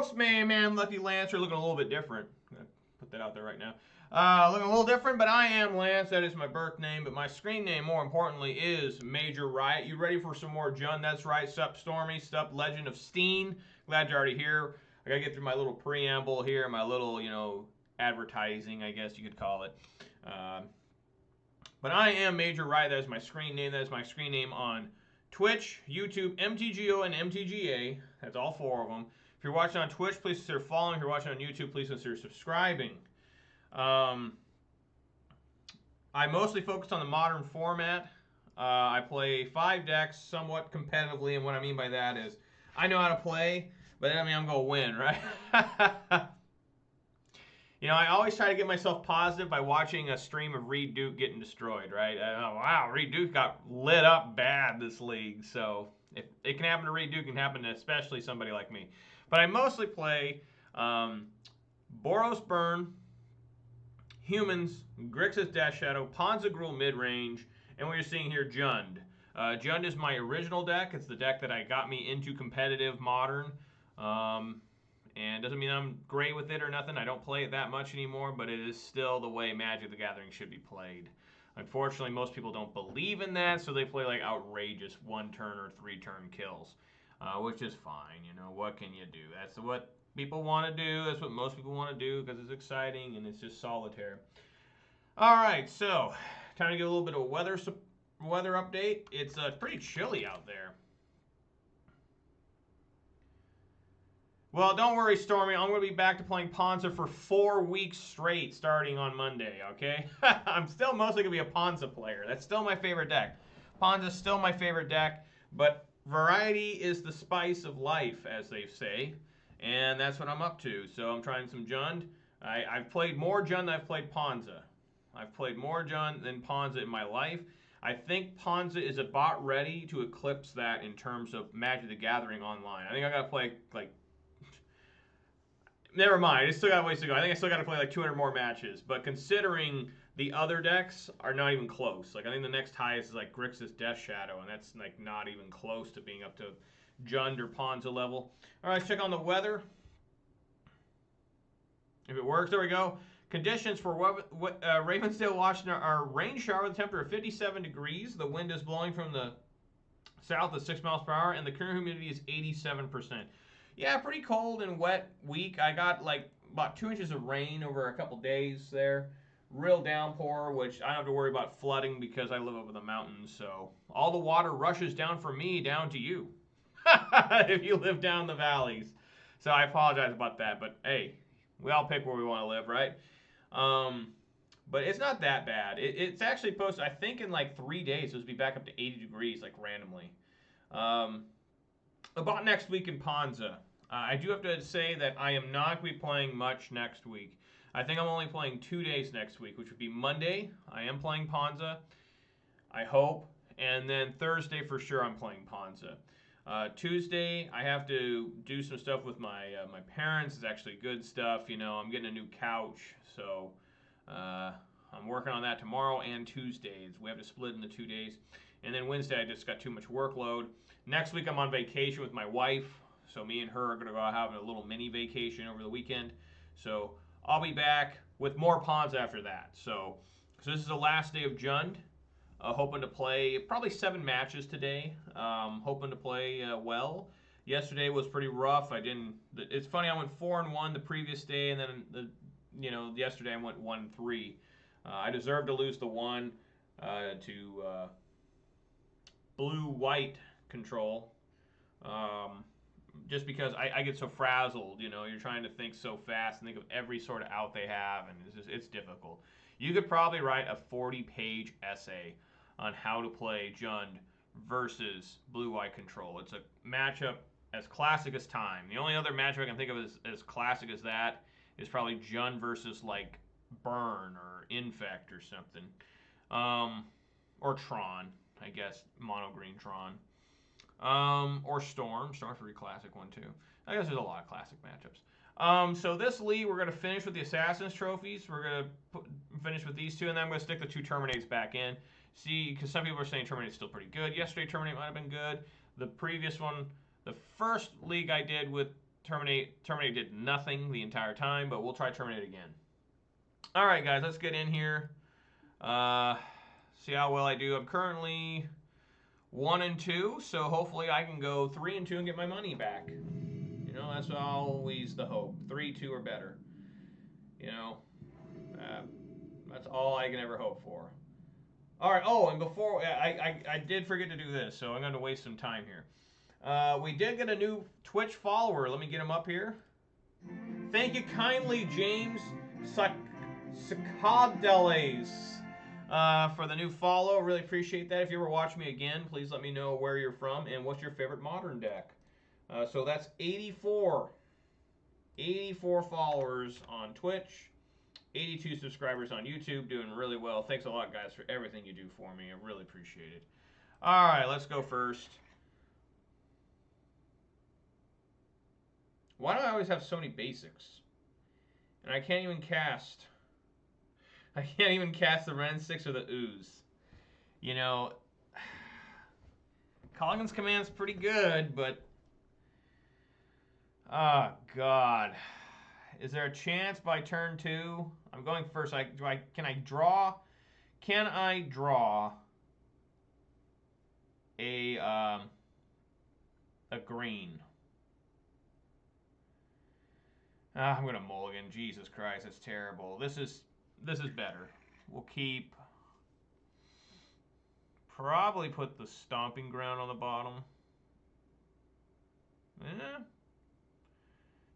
folks, man, Lucky Lancer looking a little bit different. I'll put that out there right now. Looking a little different, but I am Lance. That is my birth name, but my screen name, more importantly, is Major Riot. You ready for some more Jund? That's right. Sup, Stormy. Sup, Legend of Steen. Glad you're already here. I gotta get through my little preamble here, my little, advertising, I guess you could call it. But I am Major Riot. That is my screen name. That is my screen name on Twitch, YouTube, MTGO, and MTGA. That's all 4 of them. If you're watching on Twitch, please consider following. If you're watching on YouTube, please consider subscribing. I mostly focus on the modern format. I play 5 decks somewhat competitively, and what I mean by that is I know how to play, but that doesn't mean I'm going to win, right? I always try to get myself positive by watching a stream of Reed Duke getting destroyed, right? Wow, Reed Duke got lit up bad this league. So if it can happen to Reed Duke, it can happen to especially somebody like me. But I mostly play Boros Burn, Humans, Grixis Death Shadow, Ponza Gruul mid-range, and what you're seeing here, Jund. Jund is my original deck. It's the deck that got me into competitive modern. And doesn't mean I'm great with it or nothing. I don't play it that much anymore, but it is still the way Magic the Gathering should be played. Unfortunately, most people don't believe in that, so they play like outrageous 1-turn or 3-turn kills, which is fine. What can you do? That's what people want to do. That's what most people want to do because it's exciting and it's just solitaire. All right, so time to get a little bit of a weather update. It's pretty chilly out there. Well, don't worry, Stormy. I'm going to be back to playing Ponza for 4 weeks straight starting on Monday, okay? I'm still mostly going to be a Ponza player. That's still my favorite deck. Ponza's still my favorite deck, but variety is the spice of life, as they say, and that's what I'm up to. So I'm trying some Jund. I've played more Jund than I've played Ponza. I've played more Jund than Ponza in my life. I think Ponza is about ready to eclipse that in terms of Magic the Gathering online. I think I got to play, never mind. It's still got a ways to go. I think I still got to play like 200 more matches. But considering the other decks are not even close. I think the next highest is like Grixis Death Shadow, and that's like not even close to being up to Jund or Ponza level. All right, let's check on the weather. If it works, there we go. Conditions for Ravensdale, Washington are rain shower with a temperature of 57 degrees. The wind is blowing from the south at 6 miles per hour, and the current humidity is 87%. Yeah, pretty cold and wet week. I got like about 2 inches of rain over a couple days there. Real downpour, which I don't have to worry about flooding because I live up in the mountains. So all the water rushes down from me down to you if you live down the valleys. So I apologize about that. But hey, we all pick where we want to live, right? But it's not that bad. It's actually posted, I think in like 3 days, it's supposed to be back up to 80 degrees, like randomly. About next week in Ponza. I do have to say that I am not going to be playing much next week. I think I'm only playing 2 days next week, which would be Monday. I am playing Ponza, I hope. And then Thursday for sure I'm playing Ponza. Tuesday, I have to do some stuff with my parents. It's actually good stuff. I'm getting a new couch. So I'm working on that tomorrow and Tuesdays. We have to split into 2 days. And then Wednesday, I just got too much workload. Next week, I'm on vacation with my wife. So me and her are going to go have a little mini vacation over the weekend. So I'll be back with more Ponza after that. So this is the last day of Jund. Hoping to play probably 7 matches today. Hoping to play well. Yesterday was pretty rough. It's funny. I went 4-1 the previous day, and then yesterday I went 1-3. I deserved to lose the one to blue-white control. Just because I get so frazzled, you're trying to think so fast and think of every sort of out they have, and it's difficult. You could probably write a 40-page essay on how to play Jund versus blue-white control. It's a matchup as classic as time. The only other matchup I can think of as classic as that is probably Jund versus like Burn or Infect or something. Or Tron, I guess, mono-green Tron. Or Storm. Storm's a pretty classic one, too. I guess there's a lot of classic matchups. So this league, we're going to finish with the Assassin's Trophies. We're going to finish with these two, and then I'm going to stick the 2 Terminates back in. See, because some people are saying Terminate's still pretty good. Yesterday, Terminate might have been good. The previous one, the first league I did with Terminate did nothing the entire time, but we'll try Terminate again. All right, guys, let's get in here. See how well I do. I'm currently 1-2, so hopefully I can go 3-2 and get my money back. You know, that's always the hope. 3-2 or better. You know, that's all I can ever hope for. All right. Oh, and before I did forget to do this, so I'm going to waste some time here. We did get a new Twitch follower. Let me get him up here. Thank you kindly, James Sacadeles, for the new follow. Really appreciate that. If you ever watch me again, please let me know where you're from and what's your favorite modern deck. So that's 84 followers on Twitch, 82 subscribers on YouTube. Doing really well. Thanks a lot, guys, for everything you do for me. I really appreciate it. All right, let's go first. Why do I always have so many basics? And I can't even cast. I can't even cast the Ren 6 or the Ooze. You know, Colligan's Command's pretty good, but... Oh, God. Is there a chance by turn 2? I'm going first. Can I draw? Can I draw a green? I'm gonna mulligan. Jesus Christ, that's terrible. This is better. We'll keep. Probably put the stomping ground on the bottom.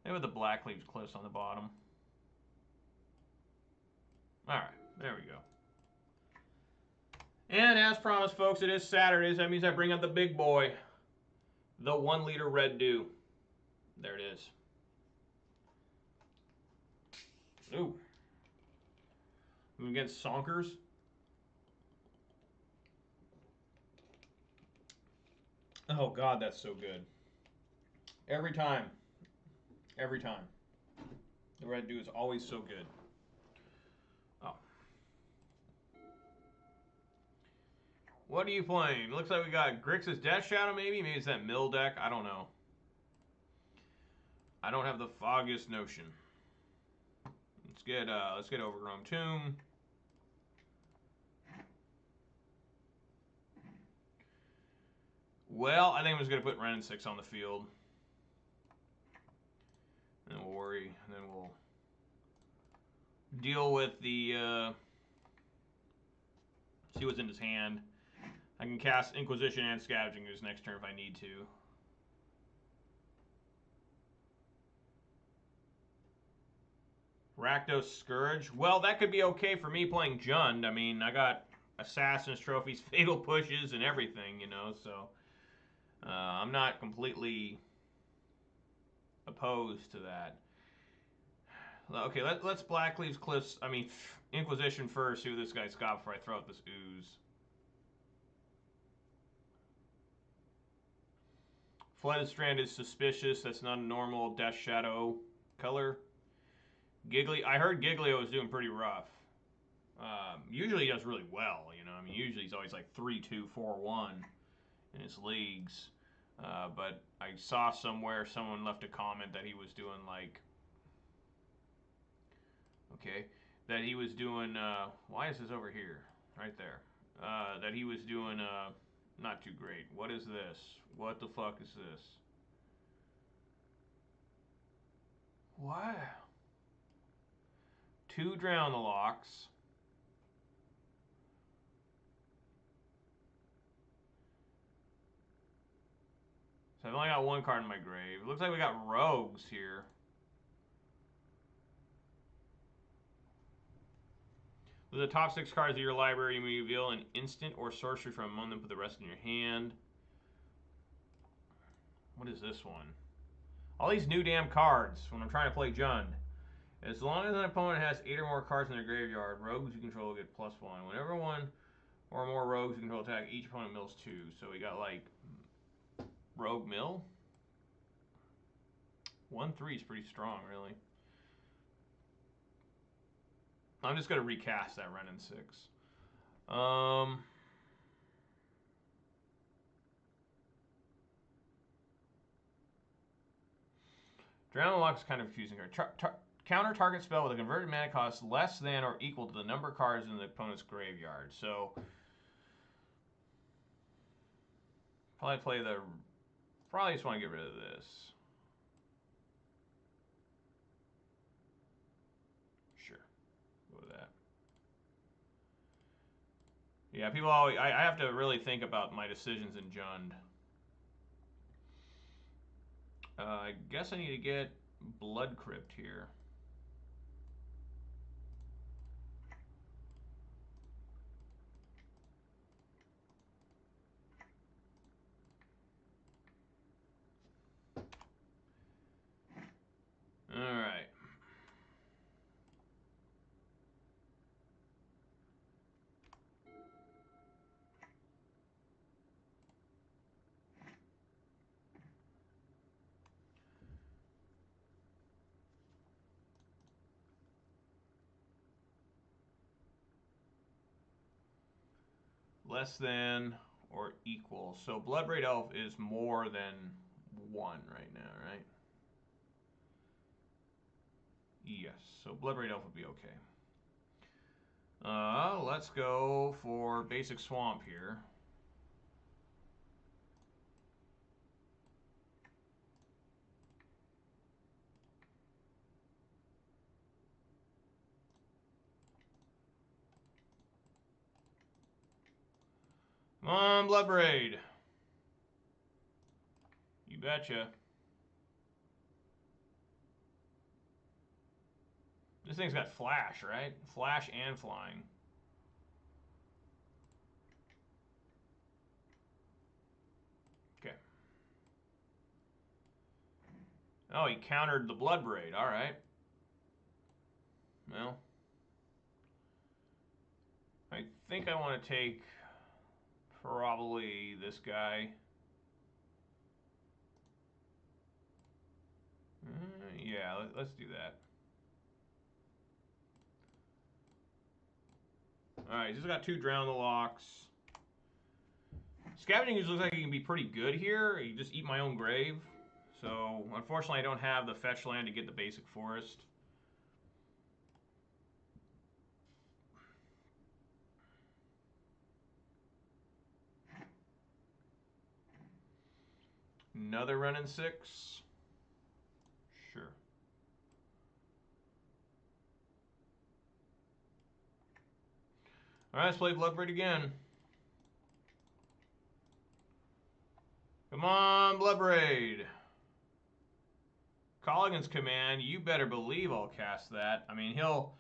Maybe the Black Leaves Cliffs on the bottom. All right, there we go. And as promised, folks, it is Saturday. So that means I bring out the big boy, the 1 liter Red Dew. There it is. Ooh. I'm against Sonkers. Oh, God, that's so good. Every time. Every time. The Red Dew is always so good. Oh. What are you playing? Looks like we got Grixis Death Shadow, maybe? Maybe it's that mill deck. I don't know. I don't have the foggiest notion. Let's get Overgrown Tomb. Well, I think I'm just gonna put Ren 6 on the field. And then we'll worry. And then we'll deal with the see what's in his hand. I can cast Inquisition and Scavenging his next turn if I need to. Rakdos Scourge. Well, that could be okay for me playing Jund. I mean, I got Assassin's Trophies, Fatal Pushes, and everything, you know, so I'm not completely opposed to that. Okay, let's Black Leaves Cliffs, I mean, Inquisition first, see what this guy's got before I throw out this Ooze. Flooded Strand is suspicious. That's not a normal Death Shadow color. Giggly, I heard Giglio was doing pretty rough. Usually he does really well, you know. I mean, usually he's always like 3-2, 4-1 in his leagues. But I saw somewhere someone left a comment that he was doing like, okay, that he was doing, why is this over here? Right there. That he was doing, not too great. What is this? What the fuck is this? What? 2 Drown the Locks. So I've only got 1 card in my grave. It looks like we got Rogues here. With the top 6 cards of your library, you may reveal an instant or sorcery from among them, put the rest in your hand. What is this one? All these new damn cards when I'm trying to play Jund. As long as an opponent has 8 or more cards in their graveyard, rogues you control get +1. Whenever 1 or more rogues you control attack, each opponent mills 2. So we got like Rogue Mill. 1/3 is pretty strong, really. I'm just gonna recast that Ren 6. Drown the Lock is kind of confusing here. Counter target spell with a converted mana cost less than or equal to the number of cards in the opponent's graveyard. So probably just want to get rid of this. Sure, go with that. Yeah, people always. I have to really think about my decisions in Jund. I guess I need to get Blood Crypt here. All right. Less than or equal. So Bloodbraid Elf is more than 1 right now, right? Yes. So Bloodbraid Elf would be okay. Let's go for basic swamp here. Come on, Bloodbraid. You betcha. This thing's got flash, right? Flash and flying. Okay. Oh, he countered the Bloodbraid. All right. Well, I think I want to take probably this guy. Yeah, let's do that. Alright, he's got 2 Drown the Locks. Scavenging looks like he can be pretty good here. You just eat my own grave. So, unfortunately, I don't have the fetch land to get the basic forest. Another run in 6. Sure. Alright, let's play Bloodbraid again. Come on, Bloodbraid. Colligan's Command, you better believe I'll cast that. I mean, he'll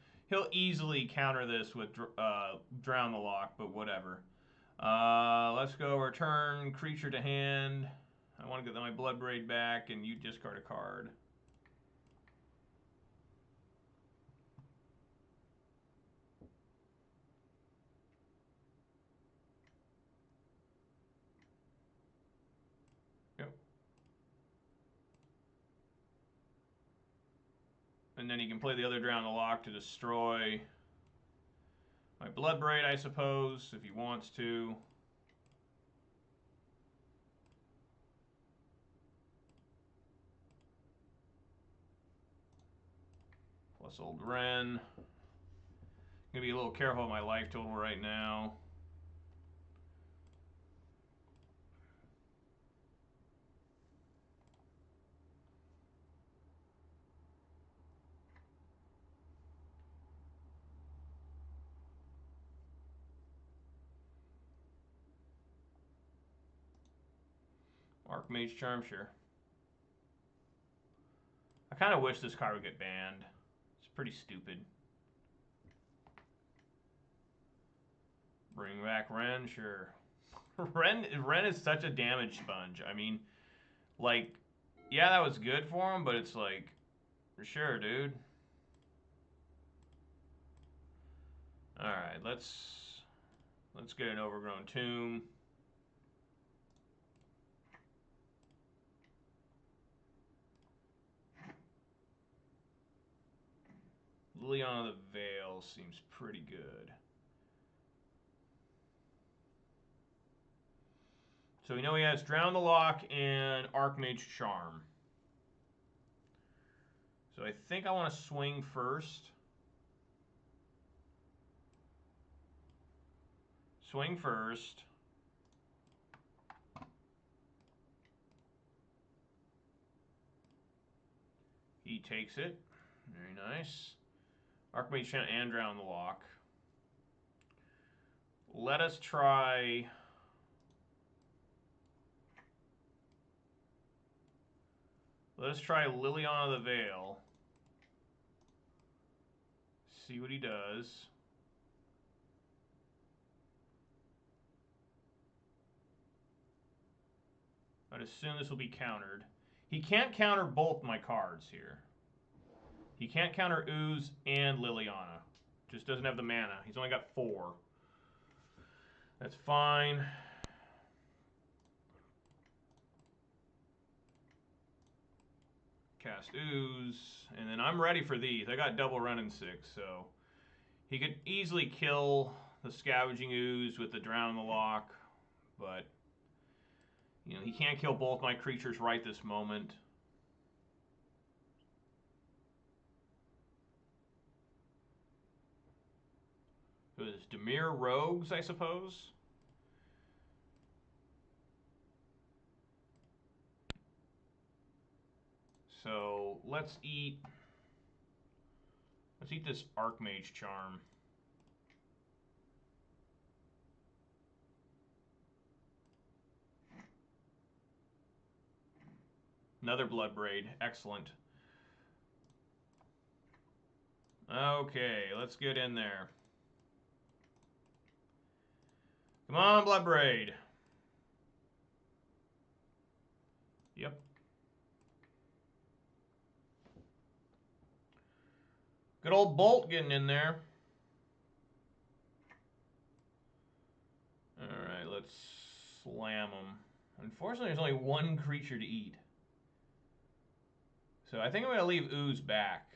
easily counter this with Drown the Lock, but whatever. Let's go return creature to hand. I want to get my Bloodbraid back, and you discard a card. Yep. And then he can play the other Drown the Lock to destroy my Bloodbraid, I suppose, if he wants to. Plus Old Wren. Gonna be a little careful of my life total right now. Archmage Charm, sure. I kind of wish this card would get banned. It's pretty stupid. Bring back Wren, sure. Wren is such a damage sponge. I mean, like, yeah, that was good for him, but it's like, for sure, dude. All right, let's get an Overgrown Tomb. Liliana the Veil seems pretty good. So we know he has Drown the Lock and Archmage Charm. I think I want to swing first. Swing first. He takes it. Very nice. Archmage Chant and Drown the Lock. Let us try... Let us try Liliana the Veil. See what he does. I'd assume this will be countered. He can't counter both my cards here. He can't counter Ooze and Liliana. Just doesn't have the mana. He's only got 4. That's fine. Cast Ooze. And then I'm ready for these. I got double run in 6, so... He could easily kill the Scavenging Ooze with the Drown the Lock, but... You know, he can't kill both my creatures right this moment. It was Dimir Rogues, I suppose. So let's eat this Archmage Charm. Another Bloodbraid. Excellent. Okay, let's get in there. Come on, Bloodbraid. Yep. Good old Bolt getting in there. Alright, let's slam him. Unfortunately, there's only one creature to eat. So I think I'm going to leave Ooze back.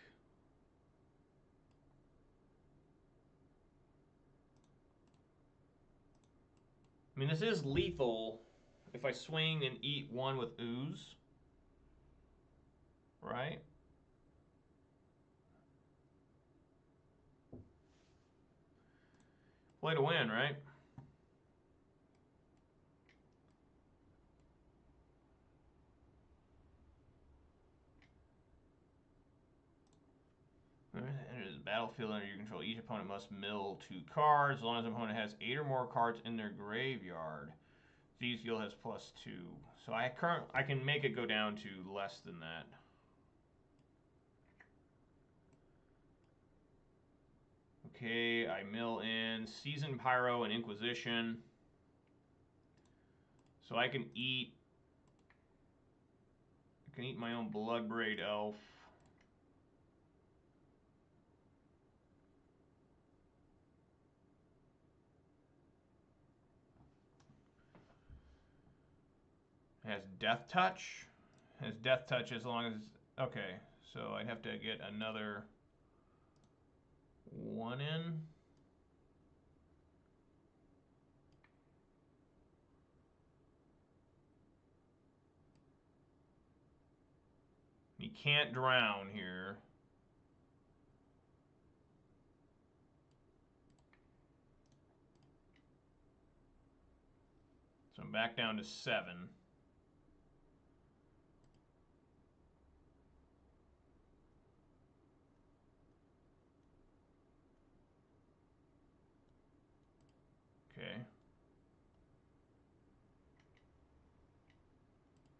I mean, this is lethal if I swing and eat one with Ooze. Right? Play to win, right? Enter the battlefield under your control. Each opponent must mill 2 cards as long as the opponent has 8 or more cards in their graveyard. These skill has +2. So I can make it go down to less than that. Okay, I mill in Seasoned Pyro and Inquisition. So I can eat my own Bloodbraid Elf. It has Death Touch. It has Death Touch as long as... Okay, so I'd have to get another 1 in. He can't drown here. So I'm back down to 7. Okay.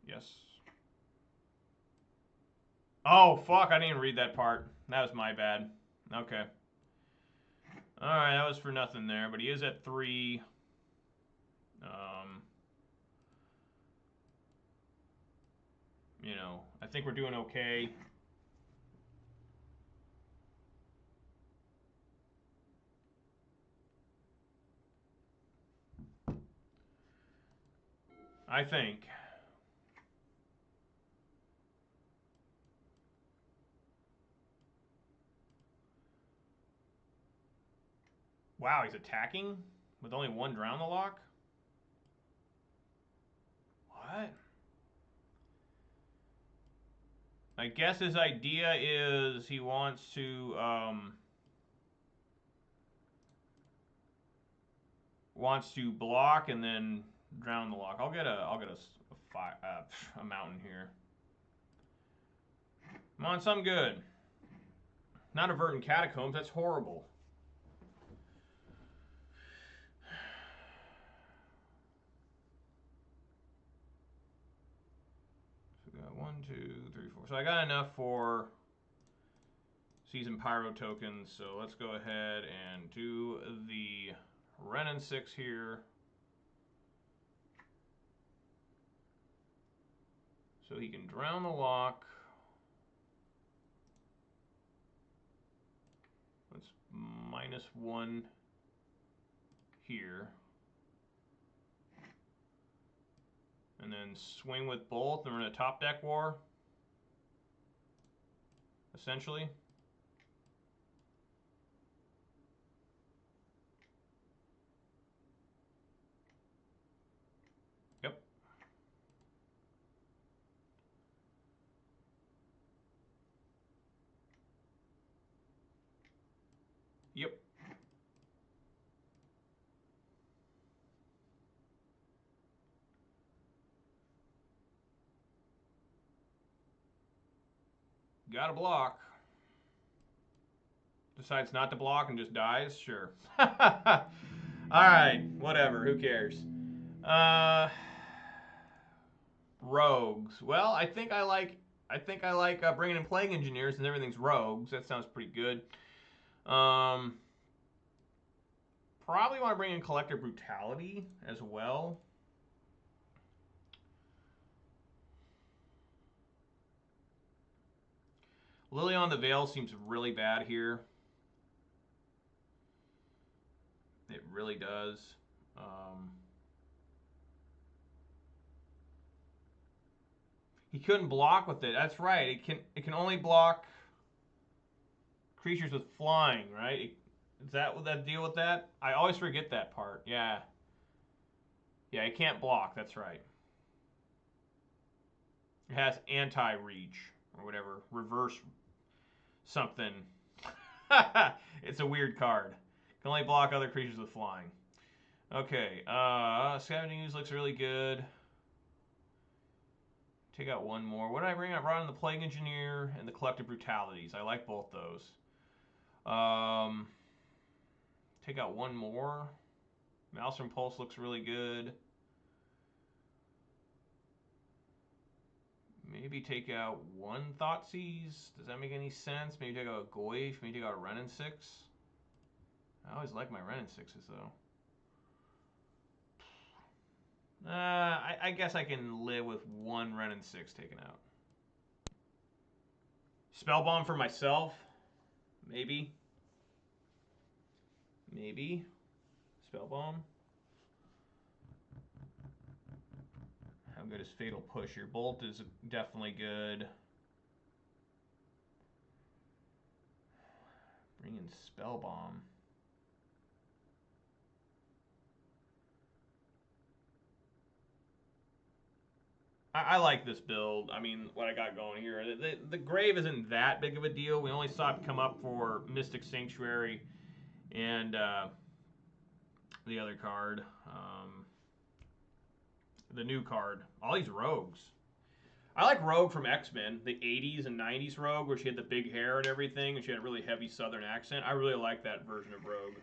Yes. Oh, fuck, I didn't read that part. That was my bad. Okay. Alright, that was for nothing there, but he is at 3. You know, I think we're doing okay. I think. Wow, he's attacking with only 1 Drown the Lock? What? I guess his idea is he wants to block and then drown the lock. I'll get a mountain here. Come on, something good. Not a Verdant Catacombs. That's horrible. So we got 1, 2, 3, 4. So I got enough for Season Pyro tokens. So let's go ahead and do the Renin 6 here. So he can drown the lock. Let's -1 here. And then swing with both, and we're in a top deck war, essentially. Yep. Yep. Got to block. Decides not to block and just dies? Sure. Alright, whatever. Who cares? Rogues. Well, I think I like bringing in Plague Engineers and everything's rogues. That sounds pretty good. Probably want to bring in Collective Brutality as well. Lily on the Veil seems really bad here. It really does. He couldn't block with it. That's right. It can only block creatures with flying, right? Is that what that deal with that? I always forget that part. Yeah. Yeah, it can't block. That's right. It has anti-reach or whatever. Reverse something. It's a weird card. Can only block other creatures with flying. Okay. Scavenging Ooze looks really good. Take out one more. What did I bring? I brought in the Plague Engineer and the Collective Brutalities. I like both those. Take out one more. Maelstrom Pulse looks really good. Maybe take out one Thoughtseize. Does that make any sense? Maybe take out a Goyf. Maybe take out a Renin 6. I always like my Renin 6s though. I guess I can live with one Renin 6 taken out. Spellbomb for myself? Maybe. Maybe. Spellbomb. How good is Fatal Push? Your Bolt is definitely good. Bring in Spellbomb. I like this build. I mean, what I got going here. The Grave isn't that big of a deal. We only saw it come up for Mystic Sanctuary and the other card. The new card. All these rogues. I like Rogue from X-Men, the 80s and 90s Rogue, where she had the big hair and everything, and she had a really heavy southern accent. I really like that version of Rogue.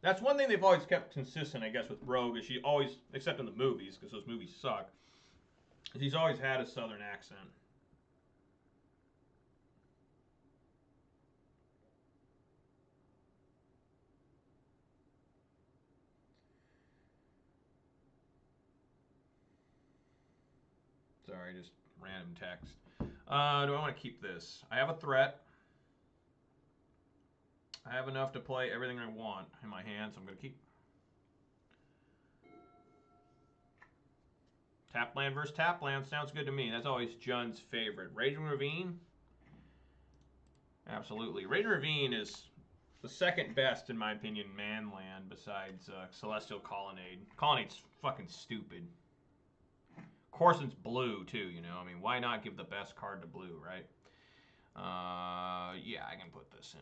That's one thing they've always kept consistent, I guess, with Rogue, is she always, except in the movies, because those movies suck, she's always had a southern accent. Sorry, just random text. Do I want to keep this? I have a threat. I have enough to play everything I want in my hand, so I'm going to keep. Tapland versus Tapland sounds good to me. That's always Jun's favorite. Raging Ravine? Absolutely. Raging Ravine is the second best, in my opinion, manland besides Celestial Colonnade. Colonnade's fucking stupid. course, it's blue too. You know, I mean, why not give the best card to blue, right? Yeah, I can put this in.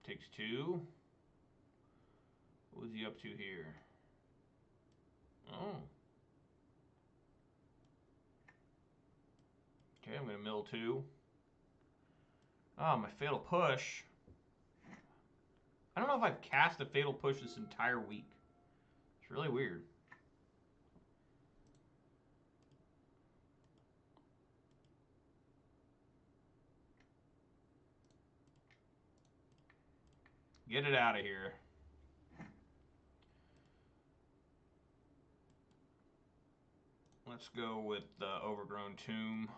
Takes 2. What was he up to here? Oh. Okay, I'm going to mill 2. Oh, my Fatal Push. I don't know if I've cast a Fatal Push this entire week. It's really weird. Get it out of here. Let's go with the Overgrown Tomb.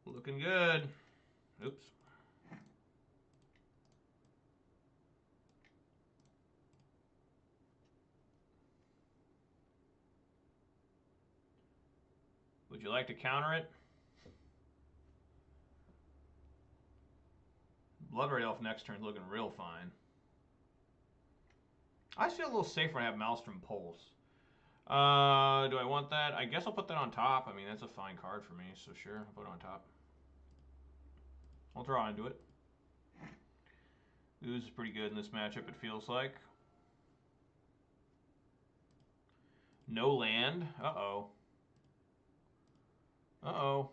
Looking good. Oops. Would you like to counter it? Blood Red Elf next turn is looking real fine. I just feel a little safer when I have Maelstrom Pulse. Do I want that? I guess I'll put that on top. I mean, that's a fine card for me, so sure, I'll put it on top. I'll draw into it. Ooze is pretty good in this matchup, it feels like. No land. Uh-oh. Uh-oh.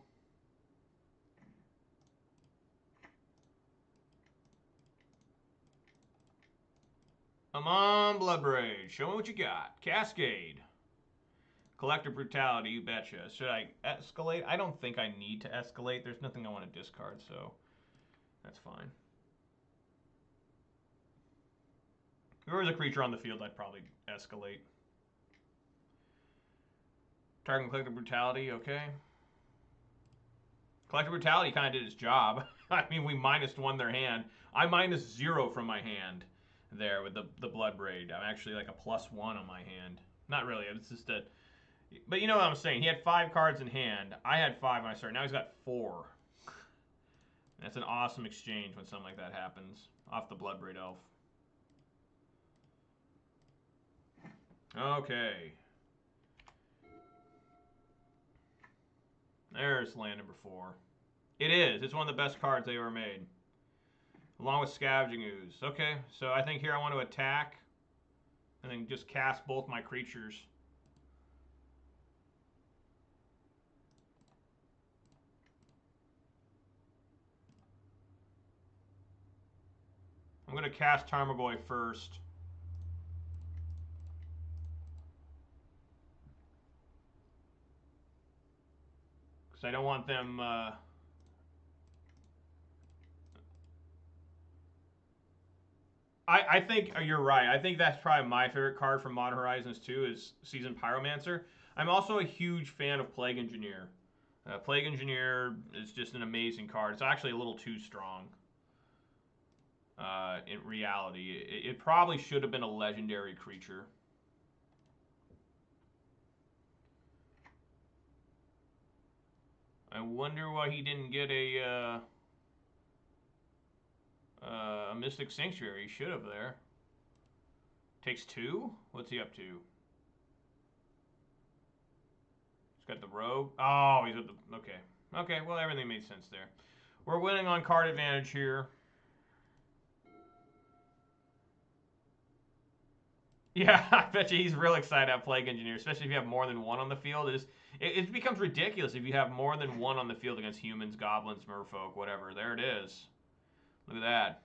Come on, Bloodbraid. Show me what you got. Cascade. Collector Brutality, you betcha. Should I escalate? I don't think I need to escalate. There's nothing I want to discard, so that's fine. If there was a creature on the field, I'd probably escalate. Target Collector Brutality, okay. Collector Brutality kind of did its job. I mean, we -1 their hand. I -0 from my hand there with the Bloodbraid. I'm actually like a +1 on my hand. Not really. It's just a... But you know what I'm saying. He had 5 cards in hand. I had 5 when I started. Now he's got 4. That's an awesome exchange when something like that happens. Off the Bloodbraid Elf. Okay. There's land number 4. It is. It's one of the best cards they ever made. Along with Scavenging Ooze. Okay, so I think here I want to attack. And then just cast both my creatures. I'm going to cast Tarmogoyf first. Because I don't want them... I think you're right. I think that's probably my favorite card from Modern Horizons 2 is Seasoned Pyromancer. I'm also a huge fan of Plague Engineer. Plague Engineer is just an amazing card. It's actually a little too strong. In reality, it probably should have been a legendary creature. I wonder why he didn't get a Mystic Sanctuary. He should have there. Takes 2? What's he up to? He's got the Rogue. Oh, he's at the... Okay. Okay, well, everything made sense there. We're winning on card advantage here. Yeah, I bet you he's real excited to have Plague Engineer, especially if you have more than 1 on the field. It becomes ridiculous if you have more than 1 on the field against humans, goblins, merfolk, whatever. There it is. Look at that.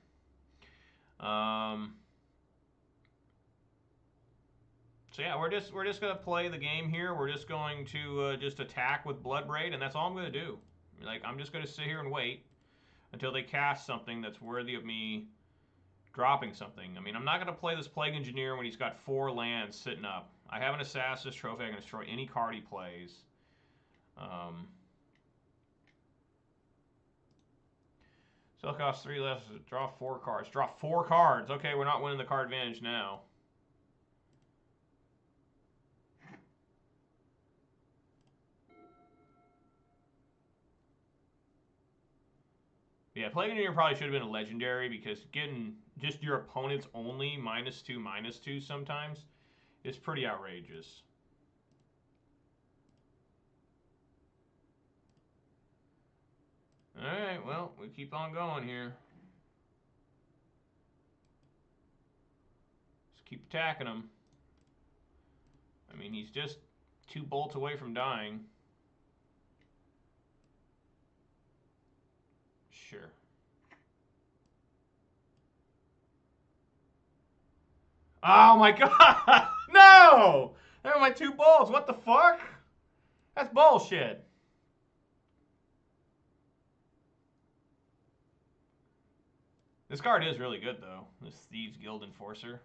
So yeah, we're just gonna play the game here. We're just going to just attack with Bloodbraid, and that's all I'm gonna do. Like, I'm just gonna sit here and wait until they cast something that's worthy of me dropping something. I mean, I'm not going to play this Plague Engineer when he's got 4 lands sitting up. I have an Assassin's Trophy. I can destroy any card he plays. So it costs 3 less. Draw 4 cards. Draw 4 cards. Okay, we're not winning the card advantage now. Yeah, Plague Engineer probably should have been a legendary because getting just your opponent's only -2/-2 sometimes is pretty outrageous. Alright, well, we keep on going here. Just keep attacking him. I mean, he's just 2 bolts away from dying. Sure. Oh my god! No! There are my 2 bolts. What the fuck? That's bullshit. This card is really good, though. This Thieves Guild Enforcer.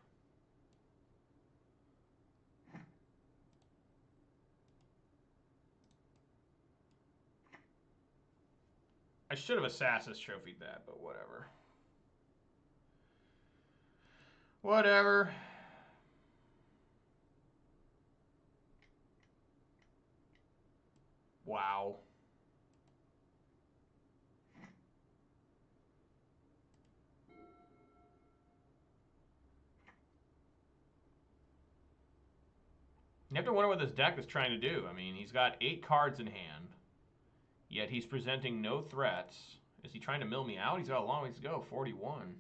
I should have Assassin's Trophied that, but whatever. Whatever. Wow. You have to wonder what this deck is trying to do. I mean, he's got 8 cards in hand, yet he's presenting no threats. Is he trying to mill me out? He's got a long ways to go, 41.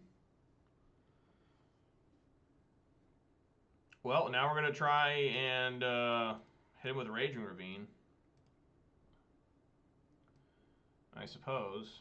Well, now we're going to try and hit him with a Raging Ravine, I suppose.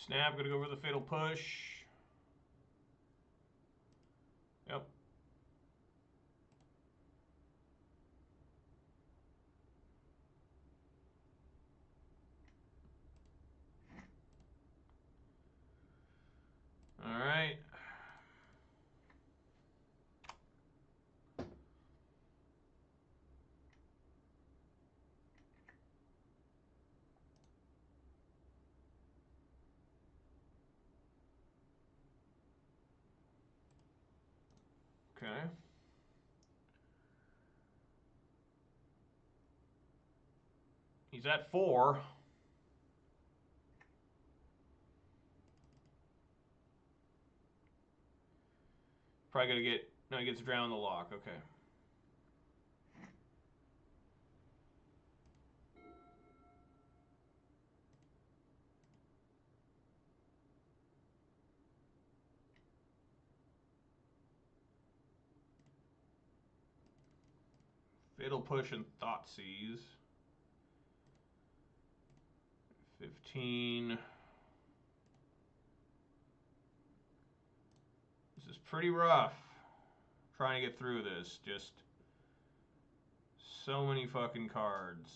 Snap, gonna go for the Fatal Push. Yep. All right. Okay. He's at 4. Probably gonna get, no, he gets drowned in the lock. Okay. Fatal Push and Thoughtseize. 15. This is pretty rough. Trying to get through this. Just so many fucking cards.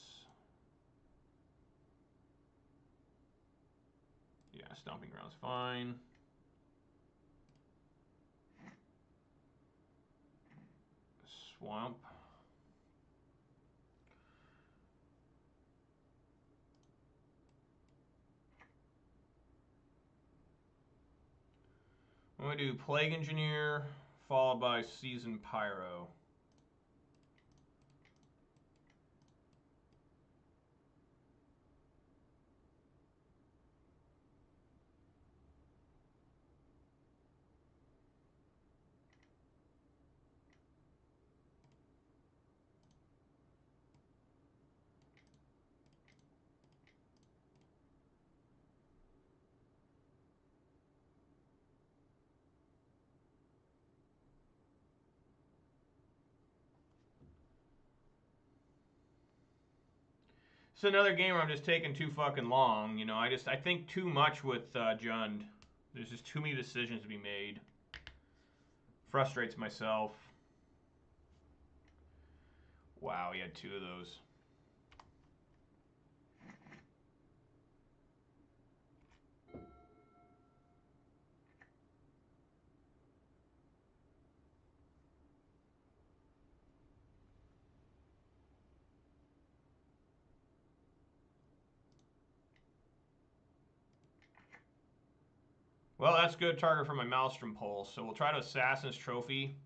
Yeah, Stomping Ground's fine. Swamp. I'm going to do Plague Engineer, followed by Seasoned Pyro. It's another game where I'm just taking too fucking long. You know, I think too much with Jund. There's just too many decisions to be made. Frustrates myself. Wow, he had 2 of those. Well, that's good target for my Maelstrom Pulse. So we'll try to Assassin's Trophy.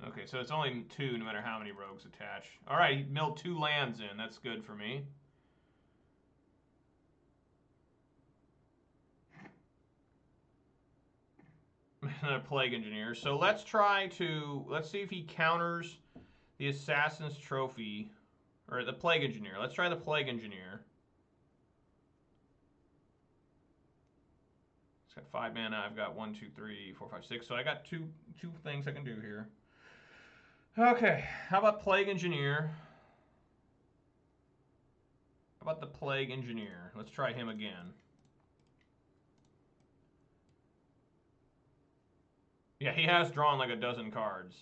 Okay, so it's only 2 no matter how many rogues attach. All right, he milled 2 lands in. That's good for me. Plague Engineer. So let's see if he counters the Assassin's Trophy. Or the Plague Engineer. Let's try the Plague Engineer. It's got 5 mana. I've got 1, 2, 3, 4, 5, 6. So I got two things I can do here. Okay, how about Plague Engineer? How about the Plague Engineer? Let's try him again. Yeah, he has drawn like a dozen cards.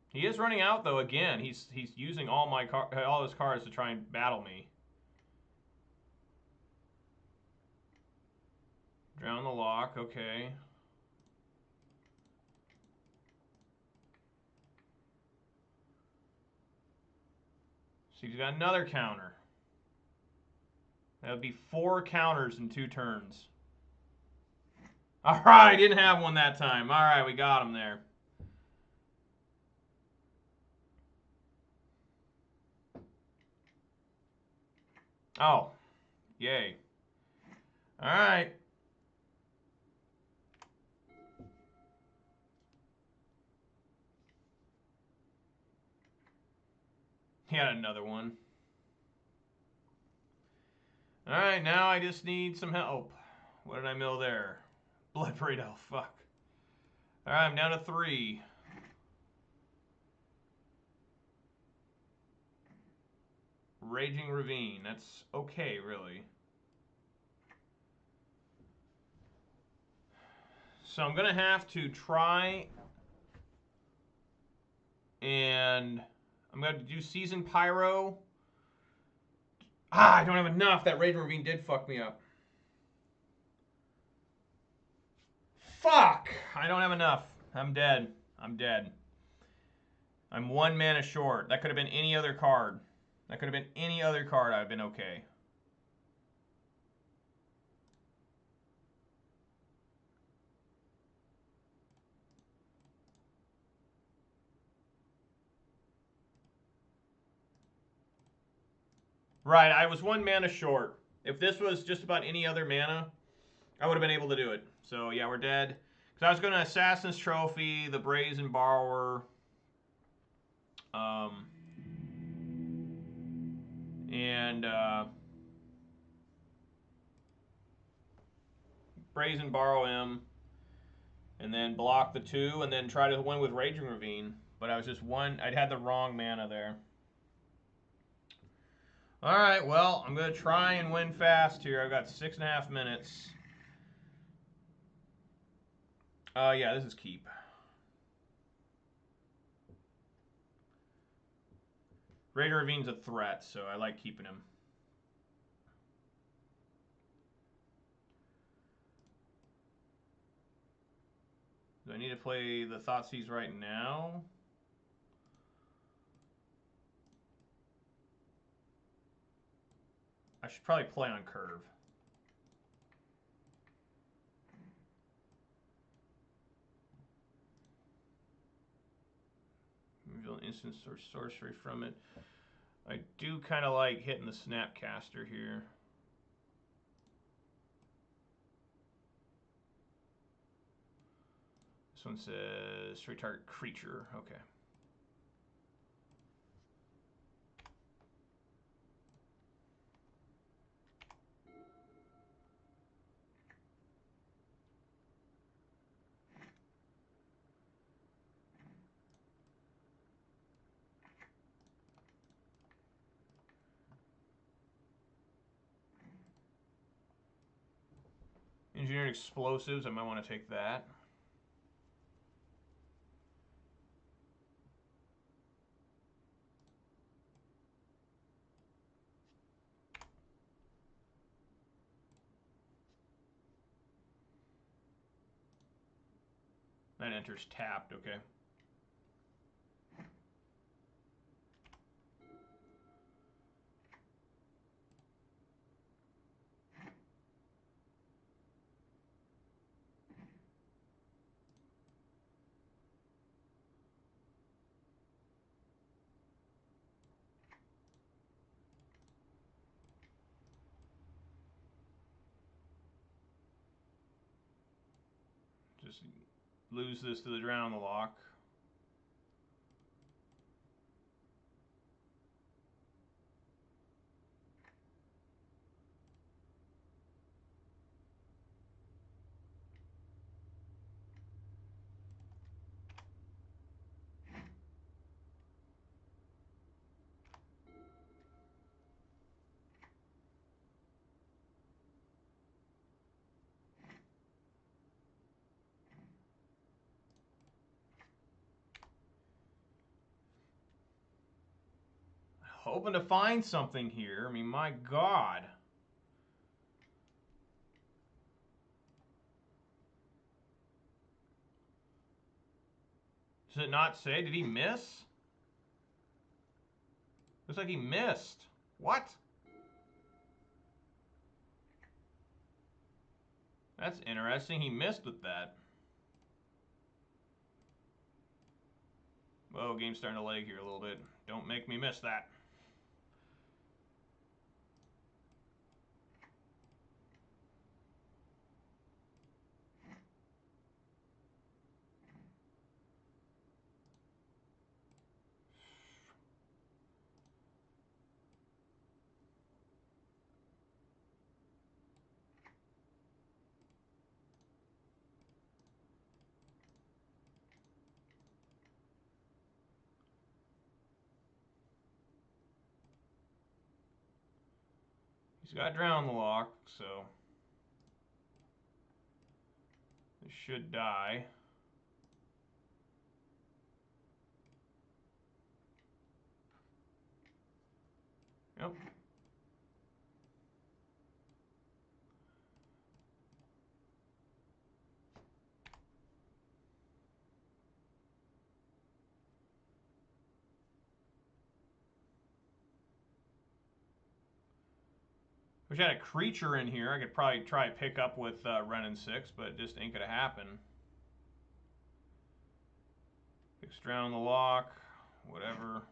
He is running out though again. He's using all his cards to try and battle me. Drown the Lock, okay. So he's got another counter. That would be 4 counters in 2 turns. All right, didn't have one that time. All right, we got him there. Oh, yay. All right. He had another one. All right, now I just need some help. What did I mill there? Bloodbraid Elf, fuck. All right, I'm down to 3. Raging Ravine, that's okay, really. So I'm gonna have to try and I'm gonna do Season Pyro. I don't have enough. That Raging Ravine did fuck me up. Fuck! I don't have enough. I'm dead. I'm dead. I'm 1 mana short. That could have been any other card. That could have been any other card. I've been okay. Right, I was 1 mana short. If this was just about any other mana, I would have been able to do it. So, yeah, we're dead. Because I was going to Assassin's Trophy, the Brazen Borrower, and Brazen Borrow him, and then block the 2, and then try to win with Raging Ravine. But I was just I'd had the wrong mana there. All right, well, I'm going to try and win fast here. I've got 6.5 minutes. Yeah, this is keep. Raging Ravine's a threat, so I like keeping him. Do I need to play the Thoughtseize right now? I should probably play on curve. Reveal an instant or sorcery from it. I do kind of like hitting the Snapcaster here. This one says straight target creature. Okay. Engineered explosives. I might want to take that. That enters tapped. Okay. Just lose this to the Drown the Lock. Hoping to find something here. I mean, my God. Does it not say? Did he miss? Looks like he missed. What? That's interesting. He missed with that. Whoa, game's starting to lag here a little bit. Don't make me miss that. He's got Drown the Lock, so this should die. Yep. Wish I had a creature in here. I could probably try to pick up with Ren and 6, but it just ain't gonna happen. Fix Drown the Lock, whatever.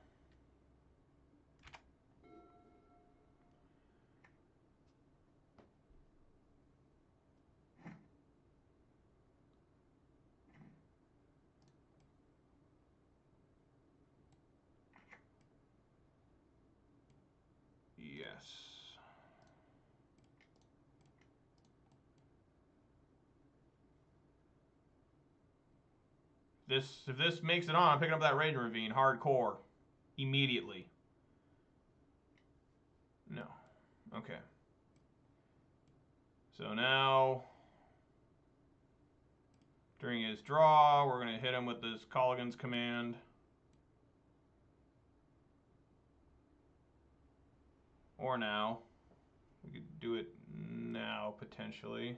Yes. If this makes it on, I'm picking up that Raging Ravine hardcore immediately. No. Okay. So now, during his draw, we're going to hit him with this Colligan's command. Or now. We could do it now, potentially.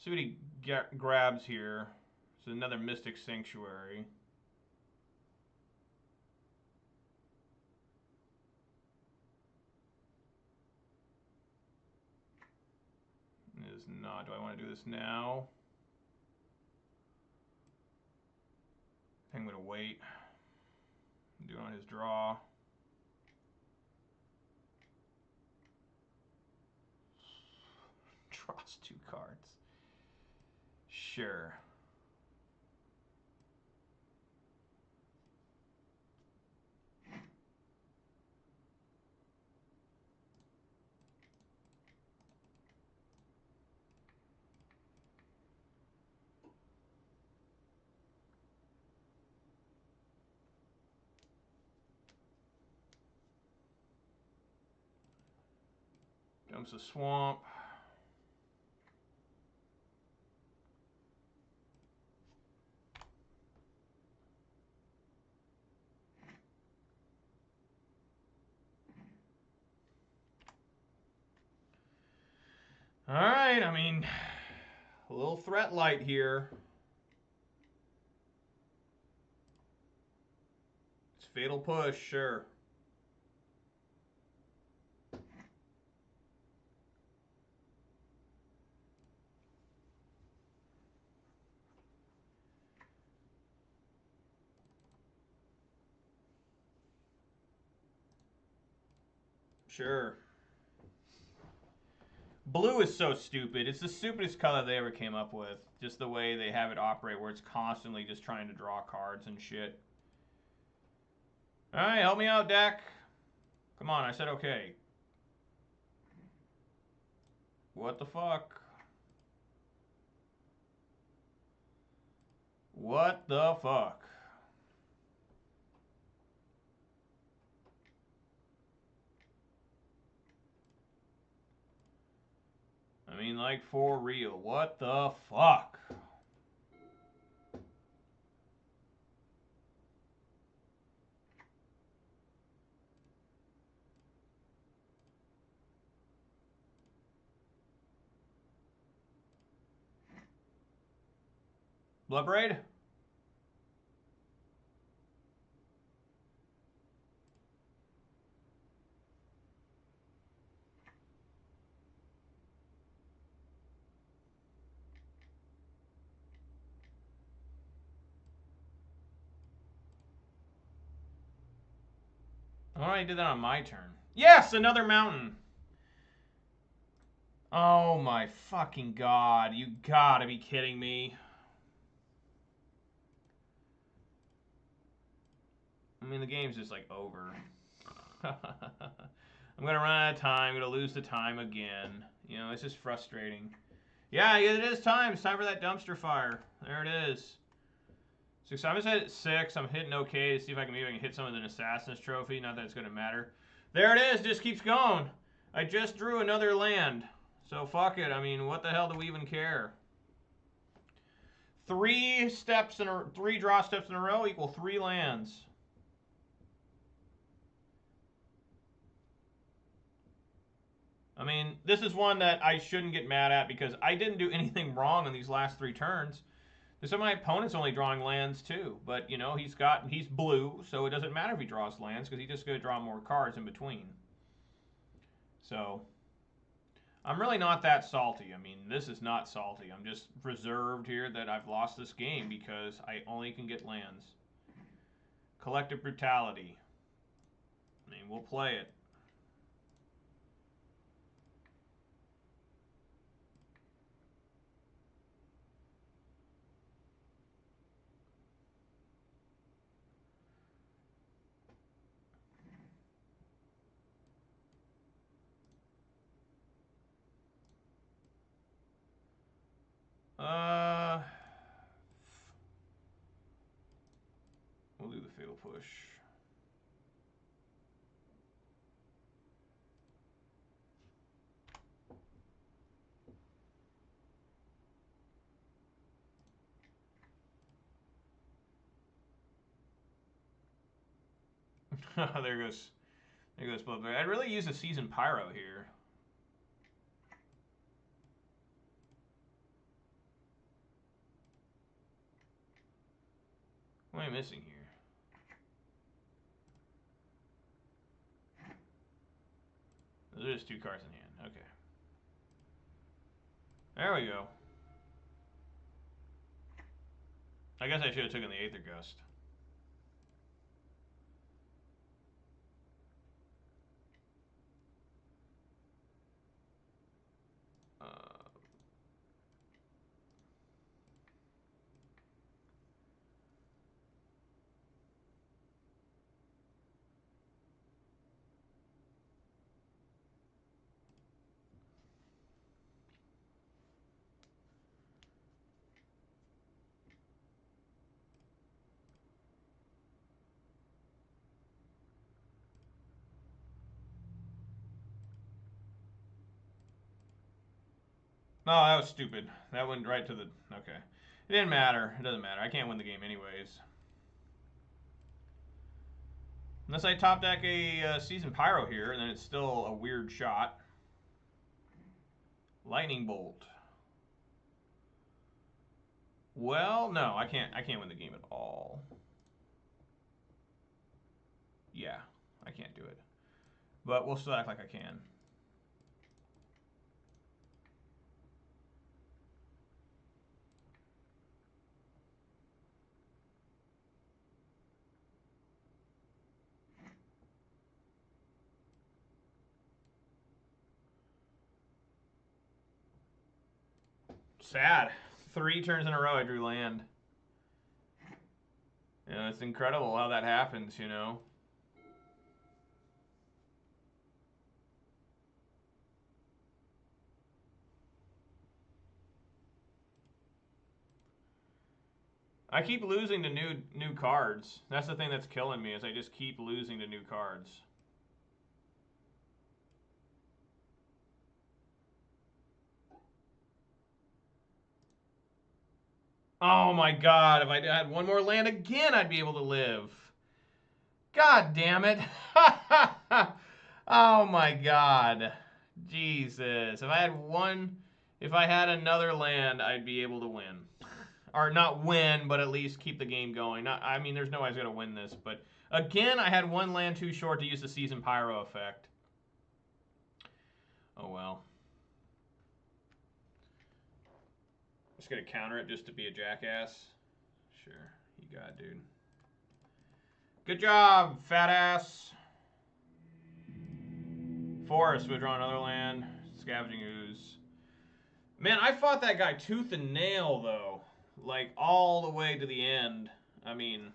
See what he grabs here. It's another Mystic Sanctuary. It is not. Do I want to do this now? I think I'm going to wait. Do it on his draw. Draws 2 cards. Sure. Dumps a swamp. All right, I mean, a little threat light here. It's Fatal Push, sure. Sure. Blue is so stupid. It's the stupidest color they ever came up with. Just the way they have it operate, where it's constantly just trying to draw cards and shit. Alright, help me out, deck. Come on, I said okay. What the fuck? What the fuck? I mean, like, for real. What the fuck? Blood Braid? Oh, I did that on my turn. Yes, another mountain. Oh my fucking god. You gotta be kidding me. I mean, the game's just like over. I'm gonna run out of time. I'm gonna lose the time again. You know, it's just frustrating. Yeah, it is time. It's time for that dumpster fire. There it is. So I'm just at 6. I'm hitting okay to see if I can maybe hit some of the Assassin's Trophy. Not that it's gonna matter. There it is. Just keeps going. I just drew another land. So fuck it. I mean, what the hell do we even care? 3 draw steps in a row equal 3 lands. I mean, this is one that I shouldn't get mad at because I didn't do anything wrong on these last 3 turns. Some of my opponent's only drawing lands too, but you know he's blue, so it doesn't matter if he draws lands because he's just going to draw more cards in between. So I'm really not that salty. I mean, this is not salty. I'm just reserved here that I've lost this game because I only can get lands. Collective Brutality. I mean, we'll play it. We'll do the Fatal Push. there goes Blood. I'd really use a Seasoned Pyro here. What am I missing here? There's 2 cards in hand. Okay. There we go. I guess I should have taken the Aether Gust. No, that was stupid. That went right to the... Okay. It didn't matter. It doesn't matter. I can't win the game anyways. Unless I top deck a Seasoned Pyro here, and then it's still a weird shot. Lightning Bolt. Well, no, I can't win the game at all. Yeah, I can't do it. But we'll still act like I can. Sad. 3 turns in a row I drew land. You know, it's incredible how that happens, you know. I keep losing to new cards. That's the thing that's killing me, is I just keep losing to new cards. Oh my god, if I had one more land again, I'd be able to live. God damn it. Oh my god. Jesus. If I had another land, I'd be able to win. Or not win, but at least keep the game going. I mean, there's no way I was going to win this, but again, I had one land too short to use the Season Pyro effect. Oh well. Just going to counter it just to be a jackass. Sure, you got it, dude. Good job, fat ass. Forest, withdraw another land. Scavenging Ooze. Man, I fought that guy tooth and nail, though. Like, all the way to the end. I mean,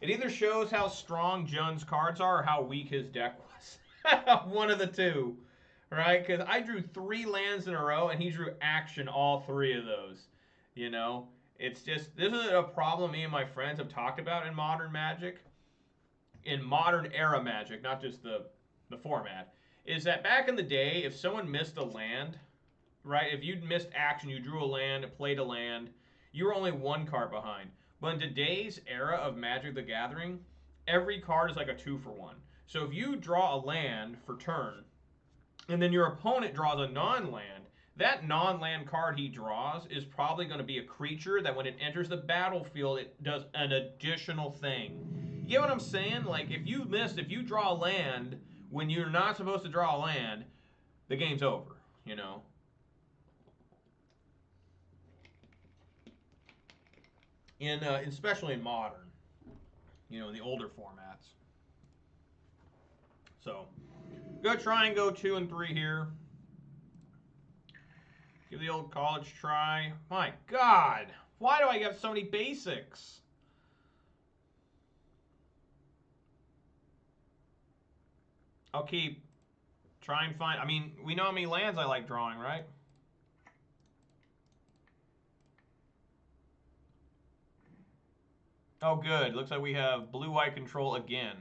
it either shows how strong Jun's cards are or how weak his deck was. One of the two. Right? Because I drew 3 lands in a row, and he drew action all 3 of those. You know? It's just, this is a problem me and my friends have talked about in Modern Magic. In modern era Magic, not just the format. Is that back in the day, if someone missed a land, right? If you'd missed action, you drew a land, played a land, you were only 1 card behind. But in today's era of Magic the Gathering, every card is like a 2-for-1. So if you draw a land for turn, and then your opponent draws a non-land, that non-land card he draws is probably going to be a creature that when it enters the battlefield, it does an additional thing. You get what I'm saying? Like, if you draw a land when you're not supposed to draw a land, the game's over, you know? Especially in Modern, you know, in the older formats. So, go try and go 2 and 3 here. Give the old college try. My God, why do I get so many basics? I'll keep try and find. I mean, we know how many lands I like drawing, right? Oh, good. Looks like we have blue-white control again.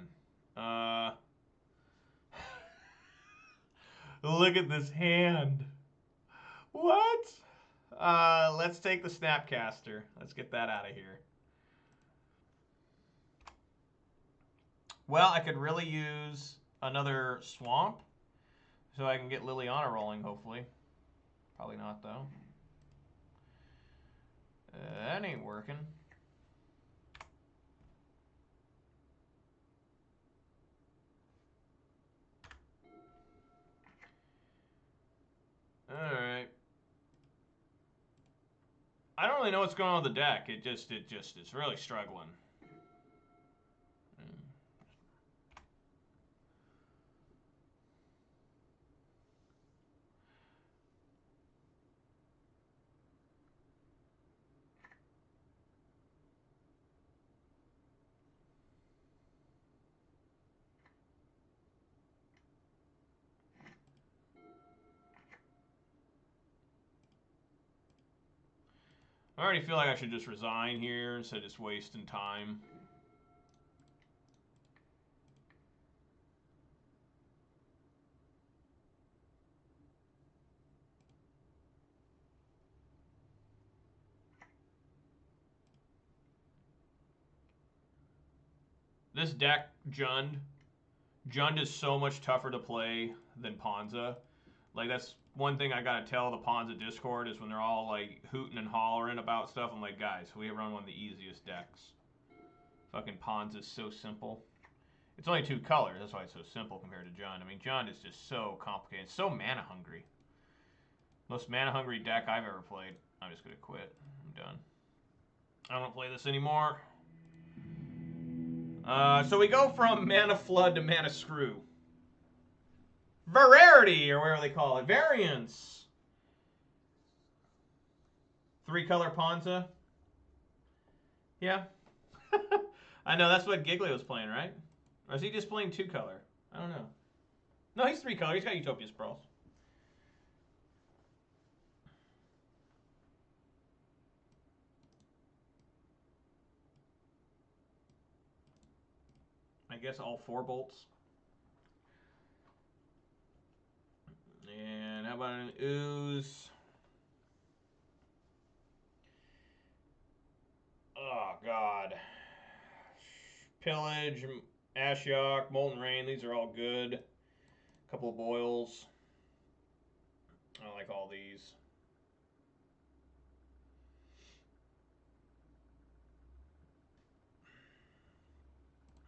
Look at this hand. What? Let's take the Snapcaster. Let's get that out of here. Well, I could really use another Swamp so I can get Liliana rolling, hopefully. Probably not, though. That ain't working. Alright. I don't really know what's going on with the deck. It just is really struggling. I already feel like I should just resign here instead of just wasting time. This deck, Jund is so much tougher to play than Ponza. Like, that's one thing I gotta tell the Ponza Discord is when they're all like hooting and hollering about stuff. I'm like, guys, we run one of the easiest decks. Fucking Ponza's so simple. It's only 2 colors, that's why it's so simple compared to Jund. I mean, Jund is just so complicated. It's so mana hungry. Most mana hungry deck I've ever played. I'm just gonna quit. I'm done. I don't play this anymore. So we go from Mana Flood to Mana Screw. Variety, or whatever they call it. Variance. 3-color Ponza. Yeah. I know, that's what Giglio was playing, right? Or is he just playing 2-color? I don't know. No, he's 3-color. He's got Utopia Sprawls. I guess all 4 bolts. And how about an ooze? Oh, God. Pillage, Ashiok, Molten Rain. These are all good. A couple of boils. I like all these.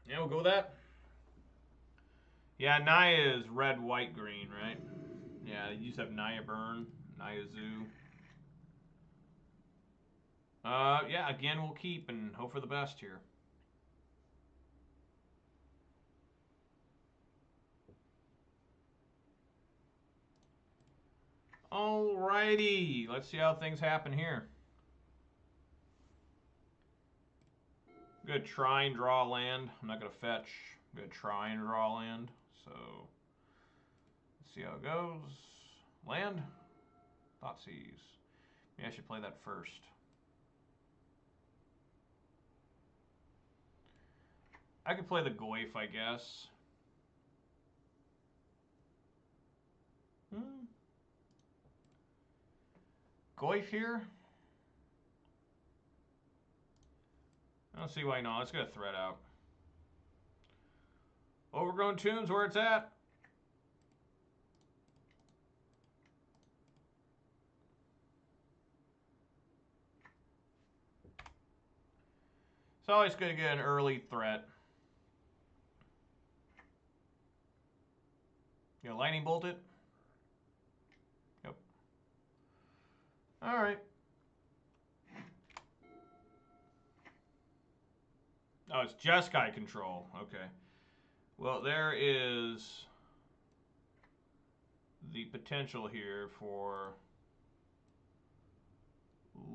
Yeah, we'll go with that. Yeah, Naya is red, white, green, right? Yeah, you just have Naya Burn, Naya Zoo. Yeah, again, we'll keep and hope for the best here. Alrighty, let's see how things happen here. I'm gonna try and draw land. I'm not gonna fetch. I'm gonna try and draw land. So, let's see how it goes. Land? Thoughtseize. Maybe I should play that first. I could play the Goyf, I guess. Goyf here? I don't see why not. Let's get a threat out. Overgrown Tombs, where it's at. It's always good to get an early threat. You know, lightning bolt it? Yep. Alright. Oh, it's just Jeskai control. Okay. Well, there is the potential here for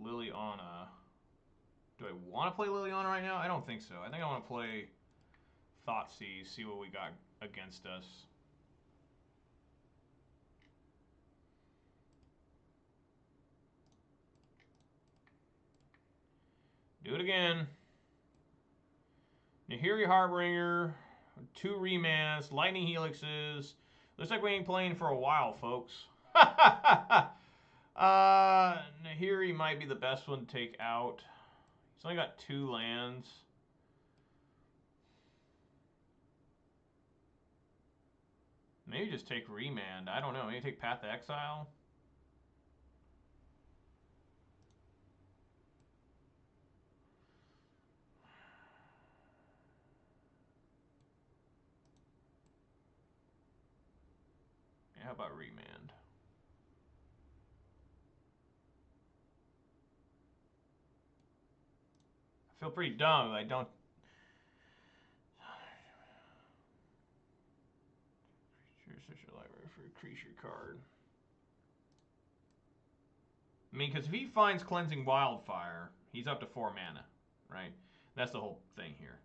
Liliana. Do I want to play Liliana right now? I don't think so. I think I want to play Thoughtseize, see what we got against us. Do it again. Nahiri Harbinger, 2 remands, Lightning Helixes. Looks like we ain't playing for a while, folks. Nahiri might be the best one to take out. He's only got 2 lands. Maybe just take Remand. I don't know. Maybe take Path to Exile. Yeah, how about Remand? I feel pretty dumb. I don't. Search your library for a creature card. I mean, because if he finds Cleansing Wildfire, he's up to 4 mana, right? That's the whole thing here.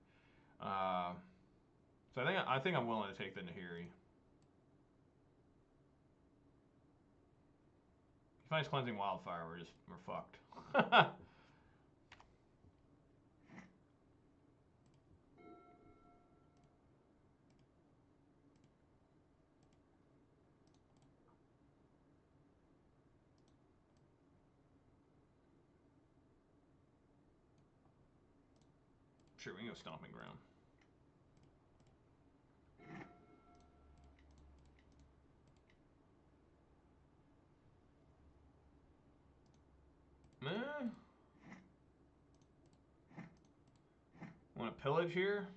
So I think I'm willing to take the Nahiri. If he finds Cleansing Wildfire, we're fucked. Sure, we can go Stomping Ground. Want to pillage here?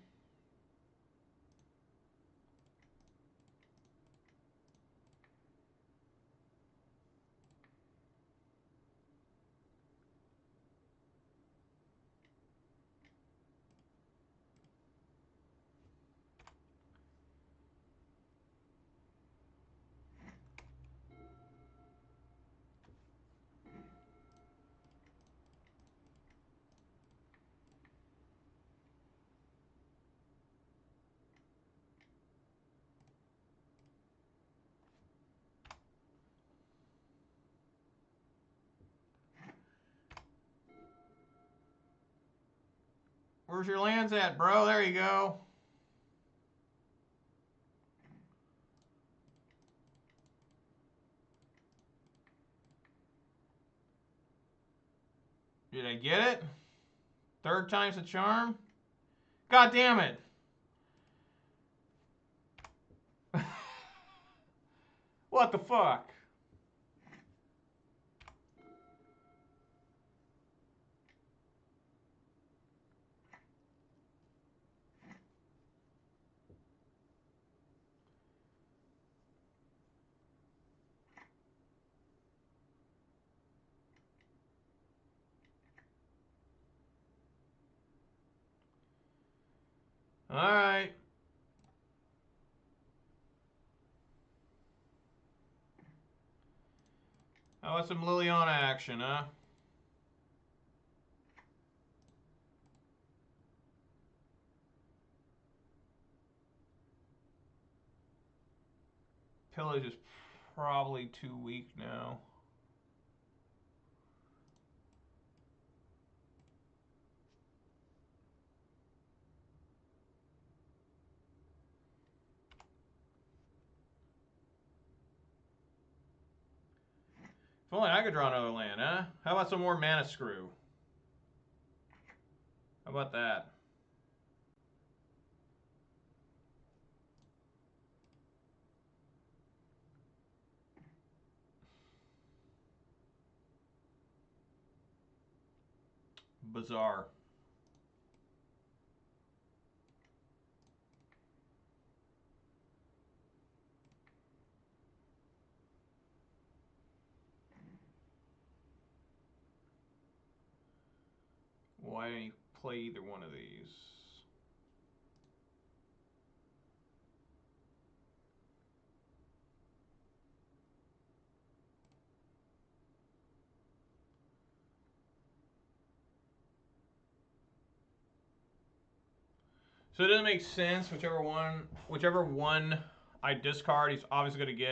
Where's your lands at, bro? There you go. Did I get it? Third time's a charm? God damn it. What the fuck? All right. How about some Liliana action, huh? Pillage is probably too weak now. If only I could draw another land, huh? How about some more Mana Screw? How about that? Bizarre. Why didn't he play either one of these? So it doesn't make sense. Whichever one I discard, he's obviously going to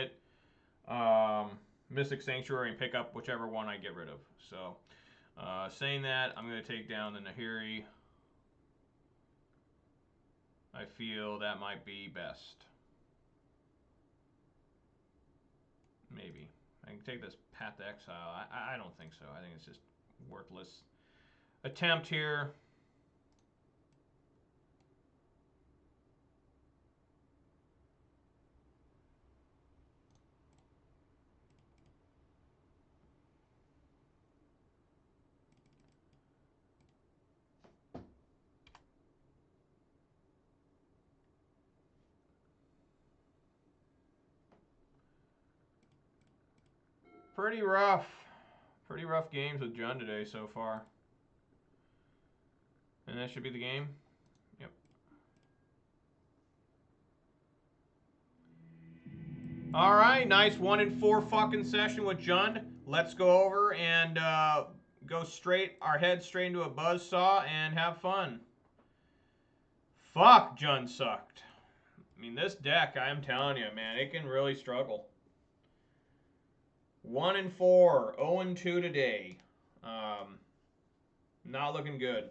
get Mystic Sanctuary and pick up whichever one I get rid of. So saying that, I'm going to take down the Nahiri. I feel that might be best. Maybe. I can take this Path to Exile. I don't think so. I think it's just worthless attempt here. Pretty rough. Pretty rough games with John today so far. And that should be the game. Yep. All right, nice 1-4 fucking session with Jund. Let's go over and go our head straight into a buzzsaw and have fun. Fuck, Jund sucked. I mean, this deck, I'm telling you, man, it can really struggle. 1-4, 0-2 today. Not looking good.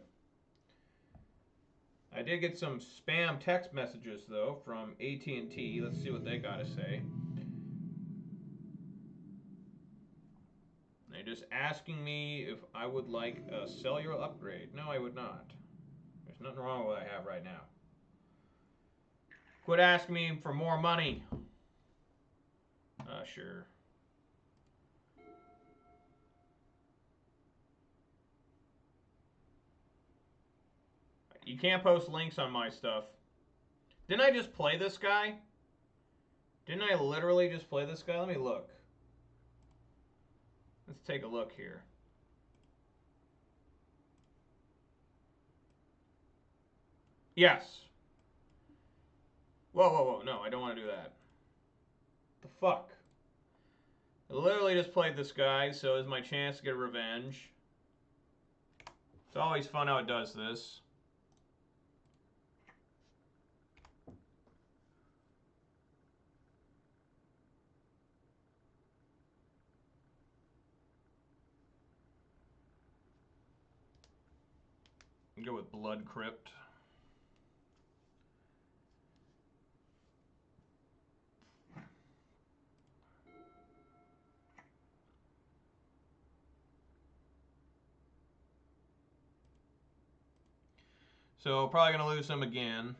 I did get some spam text messages though from AT&T. Let's see what they got to say. They're just asking me if I would like a cellular upgrade. No, I would not. There's nothing wrong with what I have right now. Quit asking me for more money. Sure. You can't post links on my stuff. Didn't I just play this guy? Didn't I literally just play this guy? Let me look. Let's take a look here. Yes. Whoa, whoa, whoa. No, I don't want to do that. The fuck? I literally just played this guy, so it's my chance to get revenge. It's always fun how it does this. Go with Blood Crypt. So probably going to lose him again.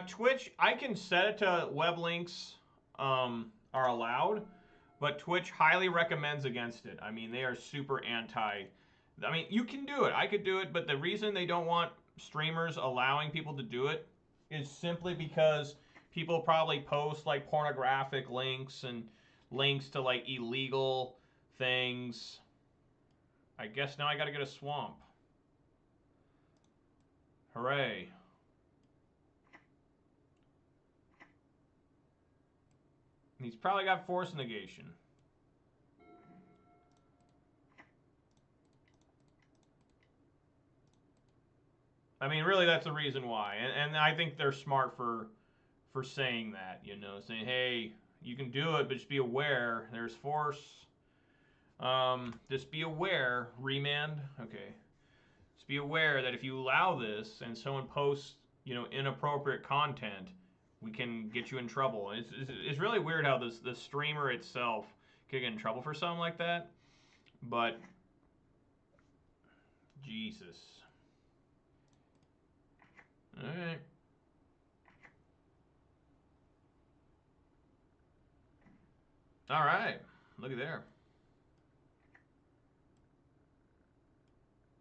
Twitch, I can set it to web links are allowed, but Twitch highly recommends against it. I mean, they are super anti. I mean, you can do it. I could do it, but the reason they don't want streamers allowing people to do it is simply because people probably post like pornographic links and links to like illegal things. I guess now I gotta get a swamp. Hooray. He's probably got force negation. I mean, really, that's the reason why. And I think they're smart for saying that, you know, saying, hey, you can do it, but just be aware. There's force. Just be aware. Remand. Okay. Just be aware that if you allow this and someone posts, you know, inappropriate content, we can get you in trouble. It's really weird how the streamer itself could get in trouble for something like that. But, Jesus. All right. All right. Look at there.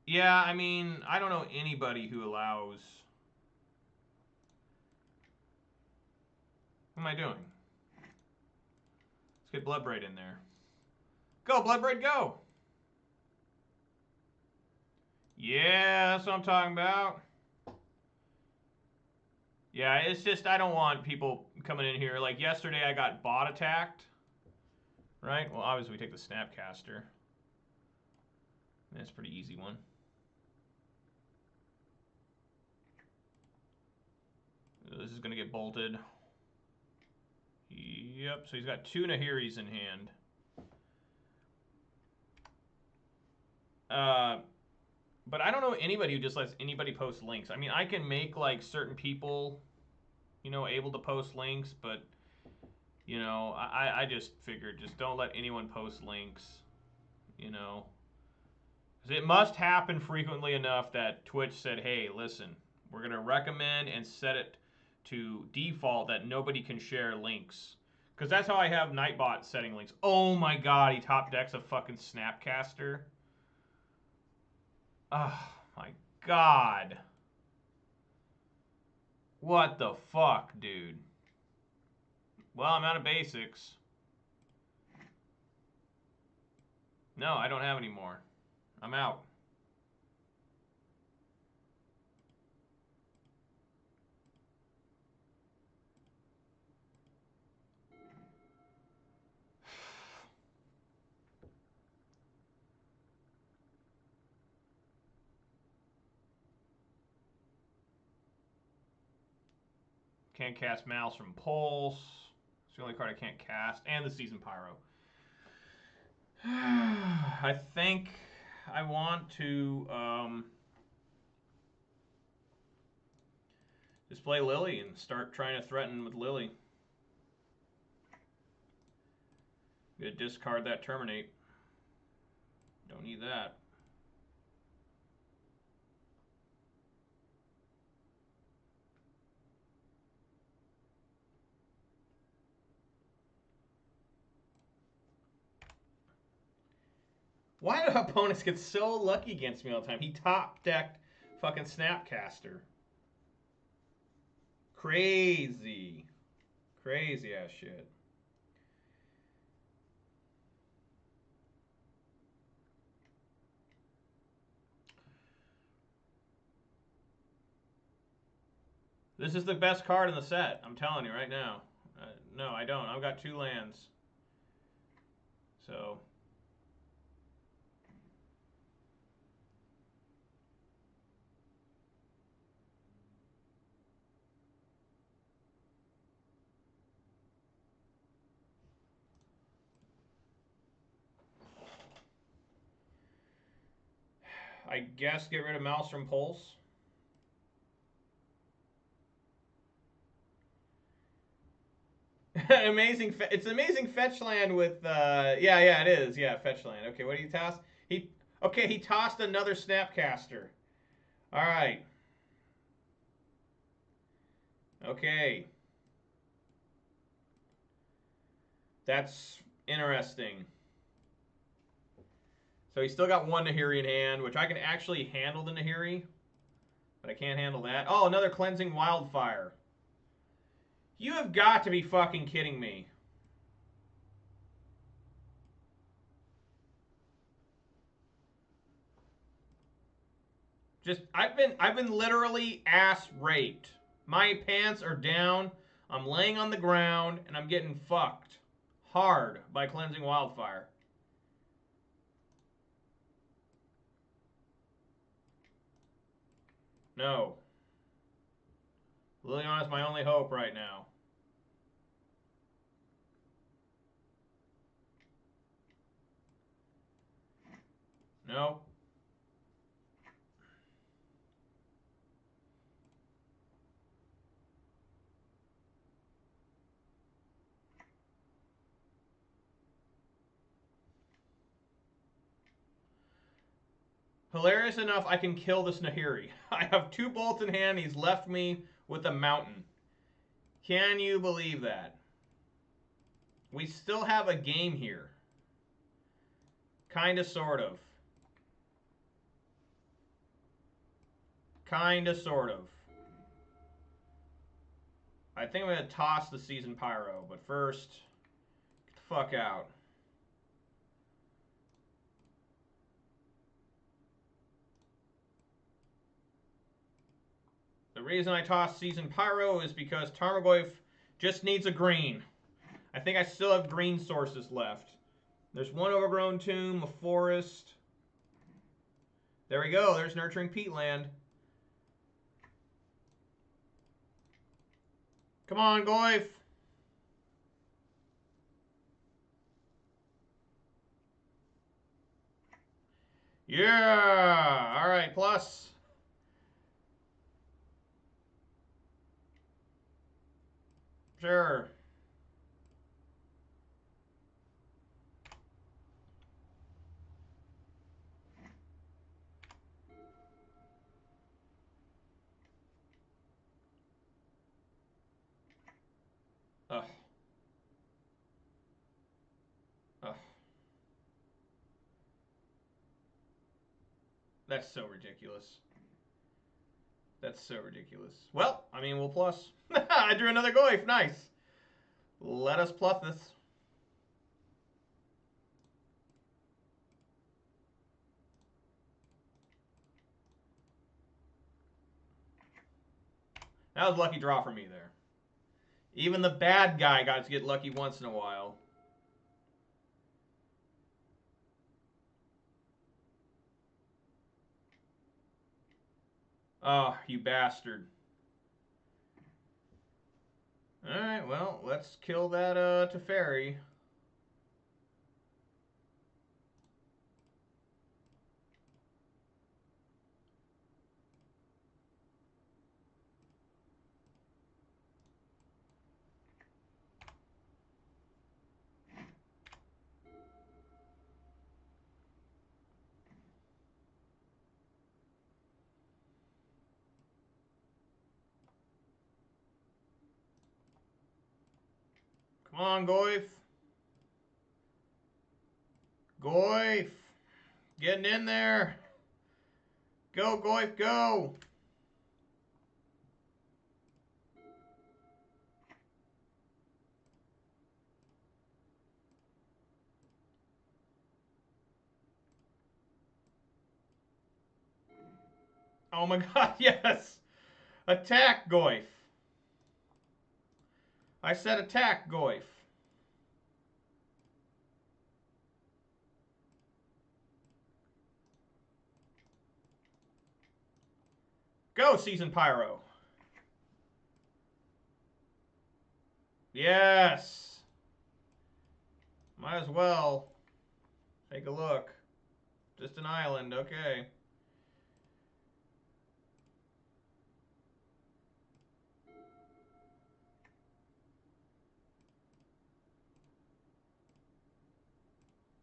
Yeah, I mean, I don't know anybody who allows... What am I doing? Let's get Bloodbraid in there. Go, Bloodbraid, go! Yeah, that's what I'm talking about. Yeah, it's just I don't want people coming in here. Like yesterday I got bot attacked. Right? Well, obviously we take the Snapcaster. That's a pretty easy one. This is going to get bolted. Yep, so he's got 2 Nahiris in hand. But I don't know anybody who just lets anybody post links. I mean, I can make like certain people, you know, able to post links, but you know, I just figured just don't let anyone post links, you know. Because it must happen frequently enough that Twitch said, hey, listen, we're going to recommend and set it to default that nobody can share links. Because that's how I have Nightbot setting links. Oh my god, he top decks a fucking Snapcaster. Oh my god. What the fuck, dude? Well, I'm out of basics. No, I don't have any more. I'm out. Can't cast Mouse from Pulse. It's the only card I can't cast. And the Season Pyro. I think I want to just play Lily and start trying to threaten with Lily. Good, discard that Terminate. Don't need that. Why do opponents get so lucky against me all the time? He top decked fucking Snapcaster. Crazy. Crazy ass shit. This is the best card in the set. I'm telling you right now. No, I don't. I've got 2 lands. So I guess get rid of Maelstrom Pulse. Amazing. It's amazing fetch land with. Yeah, it is. Yeah, fetch land. Okay, what did he toss? He tossed another Snapcaster. All right. Okay. That's interesting. So he's still got one Nahiri in hand, which I can actually handle the Nahiri, but I can't handle that. Oh, another Cleansing Wildfire. You have got to be fucking kidding me. Just I've been literally ass raped. My pants are down. I'm laying on the ground and I'm getting fucked hard by Cleansing Wildfire. No. Liliana's my only hope right now. No. Hilarious enough, I can kill this Nahiri. I have 2 bolts in hand. He's left me with a mountain. Can you believe that? We still have a game here. Kinda, sort of. Kinda, sort of. I think I'm going to toss the Season Pyro, but first, get the fuck out. The reason I tossed Season Pyro is because Tarmogoyf just needs a green. I think I still have green sources left. There's one Overgrown Tomb, a forest. There we go. There's Nurturing Peatland. Come on, Goyf. Yeah. All right, plus. Sure. Ugh. Ugh. That's so ridiculous. That's so ridiculous. Well, I mean, we'll plus. I drew another Goyf. Nice. Let us plus this. That was a lucky draw for me there. Even the bad guy got to get lucky once in a while. Oh, you bastard. Alright, well, let's kill that Teferi. Come on, Goyf. Goyf. Getting in there. Go, Goyf, go. Oh my god, yes. Attack, Goyf. I said attack, Goyf. Go, Season Pyro. Yes. Might as well. Take a look. Just an island, okay.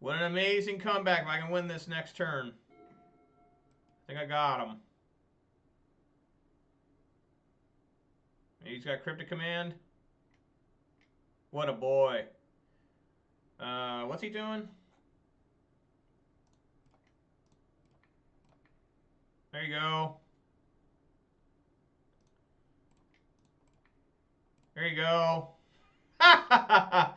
What an amazing comeback if I can win this next turn. I think I got him. He's got Cryptic Command. What a boy. What's he doing? There you go. There you go. How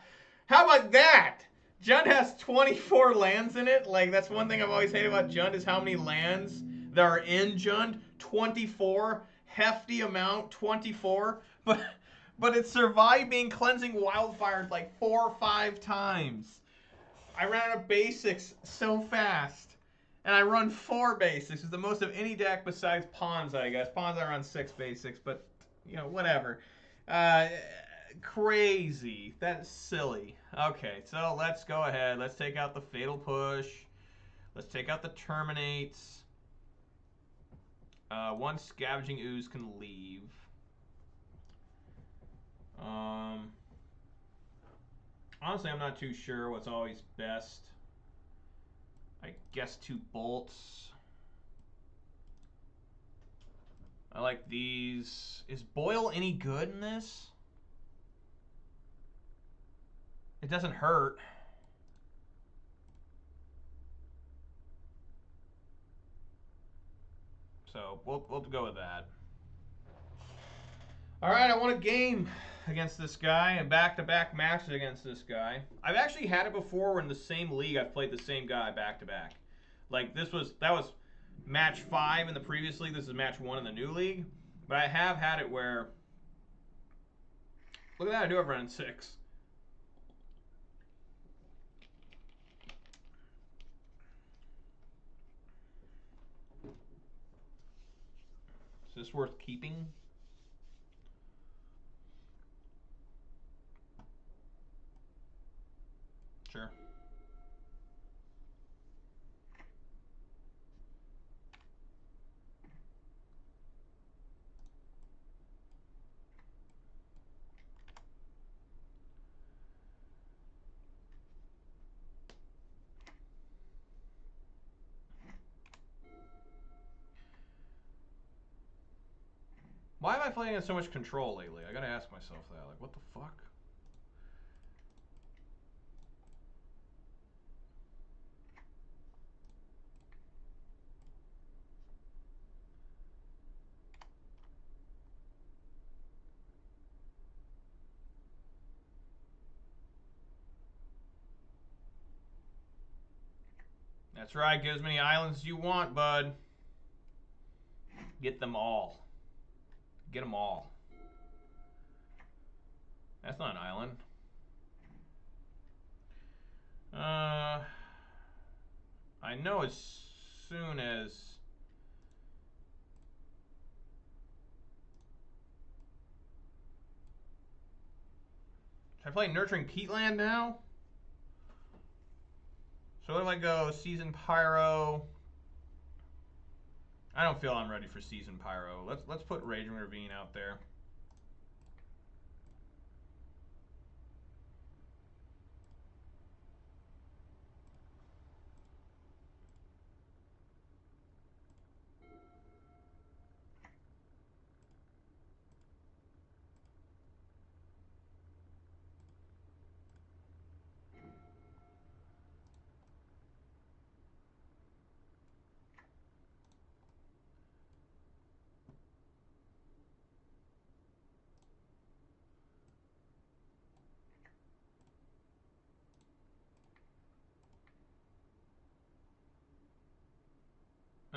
about that? Jund has 24 lands in it. Like, that's one thing I've always hated about Jund is how many lands there are in Jund. 24. Hefty amount. 24. But it survived being Cleansing Wildfire like 4 or 5 times. I ran out of basics so fast. And I run 4 basics. It's the most of any deck besides Pawns, I guess. Pawns I run 6 basics, but, you know, whatever. Crazy. That's silly. Okay, so let's go ahead. Let's take out the Fatal Push. Let's take out the Terminates. 1 Scavenging Ooze can leave. Honestly, I'm not too sure what's always best. I guess 2 bolts. I like these. Is Boil any good in this? It doesn't hurt. So we'll go with that. All right, I won a game against this guy, and back-to-back matches against this guy. I've actually had it before in the same league. I've played the same guy back-to-back. Like that was match 5 in the previous league. This is match 1 in the new league. But I have had it where, look at that, I do have round 6. Is this worth keeping? Sure. Why am I playing at so much control lately? I gotta ask myself that. Like, what the fuck? That's right. Get as many islands as you want, bud. Get them all. Get them all. That's not an island. I know as soon as... Should I play Nurturing Peatland now? So what if I go Season Pyro? I don't feel I'm ready for Season Pyro. Let's put Raging Ravine out there.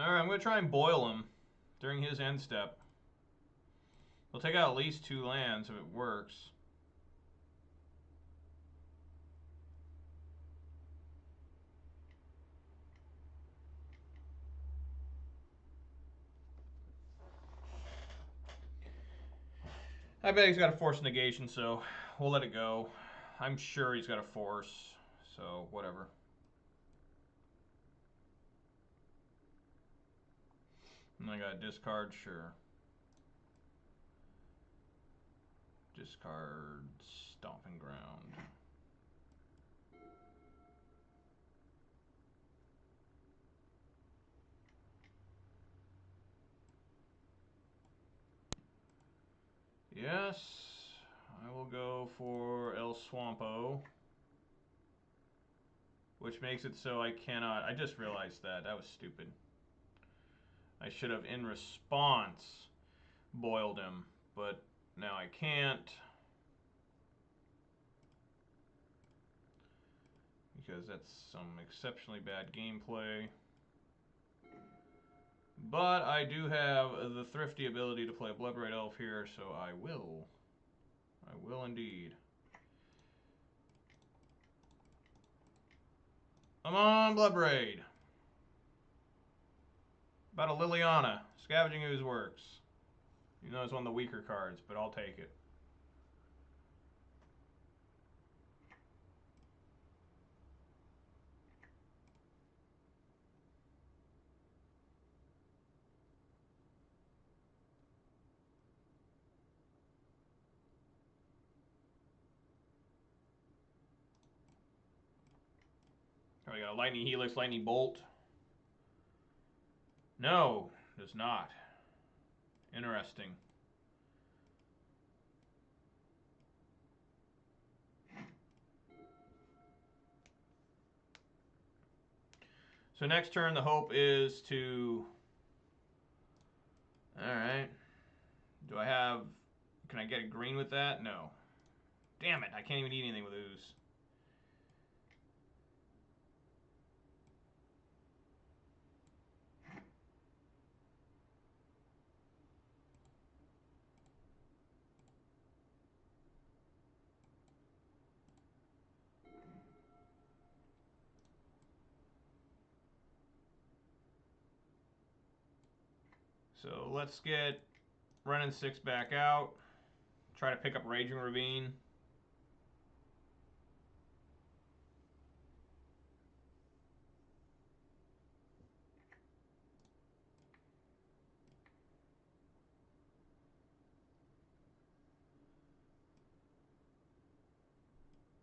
Alright, I'm going to try and boil him during his end step. He'll take out at least 2 lands if it works. I bet he's got a force negation, so we'll let it go. I'm sure he's got a force, so whatever. And I got a discard, sure. Discard Stomping Ground. Yes, I will go for El Swampo, which makes it so I cannot. I just realized that. That was stupid. I should have, in response, boiled him, but now I can't because that's some exceptionally bad gameplay. But I do have the thrifty ability to play a Bloodbraid Elf here, so I will. I will indeed. Come on, Bloodbraid. About a Liliana. Scavenging Ooze works. You know it's one of the weaker cards, but I'll take it. Oh, we got a Lightning Helix, Lightning Bolt. No, does not. Interesting. So next turn, the hope is to... Alright. Do I have... Can I get a green with that? No. Damn it, I can't even eat anything with Ooze. So let's get Renin 6 back out. Try to pick up Raging Ravine.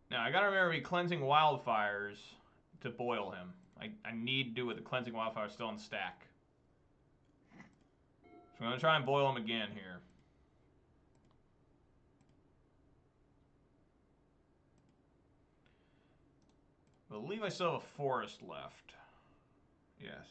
Now I gotta remember to be Cleansing Wildfires to boil him. I need to do it with the Cleansing Wildfire still in stack. So I'm gonna try and boil him again here. I believe I still have a forest left. Yes.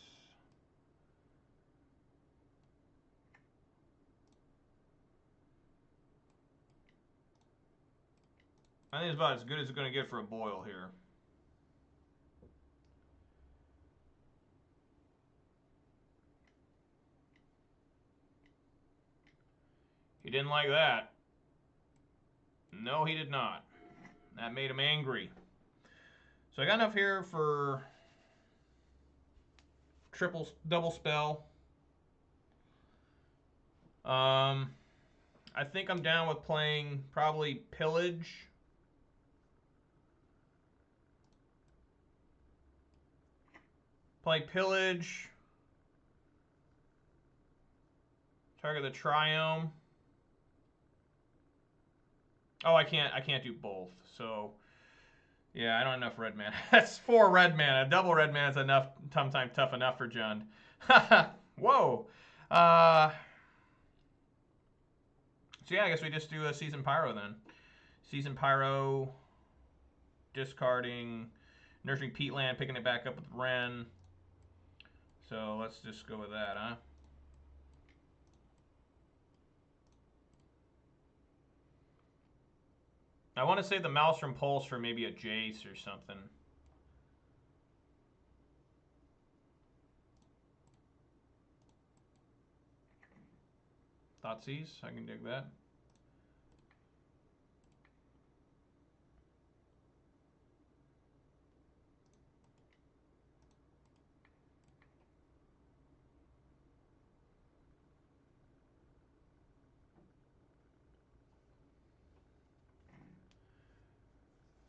I think it's about as good as it's going to get for a boil here. He didn't like that. No, he did not. That made him angry. So I got enough here for double spell. I think I'm down with playing probably Pillage. Play Pillage. Target the Triome. Oh, I can't do both. So yeah, I don't have enough red mana. That's 4 red mana. Double red mana is enough. Sometimes tough enough for Jund. Whoa. So yeah, I guess we just do a Season Pyro then. Season Pyro, discarding, Nurturing Peatland, picking it back up with Ren. So let's just go with that, huh? I want to save the Maelstrom Pulse for maybe a Jace or something. Thoughtseize, I can dig that.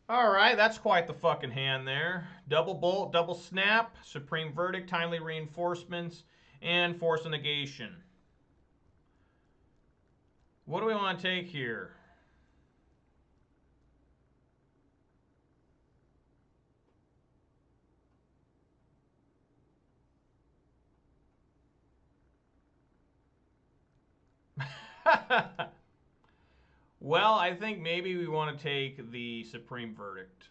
All right, that's quite the fucking hand there. Double bolt, double snap, supreme verdict, timely reinforcements, and force of negation. What do we want to take here? Well, I think maybe we want to take the supreme verdict.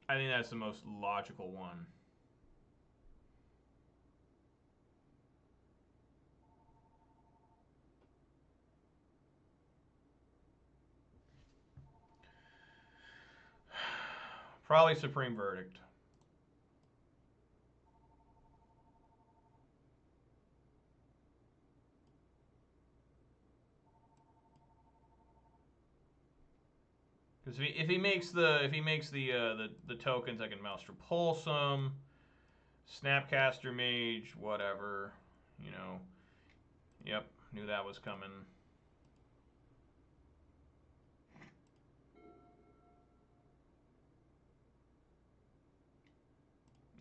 I think that's the most logical one. Probably supreme verdict. Because if he makes the tokens, I can mouse repulse them, Snapcaster Mage, whatever, you know. Yep, knew that was coming.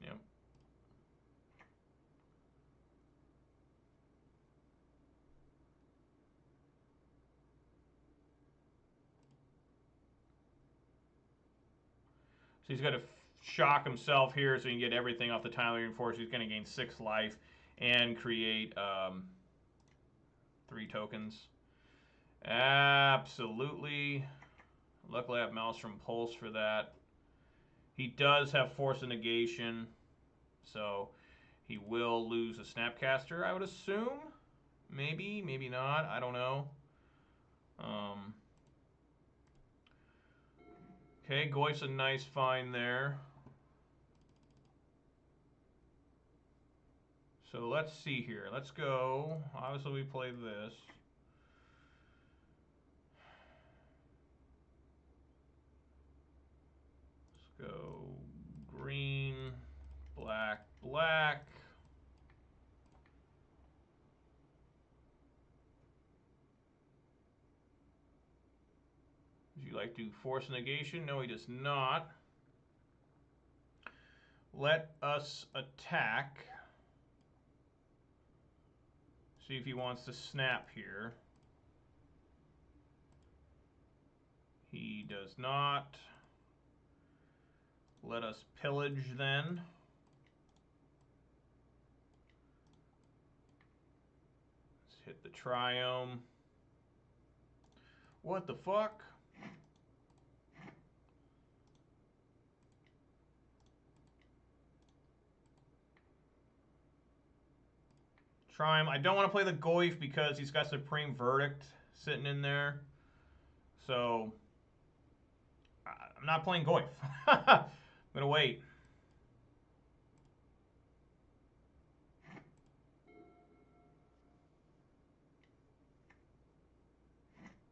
Yep. So he's got to shock himself here so he can get everything off the timely reinforcement. He's going to gain 6 life and create 3 tokens. Absolutely. Luckily I have Maelstrom Pulse for that. He does have Force of Negation, so he will lose a Snapcaster, I would assume. Maybe, maybe not. I don't know. Okay, Goyf's a nice find there. So let's see here. Let's go. Obviously, we played this. Let's go green, black, black. Would you like to force negation? No, he does not. Let us attack. See if he wants to snap here. He does not. Let us pillage then. Let's hit the triome. What the fuck? Triumph. I don't want to play the Goyf because he's got Supreme Verdict sitting in there. So, I'm not playing Goyf. I'm going to wait.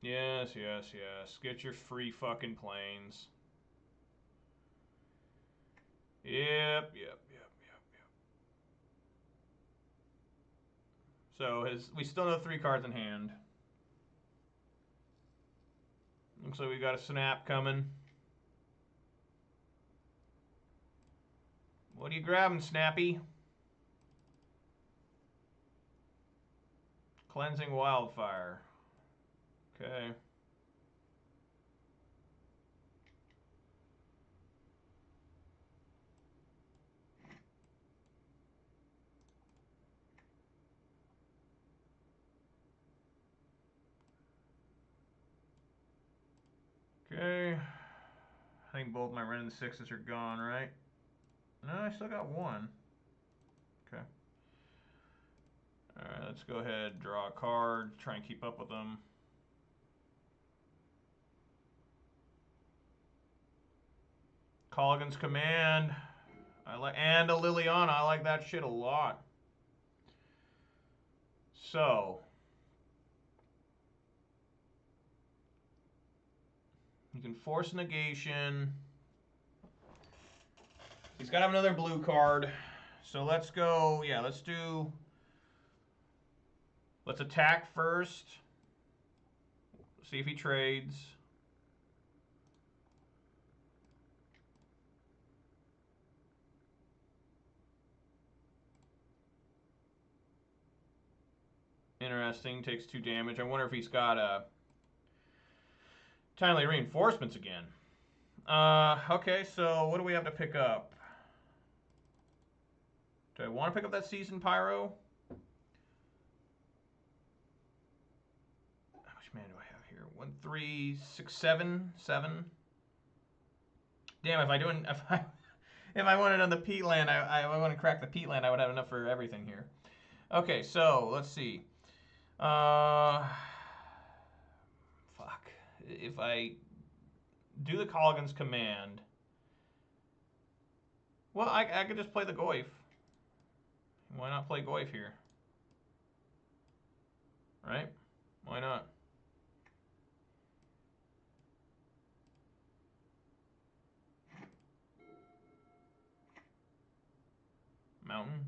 Yes, yes, yes. Get your free fucking planes. Yep, yep, yep, yep, yep. So we still have 3 cards in hand. Looks like we got a snap coming. What are you grabbing, Snappy? Cleansing Wildfire. Okay. Okay. I think both my Ren and 6s are gone, right? No, I still got one. Okay. Alright, let's go ahead, draw a card, try and keep up with them. Colligan's Command. And a Liliana. I like that shit a lot. So, you can force negation. He's got to have another blue card. So let's go, yeah, let's do Let's attack first. See if he trades. Interesting. Takes 2 damage. I wonder if he's got timely reinforcements again. Okay, so what do we have to pick up? Do I want to pick up that Seasoned Pyro? How much mana do I have here? 1, 3, 6, 7. 7. Damn, if I wanted on the peat land, I want to crack the peat land, I would have enough for everything here. Okay, so let's see. Fuck. If I do the Colligan's command, well, I could just play the Goyf. Why not play Goyf here? Right? Why not? Mountain.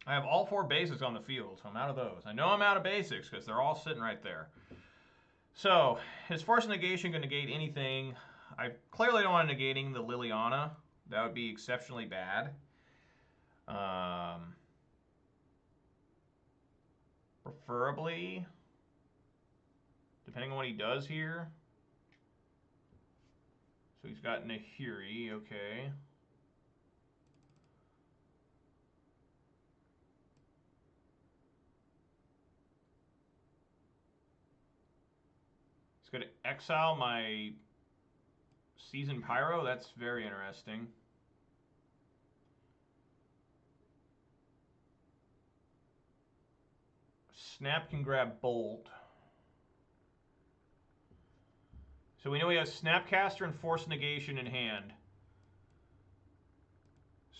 I have all 4 basics on the field, so I'm out of those. I know I'm out of basics because they're all sitting right there. So, is Force Negation going to negate anything? I clearly don't want to negating the Liliana. That would be exceptionally bad. Preferably, depending on what he does here. So he's got Nahiri, okay. He's going to exile my Seasoned Pyro. That's very interesting. Snap can grab Bolt. So we know he has Snapcaster and Force Negation in hand.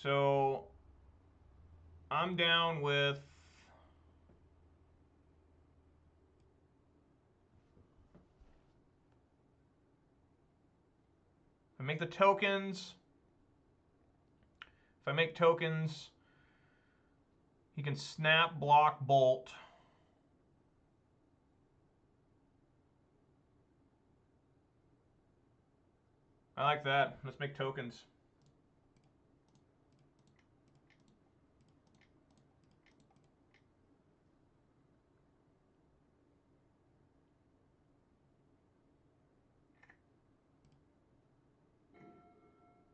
So I'm down with I make the tokens. If I make tokens, he can snap, block, bolt. I like that. Let's make tokens.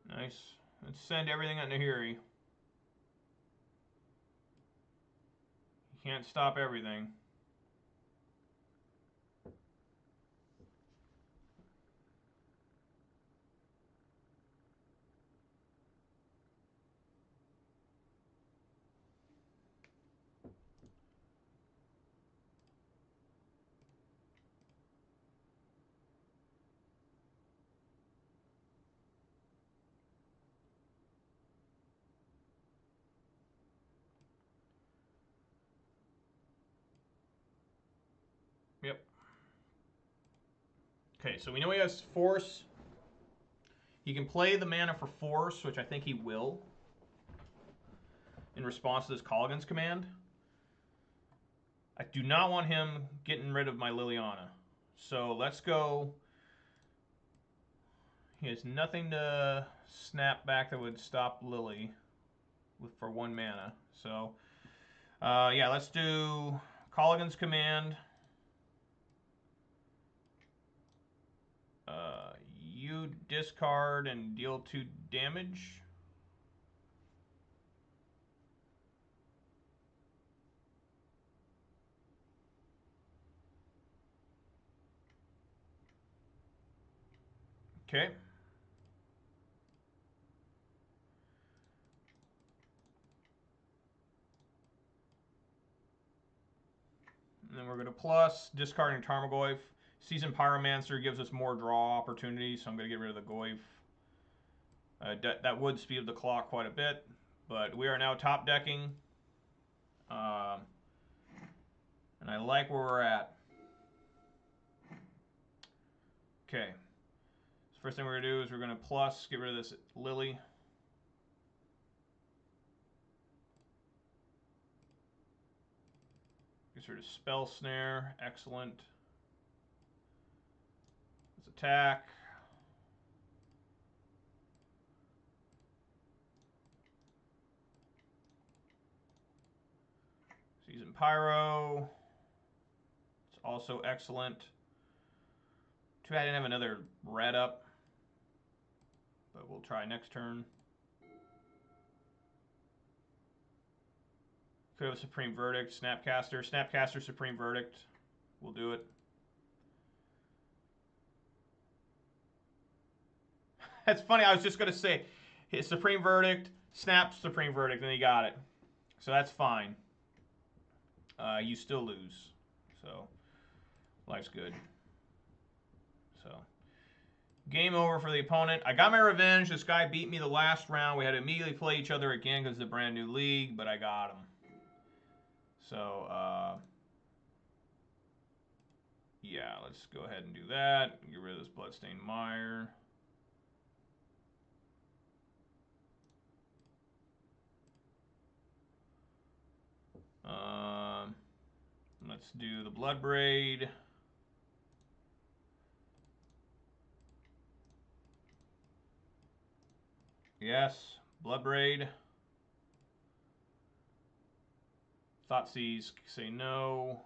Nice. Let's send everything on Nahiri. You can't stop everything. Yep. Okay, so we know he has Force. He can play the mana for Force, which I think he will, in response to this Colligan's command. I do not want him getting rid of my Liliana. So let's go. He has nothing to snap back that would stop Lily for 1 mana. So, yeah, let's do Colligan's command. You discard and deal 2 damage. Okay. And then we're going to plus, discarding Tarmogoyf. Seasoned Pyromancer gives us more draw opportunities, so I'm going to get rid of the Goyf. That would speed up the clock quite a bit, but we are now top decking. And I like where we're at. Okay. So first thing we're going to do is we're going to plus, get rid of this Lily. Get rid of Spell Snare. Excellent. Let's attack. So using Pyro. It's also excellent. Too bad I didn't have another red up. But we'll try next turn. Could have Supreme Verdict, Snapcaster. Snapcaster, Supreme Verdict. We'll do it. That's funny. I was just going to say his Supreme Verdict, Snap Supreme Verdict, and he got it. So that's fine. You still lose. So life's good. So game over for the opponent. I got my revenge. This guy beat me the last round. We had to immediately play each other again because it's a brand new league, but I got him. So, yeah, let's go ahead and do that. Get rid of this Bloodstained Mire. Let's do the Bloodbraid. Yes, Bloodbraid. Thoughtseize, say no.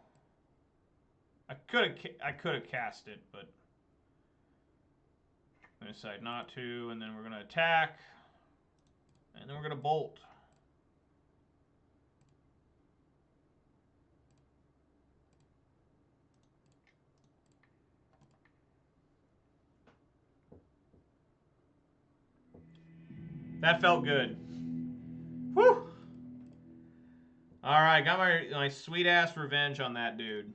I could have cast it, but I'm gonna decide not to, and then we're gonna attack, and then we're gonna bolt. That felt good. Whew! Alright, got my sweet ass revenge on that dude.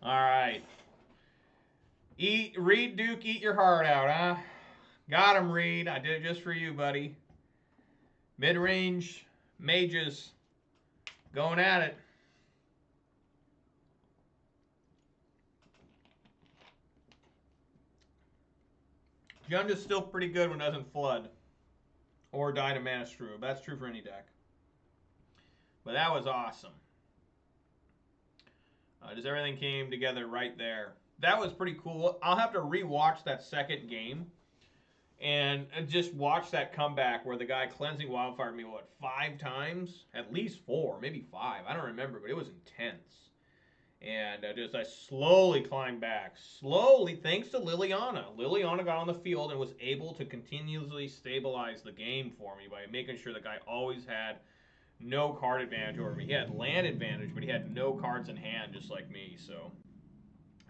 Alright. Reed Duke, eat your heart out, huh? Got him, Reed. I did it just for you, buddy. Mid-range mages going at it. Jund is still pretty good when it doesn't flood or die to Mana Screw. That's true for any deck. But that was awesome. Just everything came together right there. That was pretty cool. I'll have to rewatch that second game and just watch that comeback where the guy cleansing wildfired me, what, 5 times? At least 4, maybe 5. I don't remember, but it was intense. And I slowly climbed back. Slowly, thanks to Liliana. Liliana got on the field and was able to continuously stabilize the game for me by making sure the guy always had no card advantage over me. He had land advantage, but he had no cards in hand, just like me. So,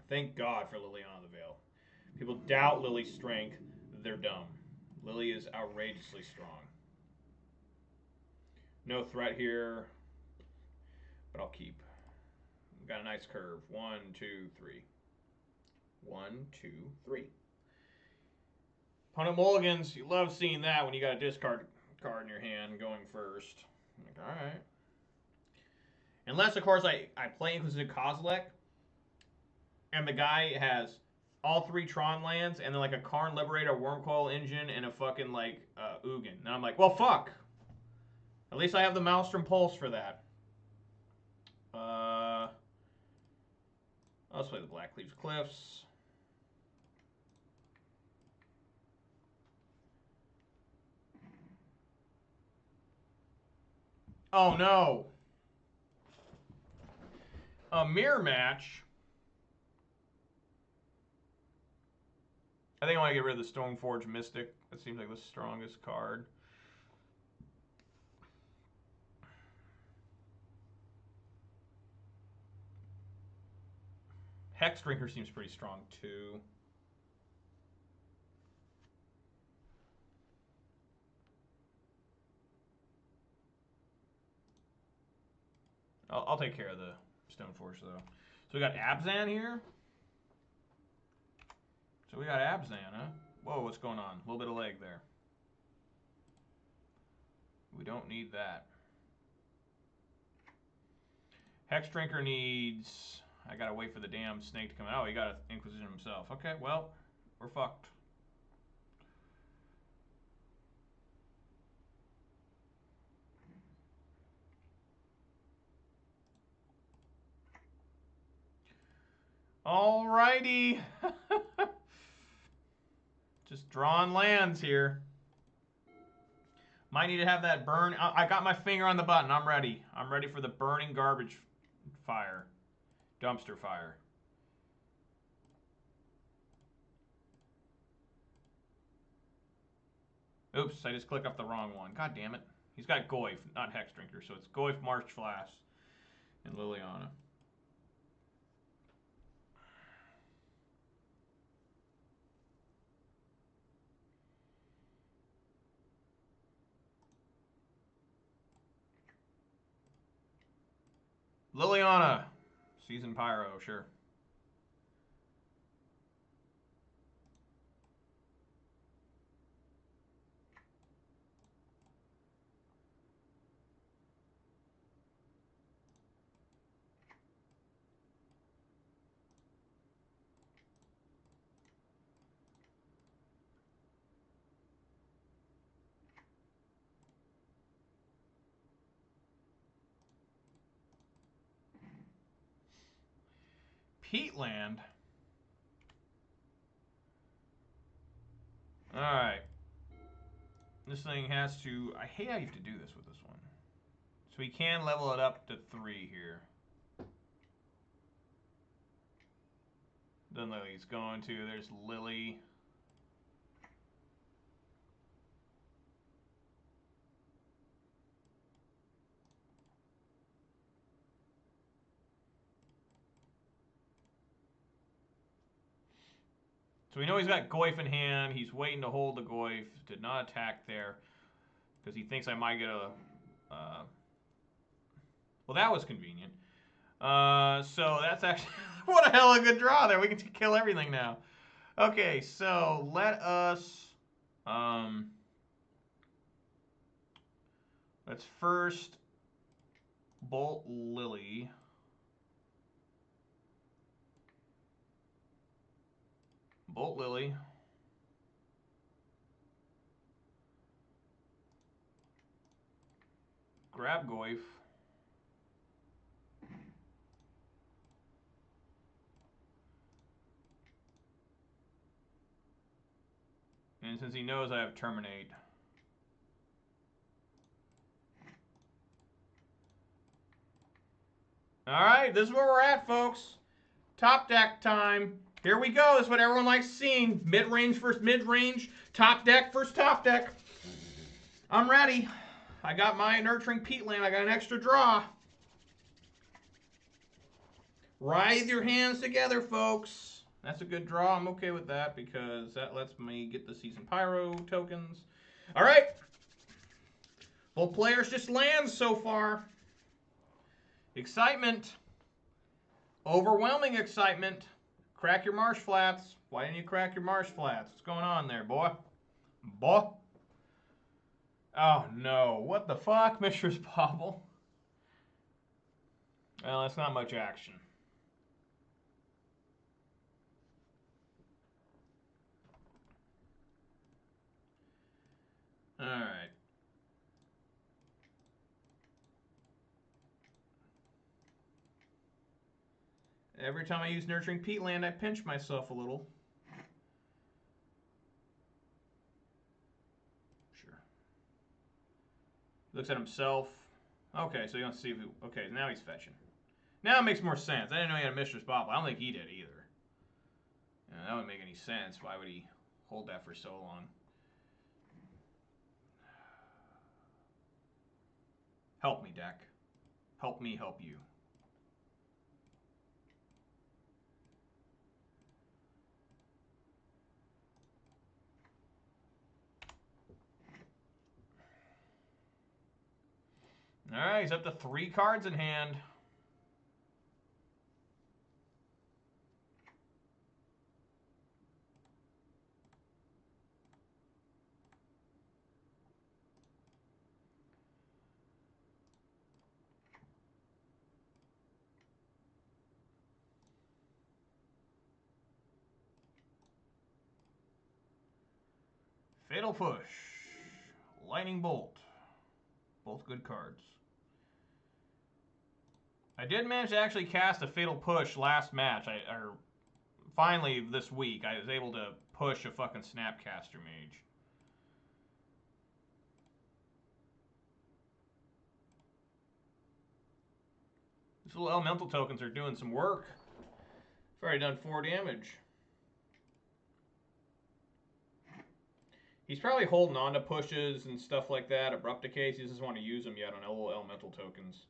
thank God for Liliana the Veil. People doubt Lily's strength. They're dumb. Lily is outrageously strong. No threat here, but I'll keep. Got a nice curve. 1, 2, 3. 1, 2, 3. Opponent mulligans, you love seeing that when you got a discard card in your hand going first. I'm like, all right. Unless, of course, I play Inquisitive Kozilek, and the guy has all 3 Tron lands, and then like a Karn Liberator, Wormcoil Engine, and a fucking like Ugin. And I'm like, well, fuck. At least I have the Maelstrom Pulse for that. Let's play the Blackleaf Cliffs. Oh no! A mirror match. I think I want to get rid of the Stoneforge Mystic. That seems like the strongest card. Hex Drinker seems pretty strong too. I'll take care of the Stoneforge though. So we got Abzan here. So we got Abzan, huh? Whoa, what's going on? A little bit of leg there. We don't need that. Hex Drinker needs... I gotta wait for the damn snake to come out. Oh, he got an Inquisition himself. Okay, well, we're fucked. Alrighty. Just drawing lands here. Might need to have that burn. I got my finger on the button. I'm ready. I'm ready for the burning garbage fire. Dumpster fire. Oops, I just clicked off the wrong one. God damn it. He's got Goyf, not Hex Drinker. So it's Goyf, March Flash, and Liliana. Liliana. Season Pyro, sure. Peatland. Alright. This thing has to... I hate how you have to do this with this one. So we can level it up to 3 here. Then Lily's going to. There's Lily. So we know he's got Goyf in hand. He's waiting to hold the Goyf. Did not attack there. Because he thinks I might get a... well, that was convenient. So that's actually... what a hell of a good draw there. We can kill everything now. Okay, so let us... let's first bolt Lily. Bolt Lily. Grab Goyf. And since he knows I have Terminate. Alright, this is where we're at, folks. Top deck time. Here we go. This is what everyone likes seeing. Mid-range versus mid-range. Top deck versus top deck. I'm ready. I got my Nurturing Peatland. I got an extra draw. Writhe your hands together, folks. That's a good draw. I'm okay with that because that lets me get the Season Pyro tokens. All right. Both players just lands so far. Excitement. Overwhelming excitement. Crack your Marsh Flats. Why didn't you crack your Marsh Flats? What's going on there, boy? Boy? Oh, no. What the fuck, Mistress Bobble? Well, that's not much action. All right. Every time I use Nurturing Peatland, I pinch myself a little. Sure. Looks at himself. Okay, so you don't see if he... okay, now he's fetching. Now it makes more sense. I didn't know he had a Mistress Bobble. I don't think he did either. Yeah, that wouldn't make any sense. Why would he hold that for so long? Help me, deck. Help me help you. Alright, he's up to 3 cards in hand. Fatal Push. Lightning Bolt. Both good cards. I did manage to actually cast a Fatal Push last match. Finally this week, I was able to push a fucking Snapcaster Mage. These little elemental tokens are doing some work. I've already done 4 damage. He's probably holding on to pushes and stuff like that. Abrupt Decays, he doesn't want to use them yet on little elemental tokens.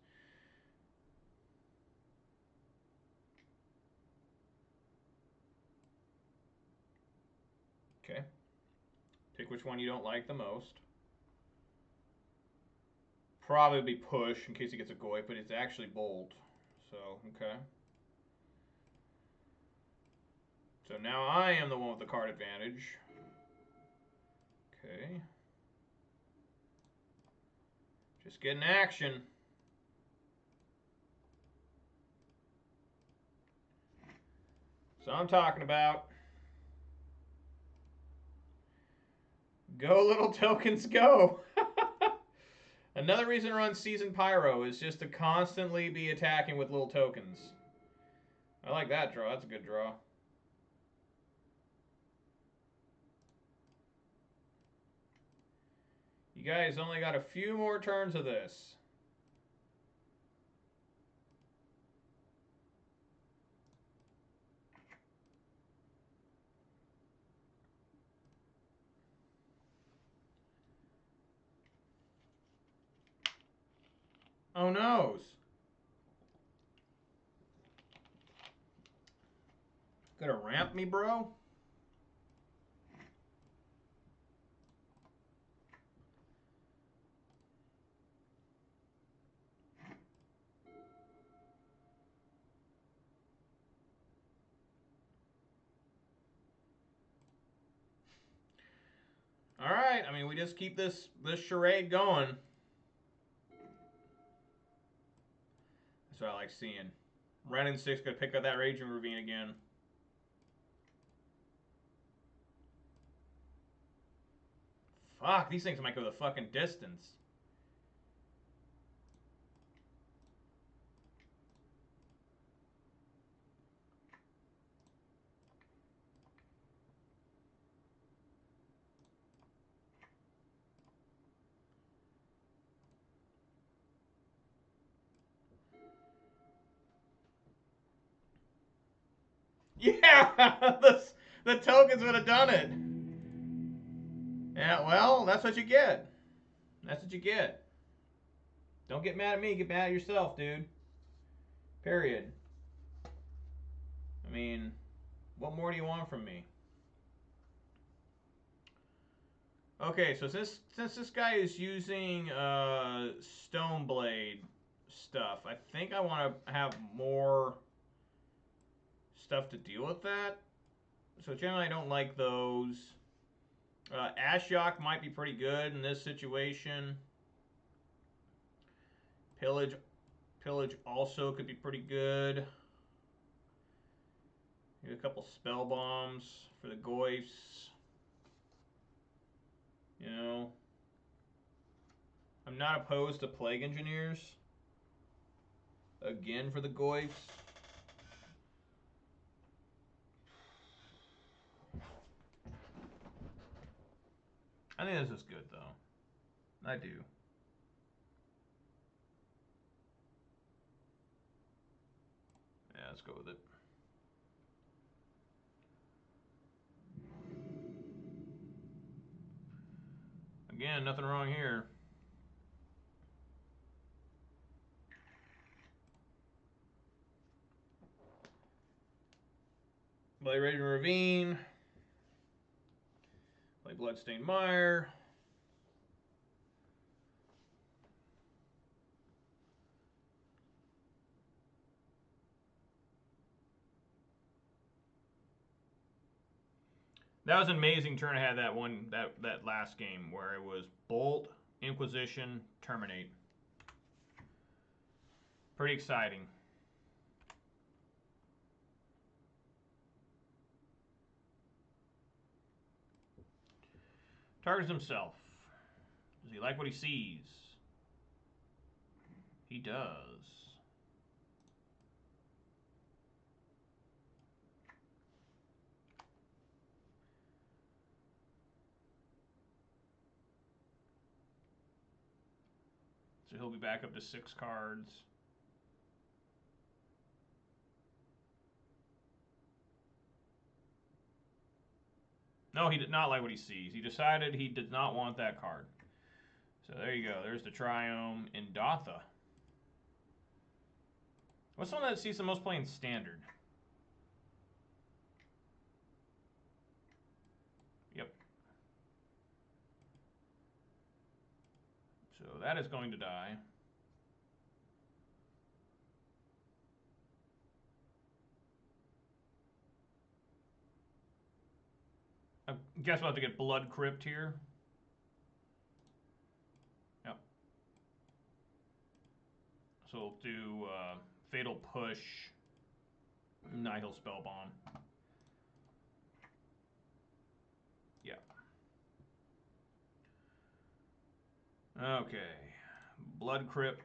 Okay. Pick which one you don't like the most. Probably be push in case he gets a Goy, but it's actually bolt. So, okay. So now I am the one with the card advantage. Okay. Just getting action. So I'm talking about. Go little tokens, go! Another reason to run Seasoned Pyro is just to constantly be attacking with little tokens. I like that draw. That's a good draw. You guys only got a few more turns of this. Oh noes. Gonna ramp me, bro? Alright, I mean, we just keep this charade going. That's what I like seeing. Ren and 6 gonna pick up that Raging Ravine again. Fuck, these things might go the fucking distance. Yeah, the tokens would have done it. Yeah, well, that's what you get. That's what you get. Don't get mad at me. Get mad at yourself, dude. Period. I mean, what more do you want from me? Okay, so since this guy is using Stoneblade stuff, I think I want to have more stuff to deal with that. So generally I don't like those. Ashiok might be pretty good in this situation. Pillage also could be pretty good. Maybe a couple spell bombs for the Goyfs. You know, I'm not opposed to Plague Engineers. Again for the Goyfs. I think this is good though. I do. Yeah, let's go with it. Again, nothing wrong here. Play Raging Ravine. Play Bloodstained Mire. That was an amazing turn I had that last game where it was Bolt, Inquisition, Terminate. Pretty exciting. Targets himself. Does he like what he sees? He does. So he'll be back up to 6 cards. No, he did not like what he sees. He decided he did not want that card. So there you go. There's the Triome in Dotha. What's the one that sees the most play in Standard? Yep. So that is going to die. I guess we'll have to get Blood Crypt here. Yep. So we'll do Fatal Push, Nihil Spellbomb. Yeah. Okay. Blood Crypt.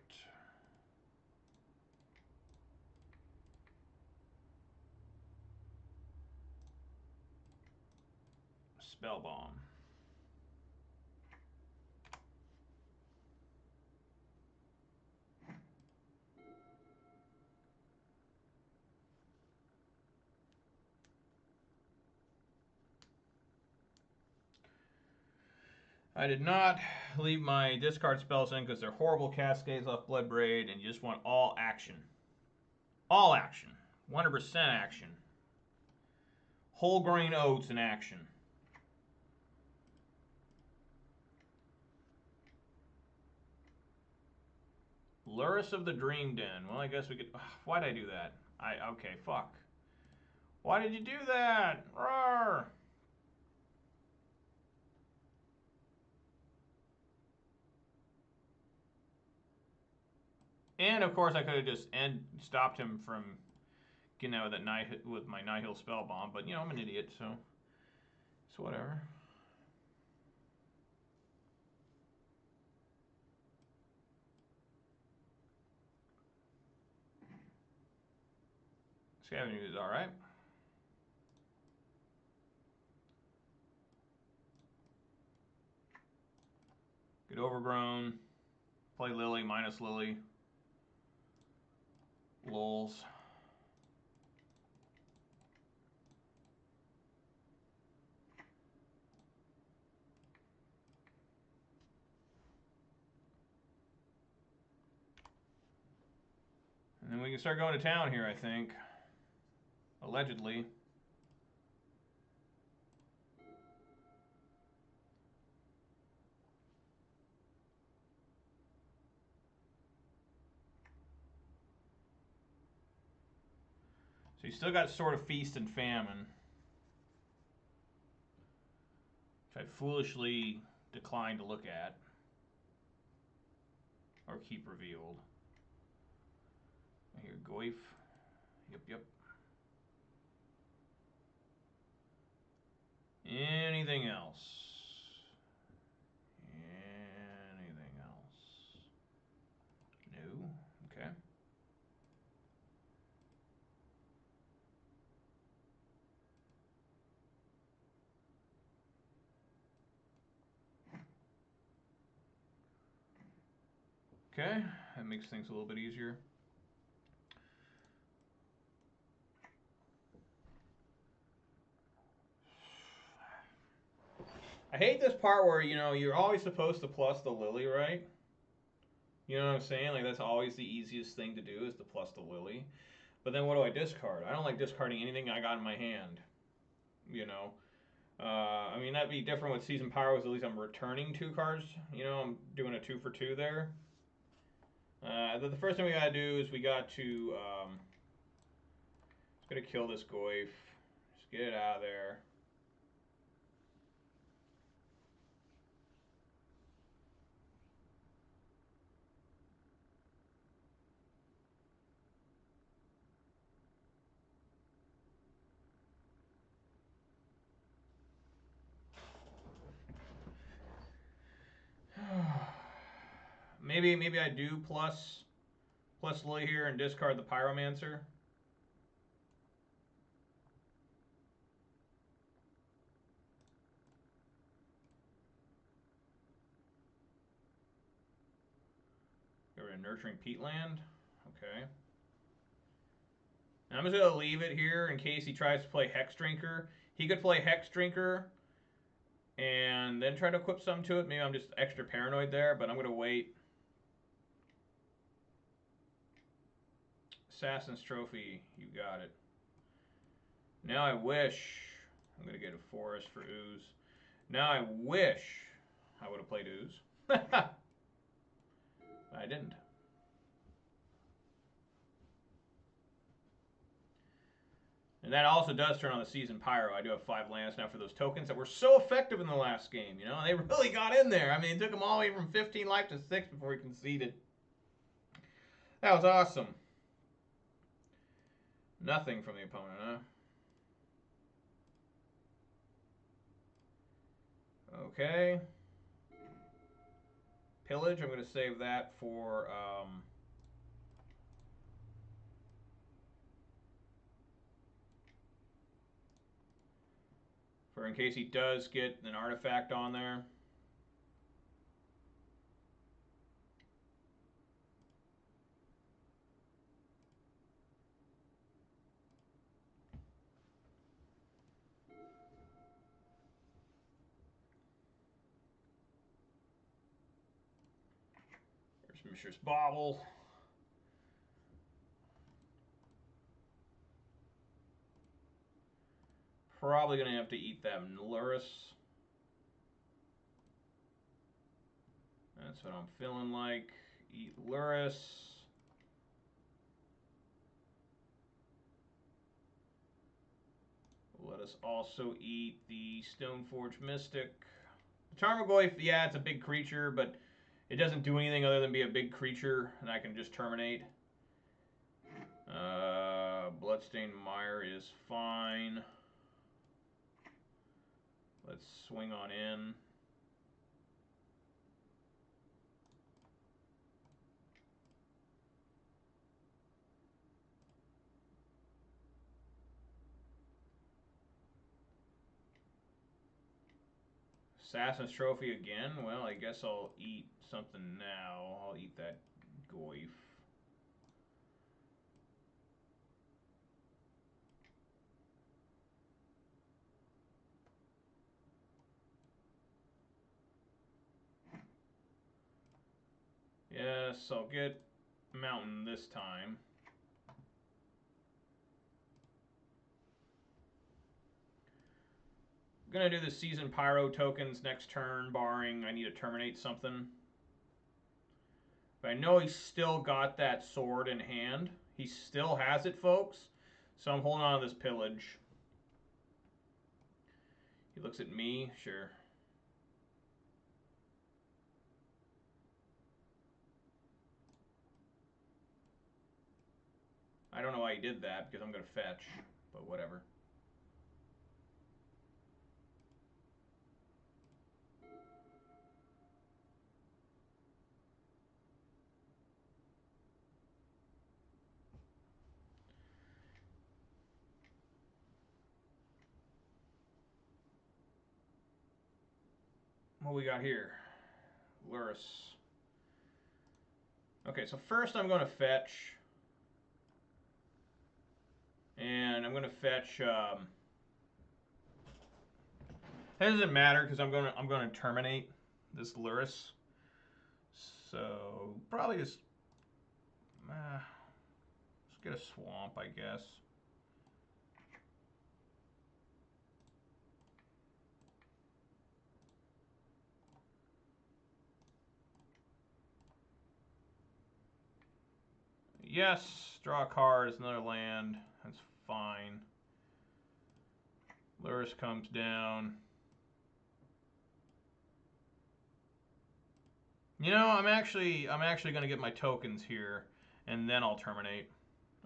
Spellbomb. I did not leave my discard spells in because they're horrible cascades off Bloodbraid, and you just want all action. All action. 100% action. Whole grain oats in action. Luris of the Dream Den. Well, I guess we could... Why'd I do that? Okay, fuck. Why did you do that? Roar! And of course I could have just stopped him from getting out with that with my Nihil Spellbomb, but you know, I'm an idiot, so it's whatever. Scavenger is alright. Get Overgrown. Play Lily, minus Lily. Lols. And then we can start going to town here, I think. Allegedly. So you still got Sword of Feast and Famine, which I foolishly declined to look at or keep revealed. I hear Goyf. Yep. Anything else? Anything else? No? Okay. Okay, that makes things a little bit easier. I hate this part where, you know, you're always supposed to plus the Lily, right? You know what I'm saying? Like, that's always the easiest thing to do is to plus the Lily. But then what do I discard? I don't like discarding anything I got in my hand, you know? I mean, that'd be different with Season Powers. At least I'm returning 2 cards. You know, I'm doing a 2 for 2 there. The first thing we gotta do is we got to, just gotta kill this Goyf. Just get it out of there. Maybe I do plus Lily here and discard the Pyromancer. Get rid of Nurturing Peatland. Okay. And I'm just going to leave it here in case he tries to play Hex Drinker. He could play Hex Drinker and then try to equip some to it. Maybe I'm just extra paranoid there, but I'm going to wait. Assassin's Trophy, you got it. Now I wish I'm going to get a Forest for Ooze. Now I wish I would have played Ooze. I didn't. And that also does turn on the Season Pyro. I do have 5 lands now for those tokens that were so effective in the last game. You know, they really got in there. I mean, it took them all the way from 15 life to 6 before he conceded. That was awesome. Nothing from the opponent, huh? Okay. Pillage, I'm going to save that for in case he does get an artifact on there. There's Mishra's Bauble. Probably going to have to eat that Luris. That's what I'm feeling like. Eat Luris. Let us also eat the Stoneforge Mystic. The Tarmogoyf, yeah, it's a big creature, but it doesn't do anything other than be a big creature, and I can just terminate. Bloodstained Mire is fine. Let's swing on in. Assassin's Trophy again? Well, I guess I'll eat something now. I'll eat that Goyf. Yes, I'll get Mountain this time. I'm going to do the Season Pyro tokens next turn, barring I need to terminate something. But I know he's still got that sword in hand. He still has it, folks. So I'm holding on to this Pillage. He looks at me, sure. I don't know why he did that, because I'm going to fetch, but whatever. What we got here? Luris. Okay, so first I'm going to fetch. And I'm going to fetch... it doesn't matter because I'm going to terminate this Luris. So probably just let's get a swamp, I guess. Yes, draw a card, it's another land. That's fine. Luris comes down. You know, I'm actually going to get my tokens here, and then I'll terminate.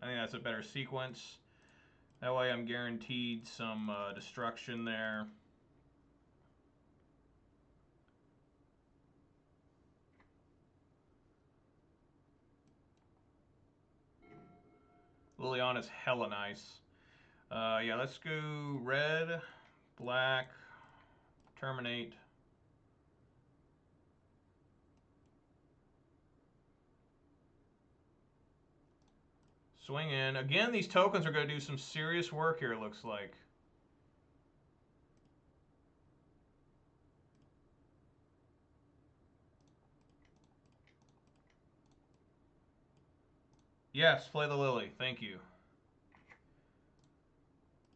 I think that's a better sequence. That way I'm guaranteed some destruction there. Liliana's hella nice. Yeah, let's go red, black, terminate. Swing in. Again, these tokens are going to do some serious work here, it looks like. Yes, play the Lily. Thank you.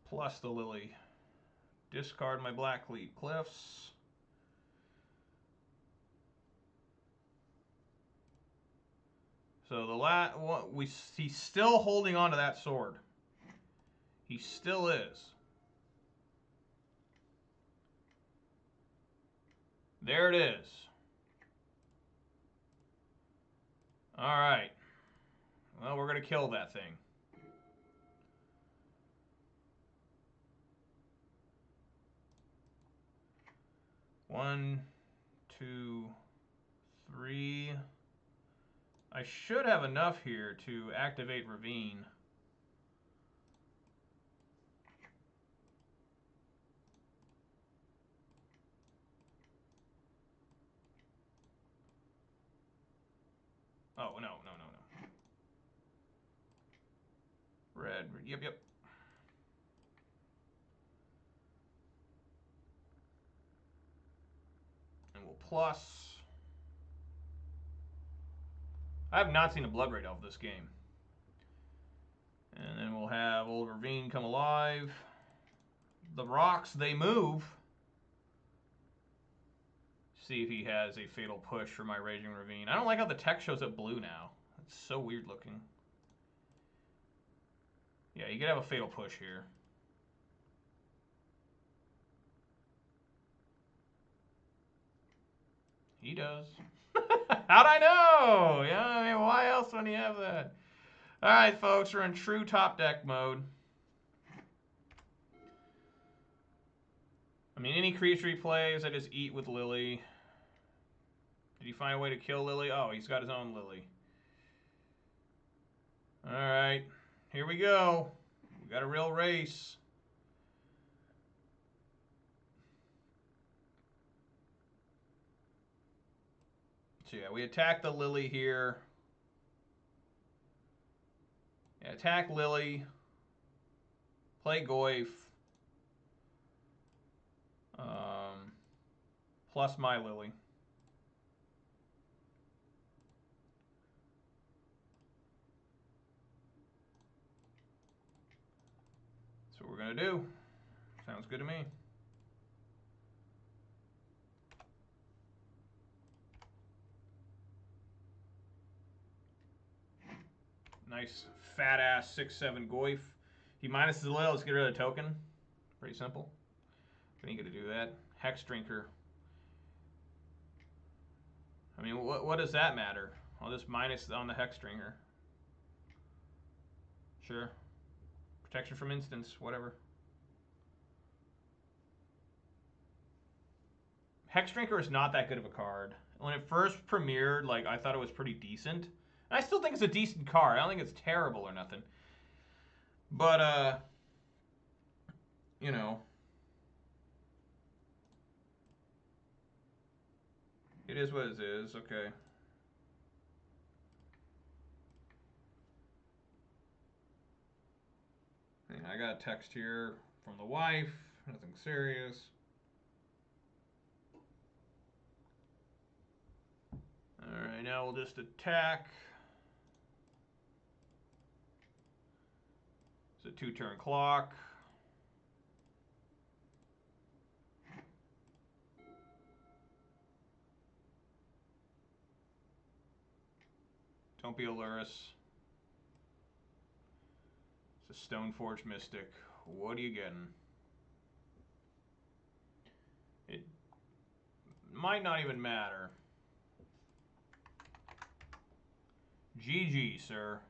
Plus the Lily. Discard my Blackleaf Cliffs. So the he's still holding on to that sword. He still is. There it is. All right. Well, we're going to kill that thing. One, two, three. I should have enough here to activate Ravine. Oh, no. Red, yep. And we'll plus. I have not seen a Blood Raid Elf this game. And then we'll have Old Ravine come alive. The rocks, they move. See if he has a Fatal Push for my Raging Ravine. I don't like how the text shows up blue now. It's so weird looking. Yeah, you could have a Fatal Push here. He does. How'd I know? Yeah, I mean, why else would he have that? All right, folks, we're in true top deck mode. I mean, any creature he plays, I just eat with Lily. Did he find a way to kill Lily? Oh, he's got his own Lily. All right, here we go. We got a real race. So yeah, we attack the Lily here. Yeah, attack Lily. Play Goyf. Plus my Lily. That's what we're going to do. Sounds good to me. Nice fat ass 6/7 Goyf. He minuses the Lily. Let's get rid of the token. Pretty simple. We ain't going to do that. Hex Drinker. I mean, what does that matter? I'll just minus on the Hex Drinker. Sure. Protection from instants, whatever. Hex Drinker is not that good of a card. When it first premiered, like, I thought it was pretty decent. And I still think it's a decent card. I don't think it's terrible or nothing. But, you know. It is what it is. Okay. I got a text here from the wife. Nothing serious. Alright, now we'll just attack. It's a 2-turn clock. Don't be a Luris. It's a Stoneforge Mystic. What are you getting? It might not even matter. GG, sir.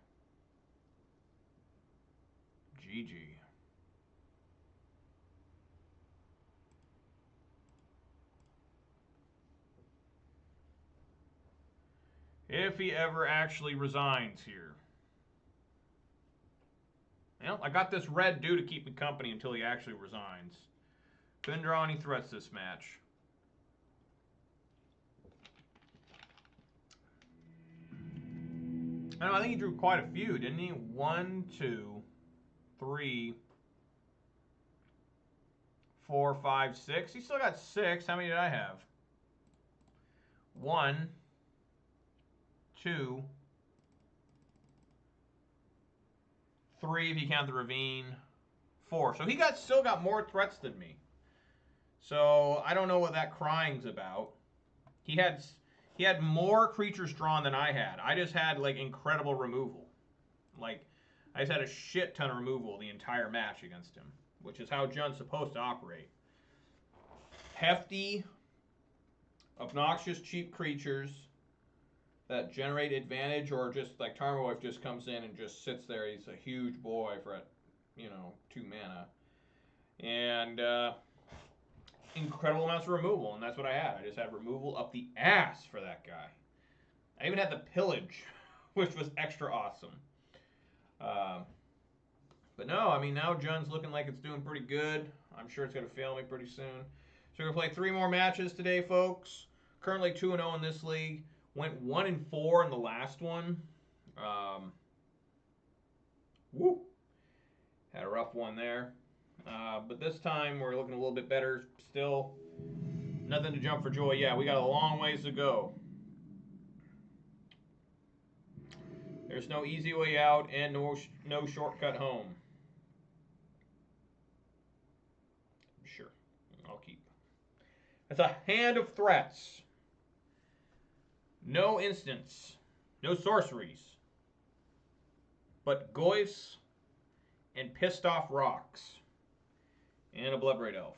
GG. If he ever actually resigns here. Well, I got this red dude to keep me company until he actually resigns. Couldn't draw any threats this match. I don't know, I think he drew quite a few, didn't he? 1, 2, 3, 4, 5, 6. He still got 6. How many did I have? 1, 2, 3 if you count the ravine, 4. So he still got more threats than me. So I don't know what that crying's about. He had more creatures drawn than I had. I just had like incredible removal. Like I just had a shit ton of removal the entire match against him, which is how Jun's supposed to operate. Hefty, obnoxious, cheap creatures that generate advantage, or just like Tarmogoyf just comes in and just sits there. He's a huge boy for, 2 mana. And incredible amounts of removal, and that's what I had. I just had removal up the ass for that guy. I even had the pillage, which was extra awesome. But no, I mean, now Jun's looking like it's doing pretty good. I'm sure it's going to fail me pretty soon. So we're going to play 3 more matches today, folks. Currently 2-0 in this league. Went 1-4 in the last one. Had a rough one there. But this time we're looking a little bit better still. Nothing to jump for joy. Yeah, we got a long ways to go. There's no easy way out and no shortcut home. Sure, I'll keep. That's a hand of threats. No instants, no sorceries, but Goyfs and pissed off rocks. And a Bloodbraid Elf.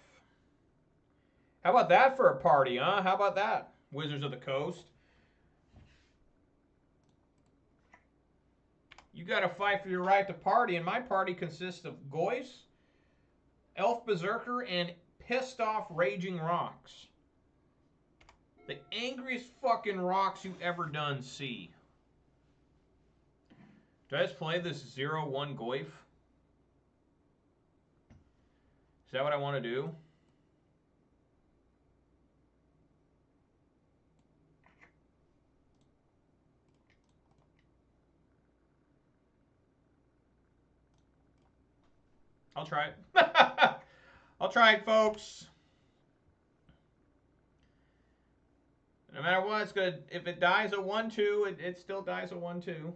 How about that for a party, huh? How about that, Wizards of the Coast? You got to fight for your right to party, and my party consists of Goyfs, Elf Berserker, and pissed off Raging Rocks. The angriest fucking rocks you've ever done see. Do I just play this 0-1 Goyf? Is that what I want to do? I'll try it. I'll try it, folks. No matter what, it's good. If it dies a 1-2, it still dies a 1-2.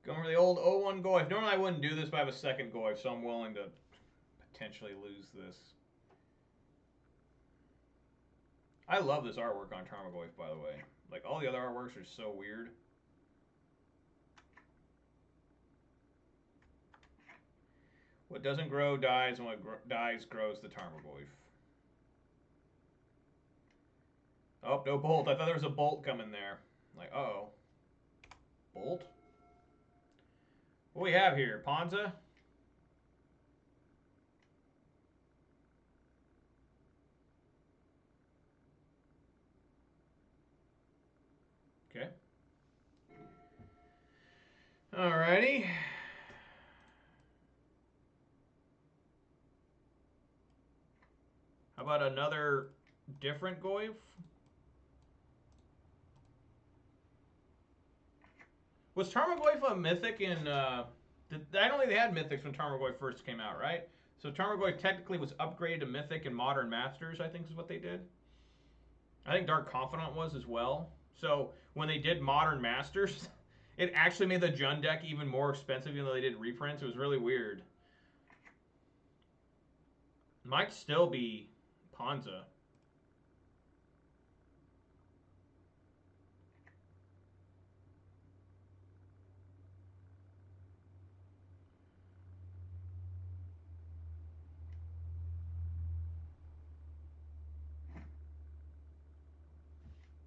Going for the old 0-1 Goyf. Normally I wouldn't do this, but I have a second Goyf, so I'm willing to potentially lose this. I love this artwork on Tarmogoyf, by the way. Like, all the other artworks are so weird. What doesn't grow dies, and what dies grows the Tarmogoyf. Oh, no bolt. I thought there was a bolt coming there. Like, uh-oh. Bolt? What do we have here? Ponza? Okay. Alrighty. How about another different Goyf? Was Tarmogoyf a mythic in... I don't think they had mythics when Tarmogoyf first came out, right? So Tarmogoyf technically was upgraded to mythic in Modern Masters, I think is what they did. I think Dark Confidant was as well. So when they did Modern Masters, it actually made the Jund deck even more expensive even though they did reprints. It was really weird. Might still be Ponza.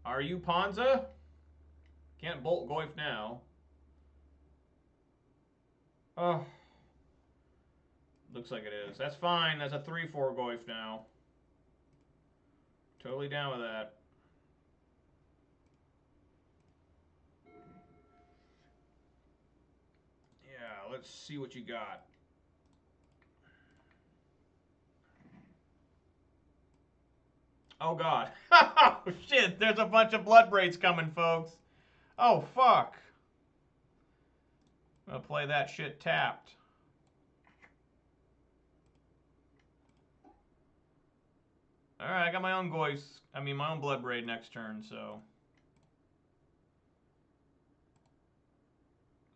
Are you Ponza? Can't bolt Goyf now. Oh. Looks like it is. That's fine. That's a 3-4 Goyf now. Totally down with that. let's see what you got. Oh, God. Oh, shit. There's a bunch of blood braids coming, folks. Oh, fuck. I'm going to play that shit tapped. Alright, I got my own my own blood braid next turn, so.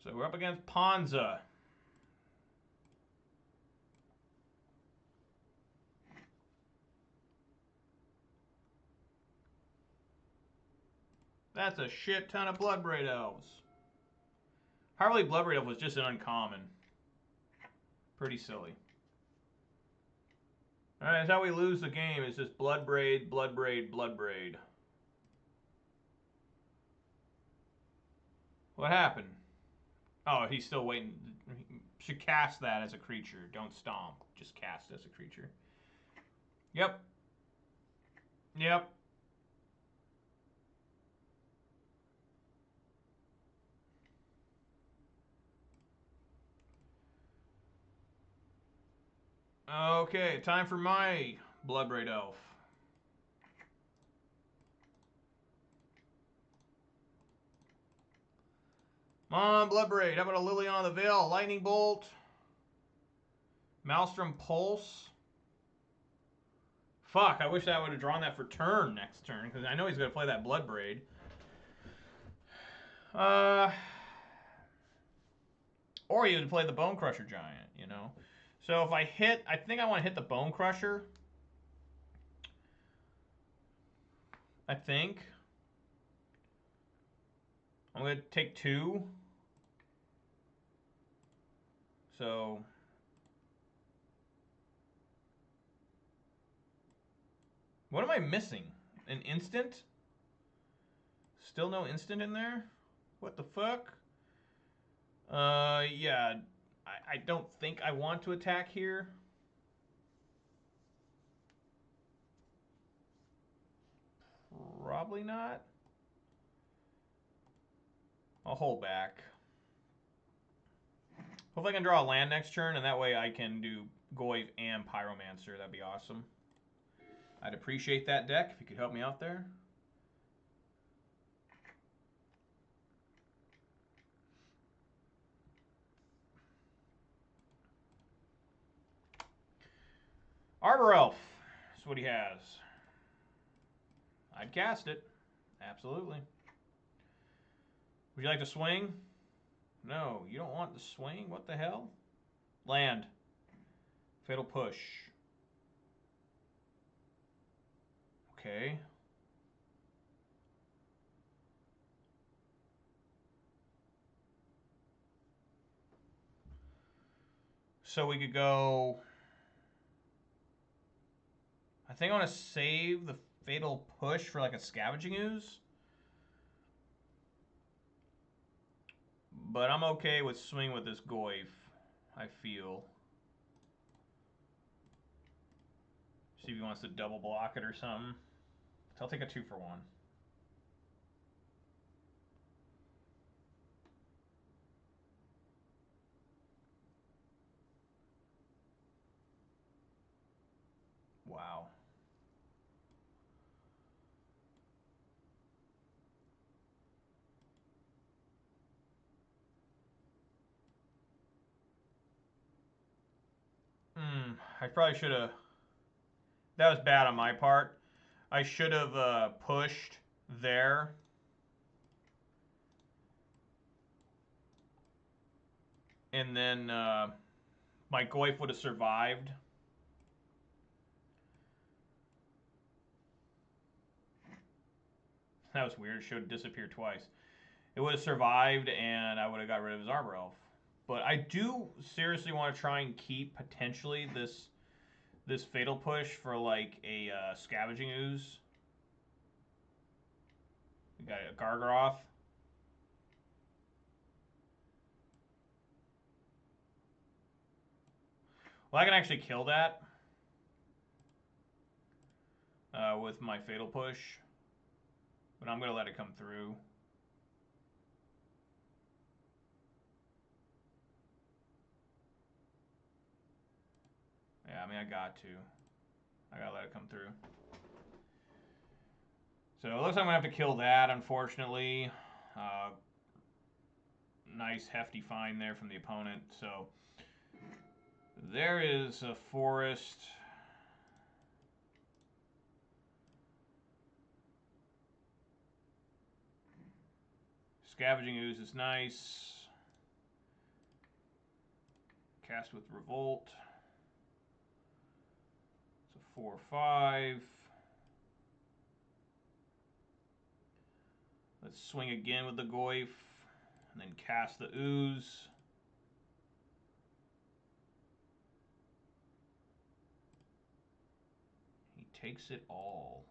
So we're up against Ponza. That's a shit ton of blood braid elves. Harley blood braid elf was just an uncommon. Pretty silly. Alright, that's how we lose the game. It's just blood braid, blood braid, blood braid. What happened? Oh, he's still waiting. He should cast that as a creature. Don't stomp. Just cast as a creature. Yep. Yep. Okay, time for my Bloodbraid Elf. Come on, Bloodbraid. How about a Liliana of the Veil, Lightning Bolt, Maelstrom Pulse? Fuck, I wish I would have drawn that for turn next turn, because I know he's going to play that Bloodbraid. Or he would play the Bone Crusher Giant, you know? So if I hit, I think I want to hit the Bone Crusher. I think. I'm going to take 2. So what am I missing? An instant? Still no instant in there? What the fuck? Yeah. I don't think I want to attack here. Probably not. I'll hold back. Hopefully I can draw a land next turn, and that way I can do Goyf and Pyromancer. That'd be awesome. I'd appreciate that, deck, if you could help me out there. Arbor Elf is what he has. I'd cast it. Absolutely. Would you like to swing? No, you don't want to swing? What the hell? Land. Fatal Push. Okay. So we could go... I think I want to save the Fatal Push for like a Scavenging Ooze. But I'm okay with swing with this Goyf, I feel. See if he wants to double block it or something. So I'll take a 2 for 1. Wow. I probably should have... That was bad on my part. I should have pushed there. And then my Goyf would have survived. That was weird. It showed disappear twice. It would have survived, and I would have got rid of his Arbor Elf. But I do seriously want to try and keep potentially this Fatal Push for like a Scavenging Ooze. We got a Gargaroth. Well, I can actually kill that with my Fatal Push. But I'm going to let it come through. mean, I got to. I gotta let it come through. So it looks like I'm gonna have to kill that, unfortunately. Nice hefty find there from the opponent. So there is a forest. Scavenging Ooze is nice. Cast with Revolt. It's a 4/5. Let's swing again with the Goyf. And then cast the Ooze. He takes it all.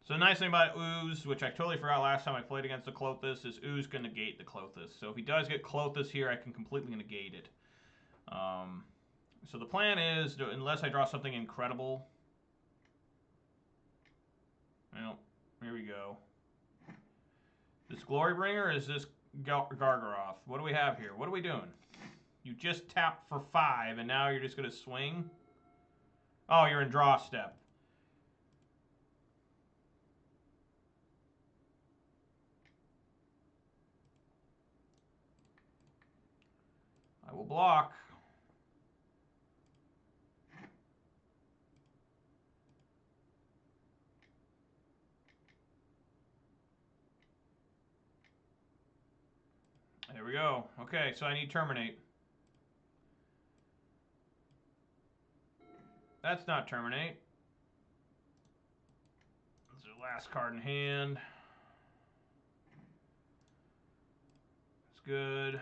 So the nice thing about Ooze, which I totally forgot last time I played against the Klothys, is Ooze can negate the Klothys. So if he does get Klothys here, I can completely negate it. So the plan is, unless I draw something incredible... Well, here we go. This Glorybringer or is this Gargaroth? What do we have here? What are we doing? You just tapped for 5, and now you're just going to swing? Oh, you're in draw step. I will block. There we go. Okay, so I need Terminate. That's not Terminate. That's the last card in hand. That's good.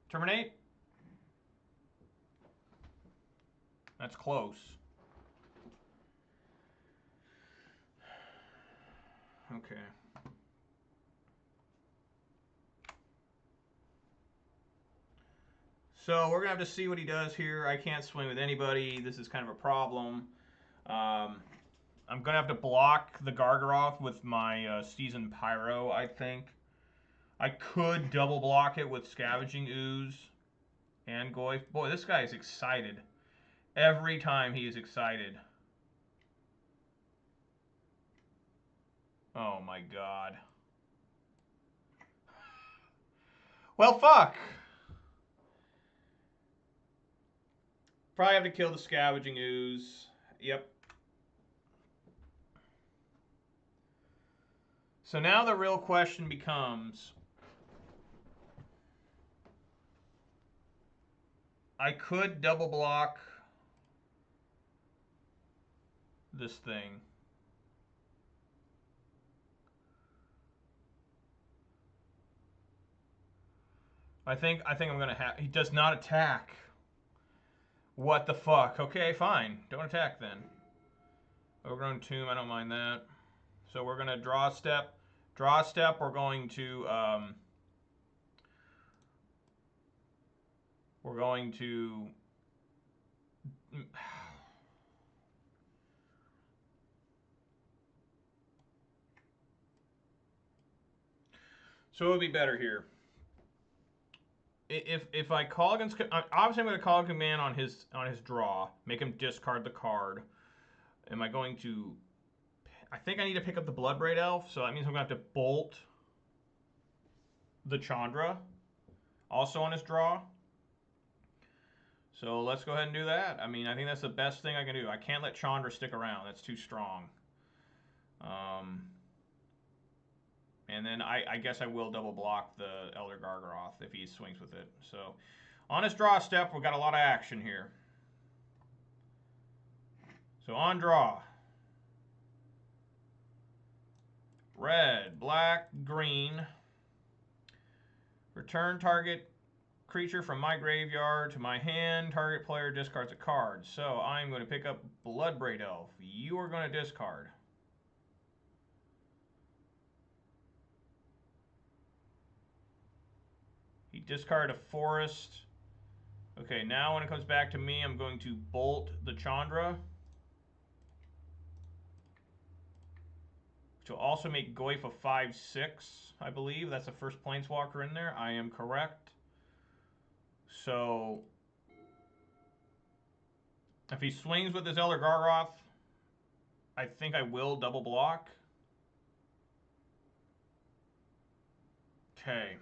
Terminate. That's close. Okay. So we're going to have to see what he does here. I can't swing with anybody. This is kind of a problem. I'm going to have to block the Gargaroth with my Seasoned Pyro, I think. I could double block it with Scavenging Ooze and Goyf. Boy, this guy is excited. Every time he is excited. Oh my god. Well, fuck. Probably have to kill the Scavenging Ooze. Yep. So now the real question becomes... I could double block this thing. I think I'm gonna have... He does not attack. What the fuck? Okay, fine. Don't attack then. Overgrown Tomb, I don't mind that. So we're gonna draw a step. Draw a step, we're going to... we're going to... So it would be better here. If I call against... Obviously I'm going to call command on his draw. Make him discard the card. Am I going to... I think I need to pick up the Bloodbraid Elf, so that means I'm going to have to bolt the Chandra. Also on his draw. So let's go ahead and do that. I mean, I think that's the best thing I can do. I can't let Chandra stick around. That's too strong. And then I guess I will double block the Elder Gargaroth if he swings with it. So on his draw step, we've got a lot of action here. So on draw. Red, black, green. Return target creature from my graveyard to my hand. Target player discards a card. So I'm going to pick up Bloodbraid Elf. You are going to discard. He discarded a forest. Okay, now when it comes back to me, I'm going to bolt the Chandra. which will also make Goyf a 5/6, I believe. That's the first Planeswalker in there. I am correct. So, if he swings with his Elder Gargoth, I think I will double block. Okay.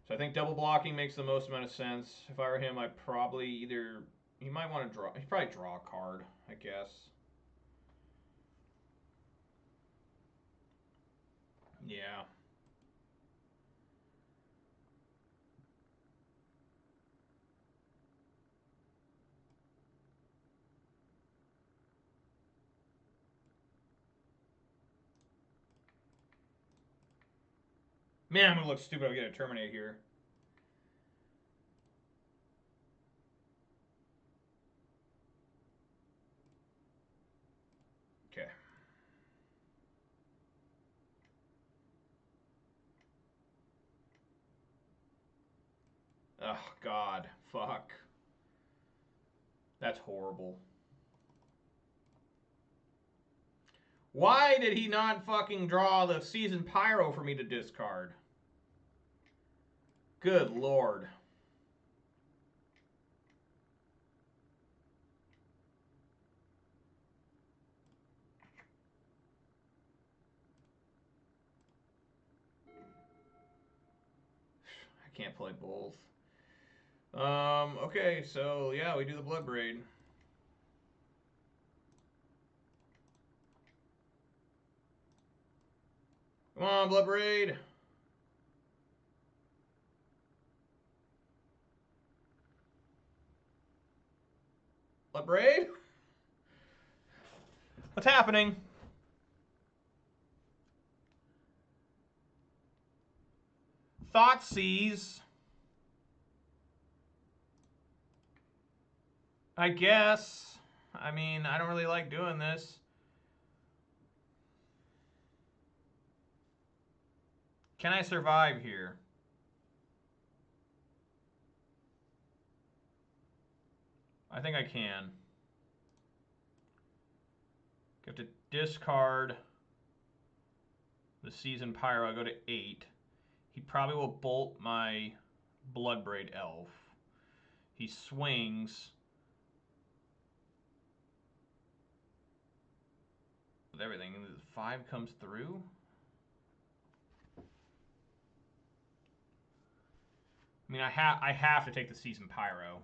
So I think double blocking makes the most amount of sense. If I were him, I'd probably either... He might want to draw... He'd probably draw a card, I guess. Yeah. Man, I'm going to look stupid if I get a Terminate here. Okay. Oh, God. Fuck. That's horrible. Why did he not fucking draw the Season Pyro for me to discard? Good Lord. I can't play both. Okay, so yeah, we do the Bloodbraid. Come on, Bloodbraid. Bloodbraid? What's happening? Thoughtseize. I guess. I mean, I don't really like doing this. Can I survive here? I think I can. Have to discard the Season Pyro. I go to 8. He probably will bolt my Bloodbraid Elf. He swings with everything. 5 comes through. I mean, I have to take the Season Pyro.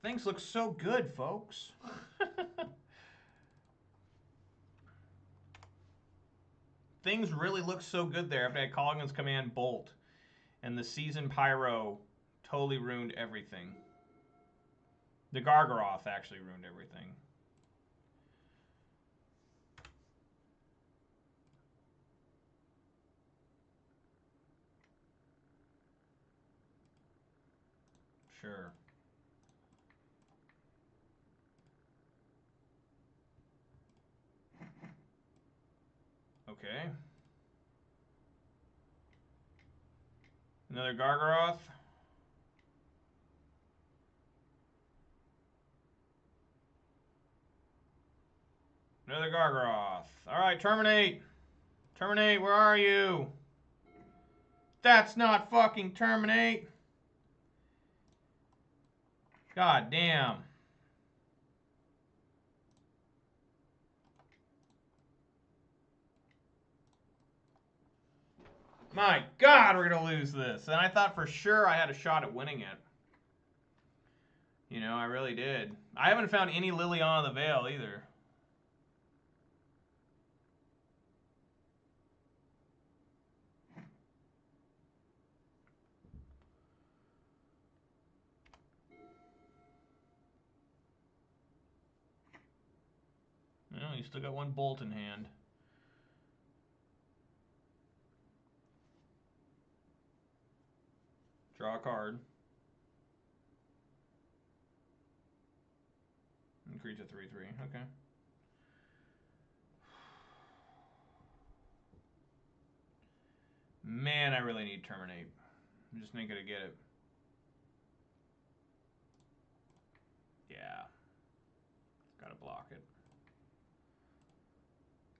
Things look so good, folks. Things really look so good there after I had Colligan's Command Bolt. And the Season Pyro totally ruined everything. The Gargaroth actually ruined everything. Sure. Okay. Another Gargaroth. Another Gargaroth. All right, terminate. Terminate, where are you? That's not fucking terminate. God damn. My God, we're going to lose this. And I thought for sure I had a shot at winning it. You know, I really did. I haven't found any Liliana the Veil either. Well, you still got one bolt in hand. Draw a card. Increase a 3/3. Okay. Man, I really need terminate. I'm just not gonna get it. Yeah. Gotta block it.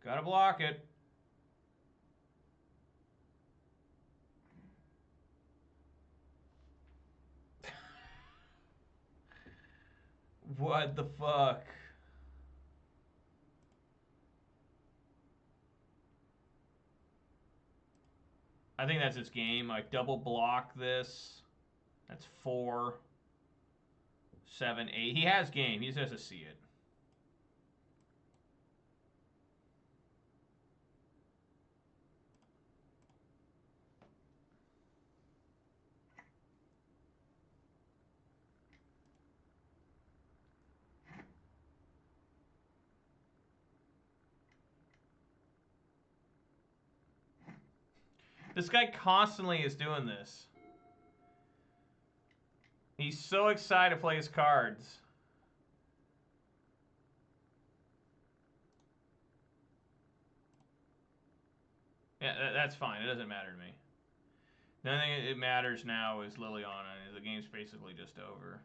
Gotta block it. What the fuck? I think that's his game. I double block this. That's 4, 7, 8. He has game. He just has to see it. This guy constantly is doing this. He's so excited to play his cards. Yeah, that's fine. It doesn't matter to me. The only thing that matters now is Liliana. The game's basically just over.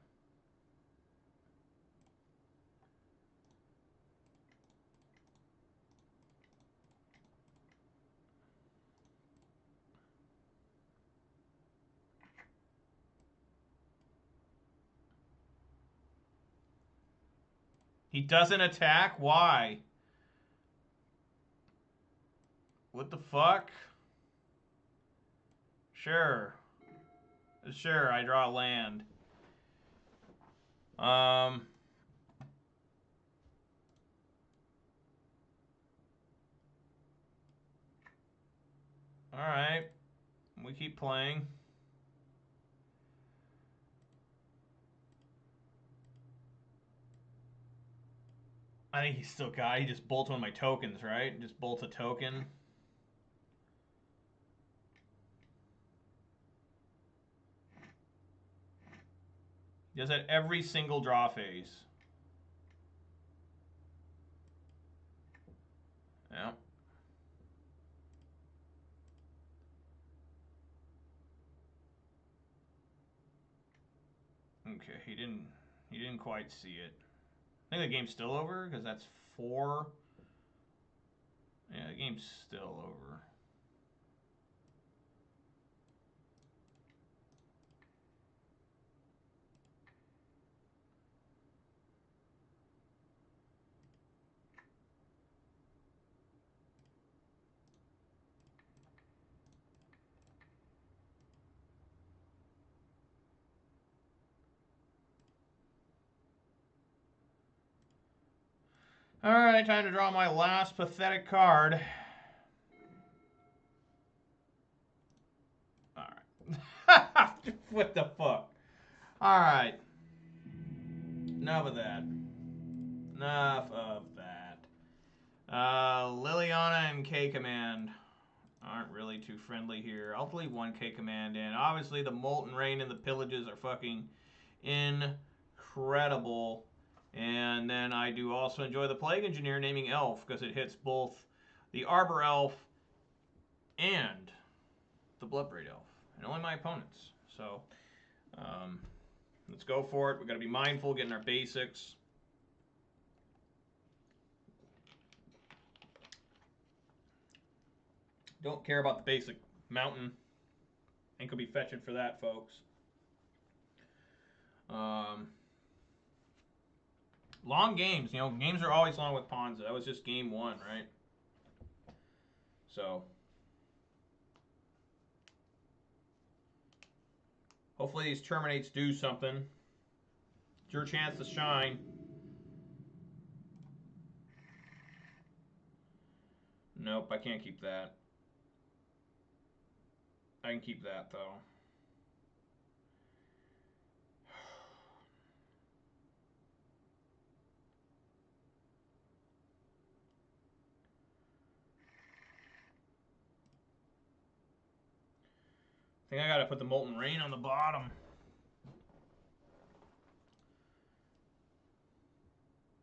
He doesn't attack? Why? What the fuck? Sure. Sure, I draw a land. Alright. We keep playing. I think he's still got it. He just bolts one of my tokens, right? Just bolts a token. He does that every single draw phase. Yeah. Okay, he didn't quite see it. I think the game's still over because that's 4. Yeah, the game's still over. Alright, time to draw my last pathetic card. Alright. What the fuck? Alright. Enough of that. Enough of that. Liliana and K-Command aren't really too friendly here. I'll leave one K-Command in. Obviously, the Molten Rain and the Pillages are fucking incredible. And then I do also enjoy the Plague Engineer naming Elf because it hits both the Arbor Elf and the Bloodbraid Elf. And only my opponents. So, let's go for it. We've got to be mindful getting our basics. Don't care about the basic mountain. And could be fetching for that, folks. Long games. You know, games are always long with Ponza. That was just game 1, right? So, hopefully these Terminates do something. It's your chance to shine. Nope, I can't keep that. I can keep that, though. I think I gotta put the Molten Rain on the bottom.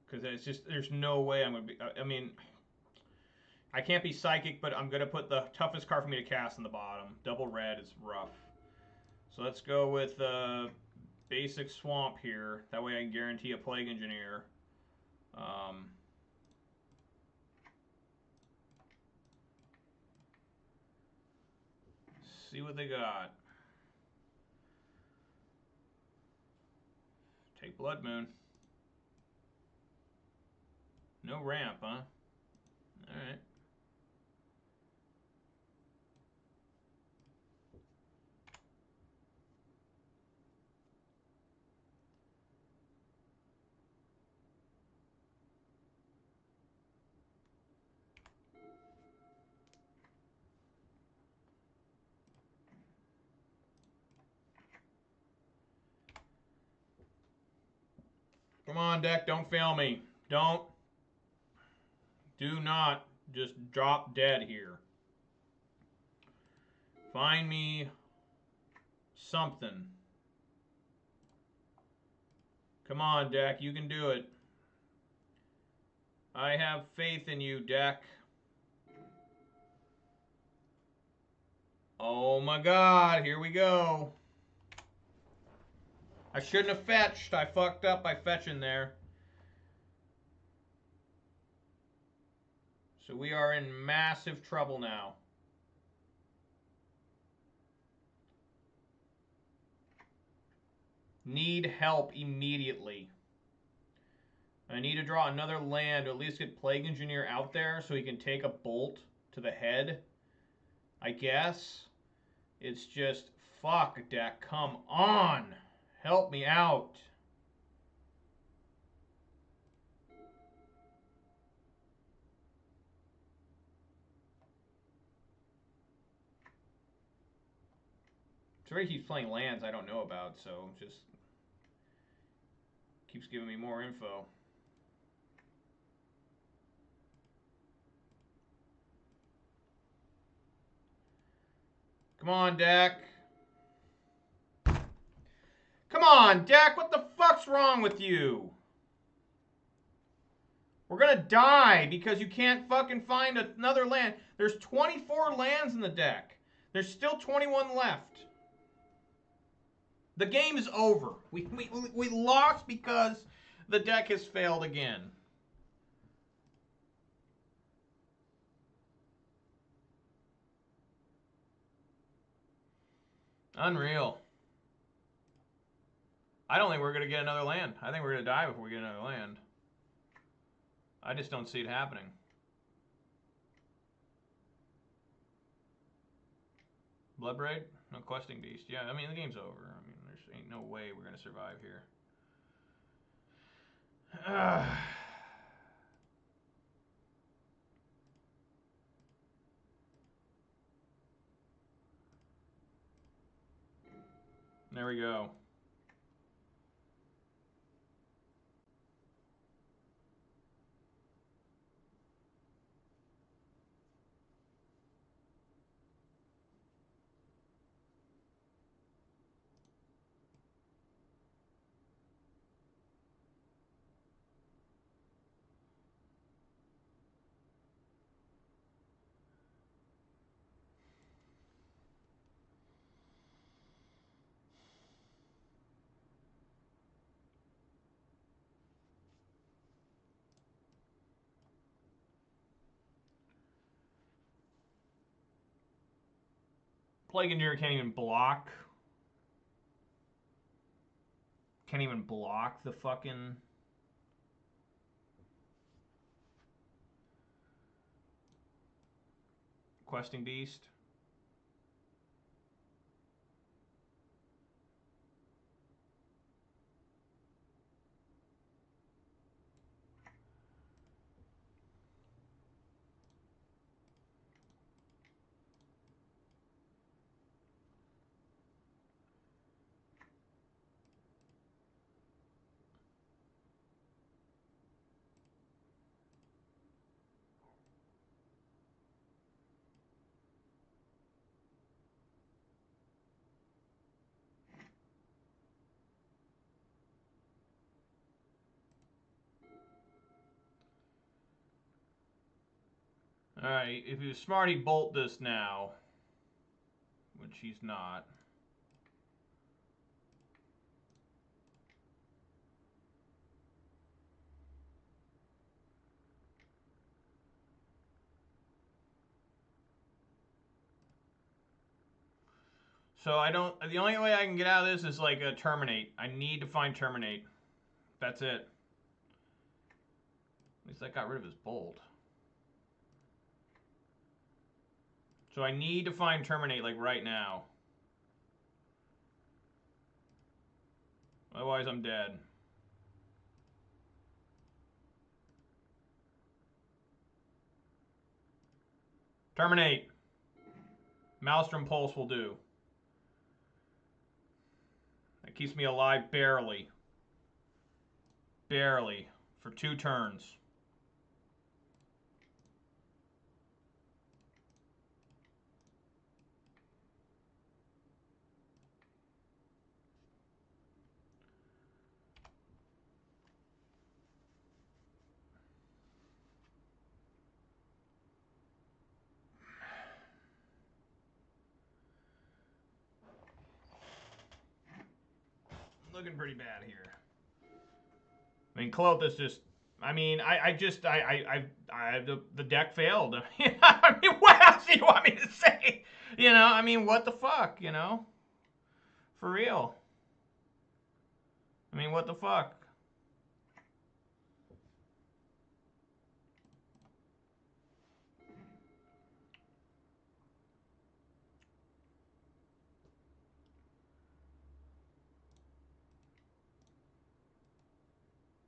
Because it's just, there's no way I'm gonna be, I mean, I can't be Psychic, but I'm gonna put the toughest card for me to cast on the bottom. Double red is rough. So let's go with basic swamp here. That way I can guarantee a Plague Engineer. See what they got. Take Blood Moon. No ramp, huh? Alright. Come on, deck, don't fail me. Don't. Do not just drop dead here. Find me something. Come on, deck, you can do it. I have faith in you, deck. Oh my god, here we go. I shouldn't have fetched. I fucked up by fetching there. So we are in massive trouble now. Need help immediately. I need to draw another land, or at least get Plague Engineer out there so he can take a bolt to the head. I guess. It's just, fuck, deck, come on. Help me out. It's right, he's playing lands I don't know about, so just keeps giving me more info. Come on, deck. Come on, deck. What the fuck's wrong with you? We're gonna die because you can't fucking find another land. There's 24 lands in the deck. There's still 21 left. The game is over. We lost because the deck has failed again. Unreal. I don't think we're going to get another land. I think we're going to die before we get another land. I just don't see it happening. Bloodbraid? No, Questing Beast. Yeah, I mean, the game's over. I mean, there's ain't no way we're going to survive here. There we go. Plague Engineer can't even block. Can't even block the fucking... Questing Beast. Alright, if he was smart, he'd bolt this now. Which he's not. So I don't. The only way I can get out of this is like a terminate. I need to find terminate. That's it. At least that got rid of his bolt. So I need to find terminate like right now. Otherwise I'm dead. Terminate. Maelstrom Pulse will do. That keeps me alive barely. Barely. For 2 turns. Looking pretty bad here. I mean, Klothys just. I mean, the deck failed. I mean, what else do you want me to say? You know, I mean, what the fuck, you know? For real. I mean, what the fuck?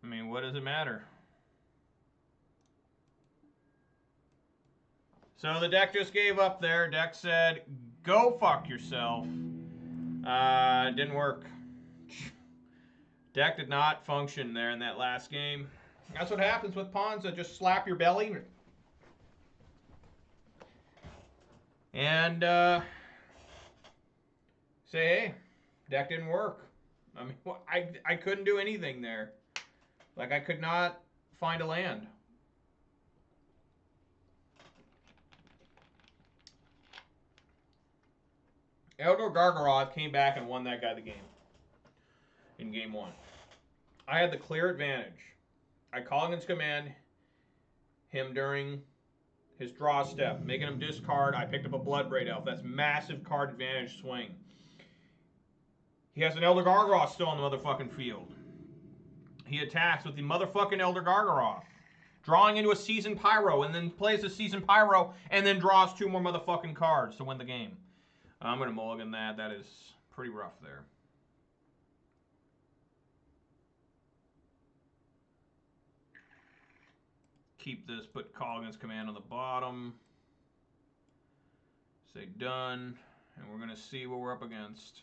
I mean, what does it matter? So the deck just gave up there. Deck said, go fuck yourself. Didn't work. Deck did not function there in that last game. That's what happens with pawns that just slap your belly. And say, hey, deck didn't work. I mean, I couldn't do anything there. Like, I could not find a land. Eldor Gargaroth came back and won that guy the game. In game 1. I had the clear advantage. I called against command him during his draw step, making him discard. I picked up a Bloodbraid Elf. That's massive card advantage swing. He has an Elder Gargaroth still on the motherfucking field. He attacks with the motherfucking Elder Gargaroth, drawing into a Seasoned Pyro, and then plays a Seasoned Pyro, and then draws 2 more motherfucking cards to win the game. I'm going to mulligan that. That is pretty rough there. Keep this, put call against command on the bottom. Say done, and we're going to see what we're up against.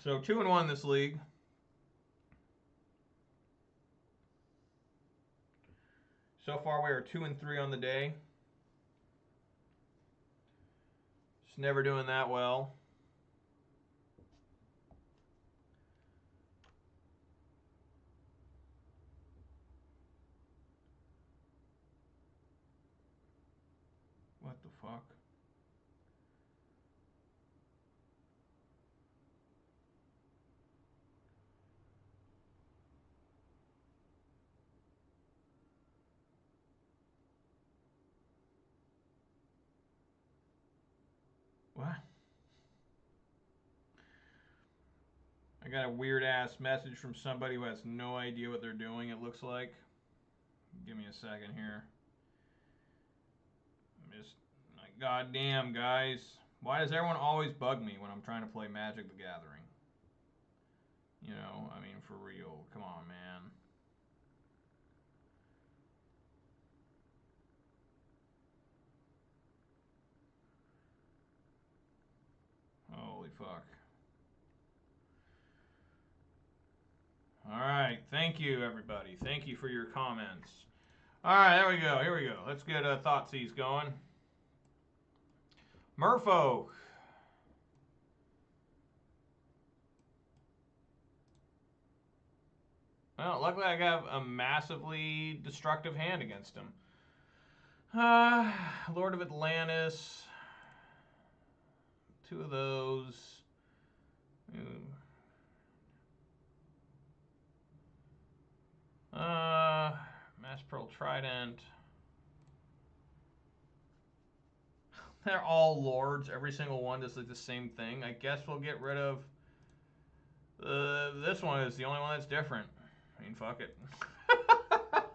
So 2-1 this league. So far we are 2-3 on the day. Just never doing that well. What the fuck? What? I got a weird ass message from somebody who has no idea what they're doing, it looks like. Give me a second here. Just like, goddamn, guys. Why does everyone always bug me when I'm trying to play Magic the Gathering? You know, I mean, for real. Come on, man. Holy fuck. Alright, thank you, everybody. Thank you for your comments. Alright, there we go. Here we go. Let's get Thoughtseize going. Merfolk. Well, luckily I have a massively destructive hand against him. Lord of Atlantis. 2 of those. 2, Mass Pearl Trident. They're all lords. Every single one does like the same thing. I guess we'll get rid of... this one is the only one that's different. I mean, fuck it.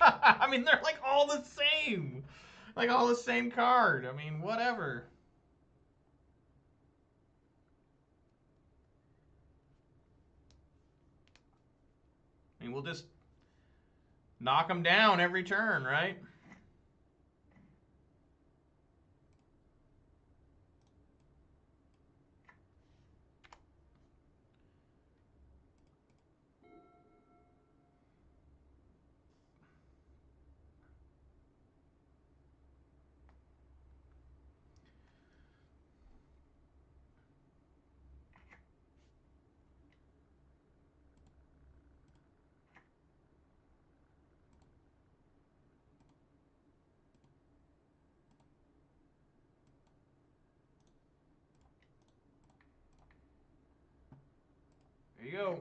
I mean, they're like all the same. Like all the same card. I mean, whatever. I mean, we'll just knock them down every turn, right? There you go.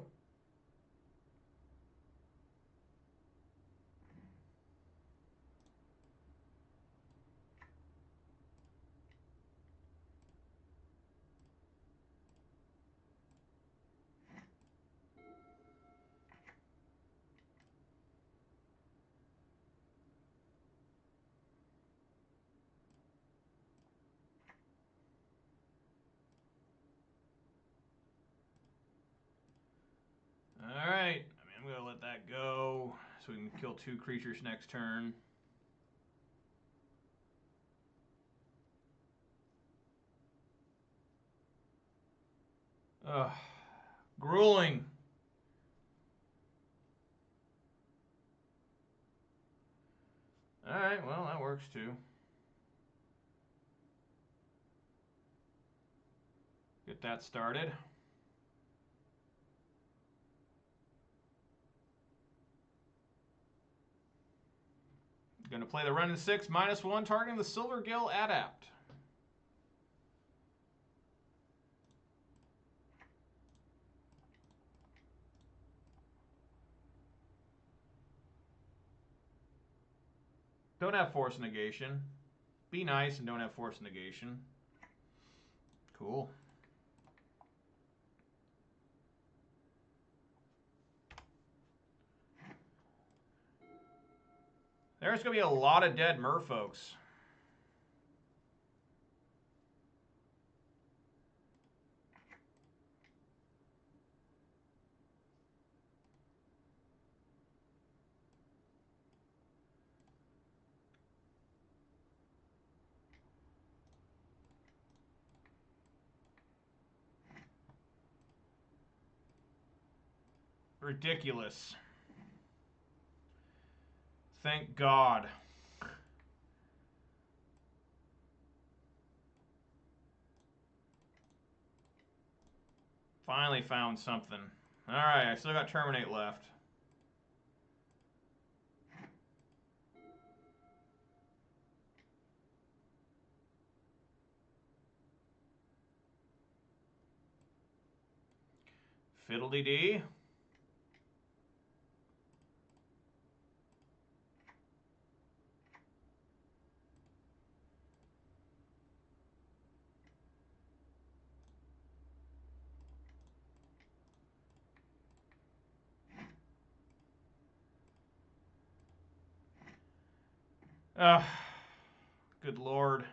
Alright. I mean, I'm going to let that go so we can kill 2 creatures next turn. Ugh. Grueling. Alright, well, that works too. Get that started. Going to play the run in 6, -1, targeting the Silver Gill Adept. Don't have Force Negation. Be nice and don't have Force Negation. Cool. There's going to be a lot of dead merfolks. Ridiculous. Thank God. Finally found something. Alright, I still got Terminate left. Fiddle-dee-dee. Good Lord.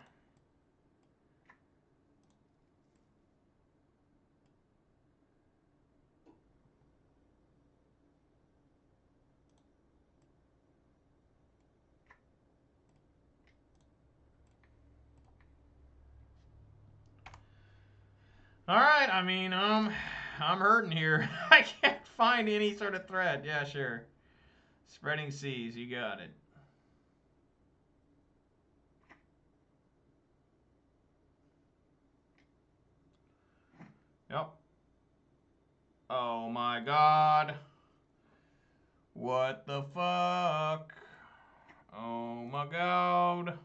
Alright, I mean, I'm hurting here. I can't find any sort of thread. Yeah, sure. Spreading seas, you got it. Yep. Oh my God. What the fuck? Oh my God.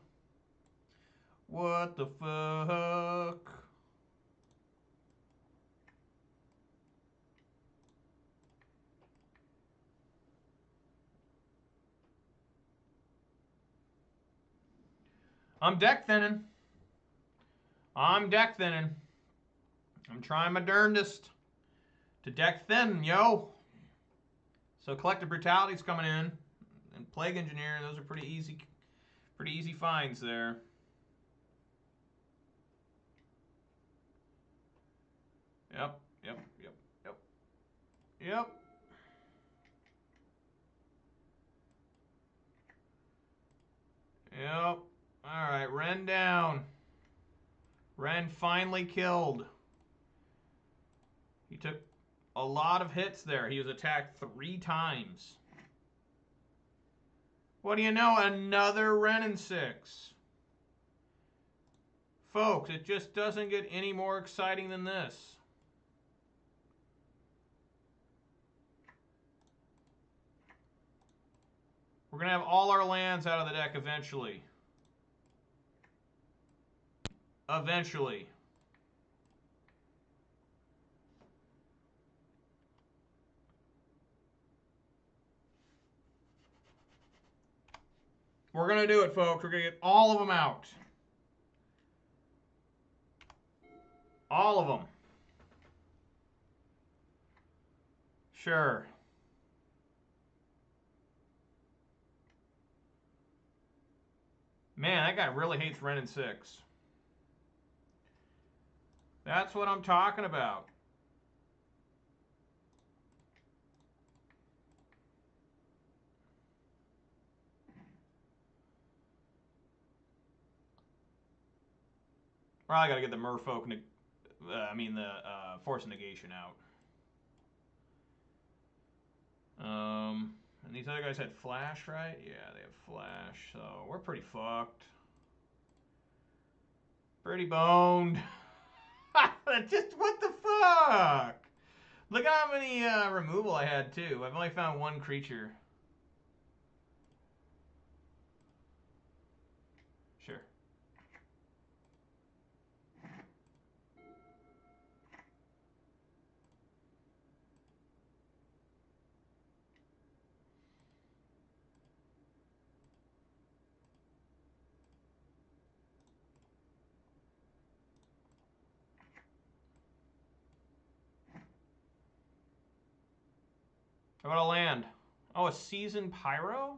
What the fuck? I'm deck thinning. I'm deck thinning. I'm trying my darndest to deck thin, yo. So Collective Brutality's coming in, and Plague Engineer. Those are pretty easy finds there. Yep. All right, Ren down. Ren finally killed. He took a lot of hits there. He was attacked 3 times. What do you know? Another Ren and 6. Folks, it just doesn't get any more exciting than this. We're going to have all our lands out of the deck eventually. Eventually. We're going to do it, folks. We're going to get all of them out. All of them. Sure. Man, that guy really hates Ren and 6. That's what I'm talking about. Probably got to get the Merfolk, the Force of Negation out. And these other guys had Flash, right? Yeah, they have Flash, so we're pretty fucked. Pretty boned. Just what the fuck? Look at how many removal I had too. I've only found 1 creature. Sure. How about a land? Oh, a Seasoned Pyro?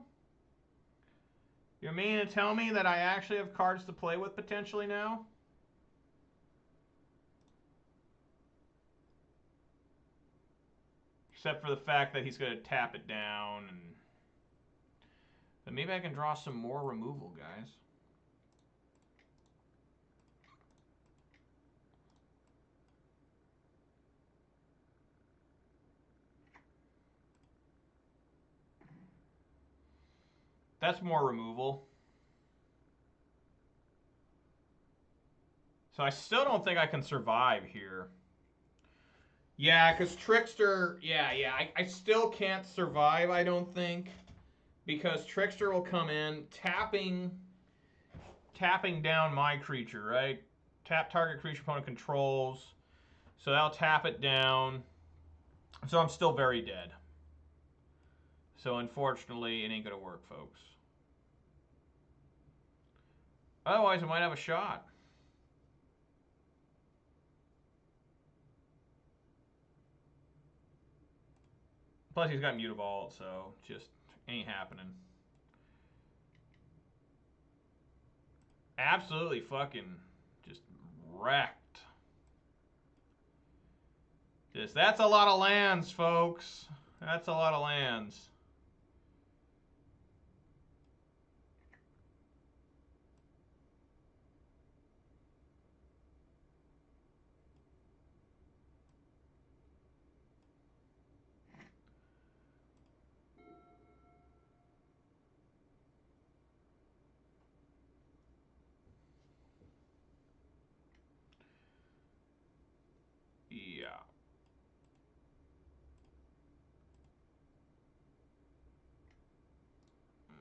You mean to tell me that I actually have cards to play with potentially now? Except for the fact that he's going to tap it down. But maybe I can draw some more removal, guys. That's more removal. So I still don't think I can survive here. Yeah, because Trickster, I still can't survive, I don't think. Because Trickster will come in, tapping down my creature, right? Tap target creature opponent controls. So that'll tap it down. So I'm still very dead. So unfortunately, it ain't going to work, folks. Otherwise, I might have a shot. Plus, he's got Mutavault, so just ain't happening. Absolutely fucking just wrecked. That's a lot of lands, folks. That's a lot of lands. Yeah.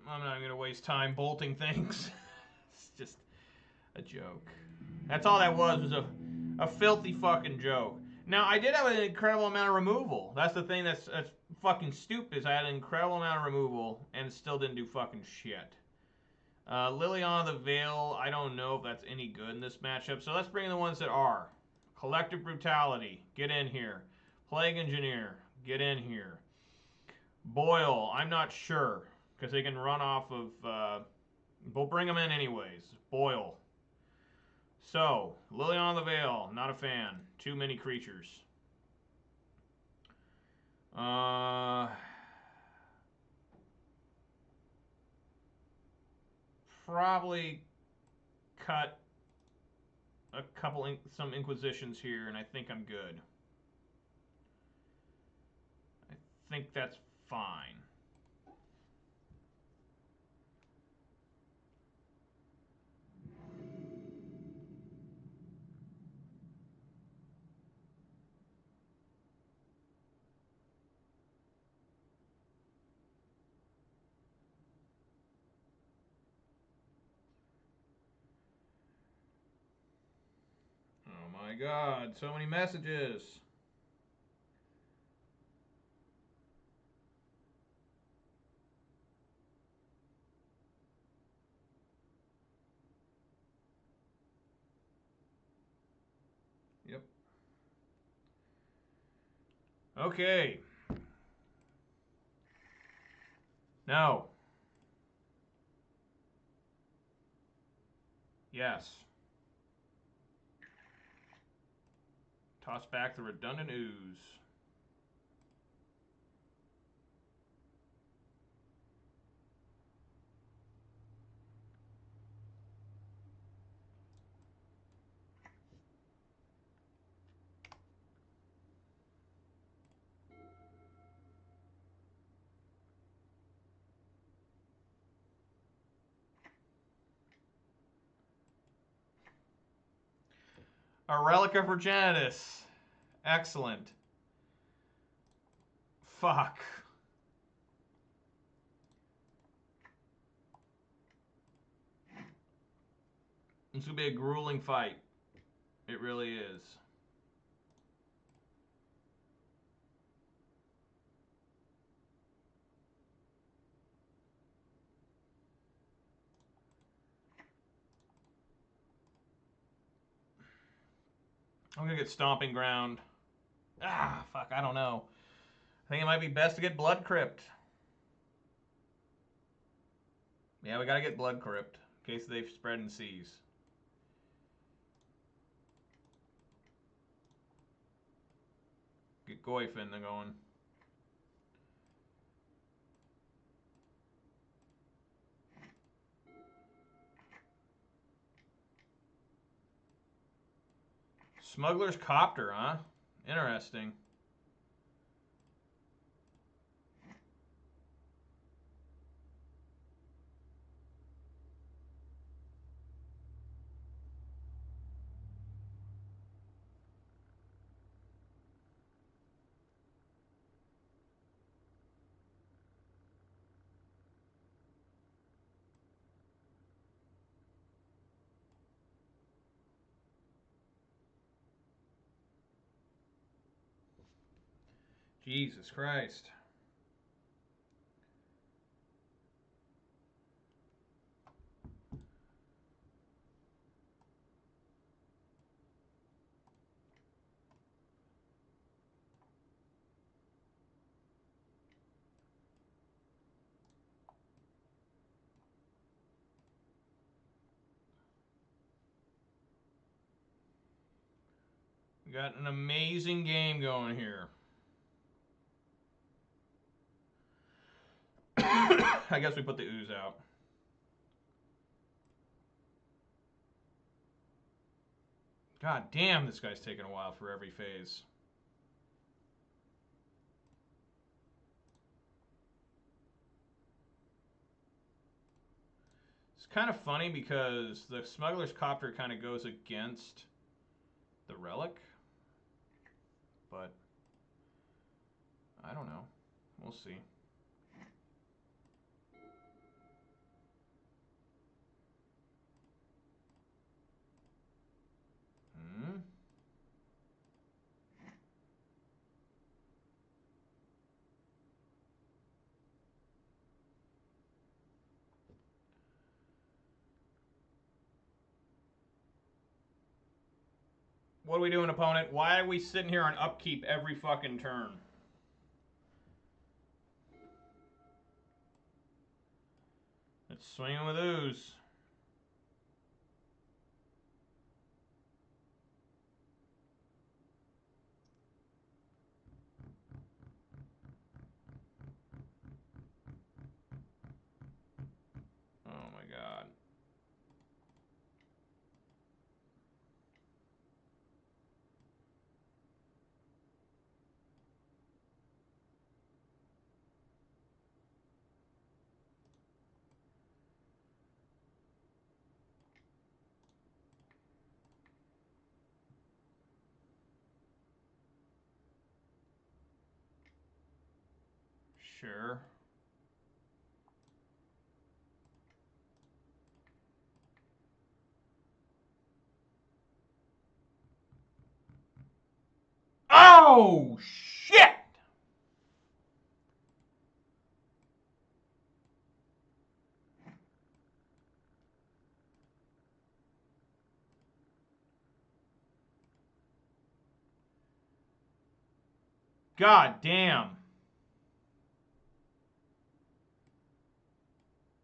I'm not going to waste time bolting things. It's just a joke. That's all that was a filthy fucking joke. Now, I did have an incredible amount of removal. That's the thing that's fucking stupid is I had an incredible amount of removal and it still didn't do fucking shit. Liliana the Veil, I don't know if that's any good in this matchup. So let's bring in the ones that are. Collective Brutality, get in here. Plague Engineer, get in here. Boyle, I'm not sure, because they can run off of... we'll bring them in anyways. Boyle. So, Liliana the Veil, not a fan. Too many creatures. Probably cut a couple, some Inquisitions here, and I think I'm good. I think that's fine. Oh my god, so many messages. Yep. Okay. No. Yes. Toss back the redundant ooze. A Relic of Progenitus. Excellent. Fuck. This will be a grueling fight. It really is. I'm gonna get Stomping Ground. Ah, fuck, I don't know. I think it might be best to get Blood Crypt. Yeah, we gotta get Blood Crypt in case they've spread and seas. Get Goyfin going. Smuggler's Copter, huh? Interesting. Jesus Christ. We got an amazing game going here. I guess we put the ooze out. God damn, this guy's taking a while for every phase. It's kind of funny because the Smuggler's Copter kind of goes against the Relic. But I don't know. We'll see. What are we doing, opponent? Why are we sitting here on upkeep every fucking turn? Let's swing with ooze. Oh my god. Sure. Oh, shit! God damn.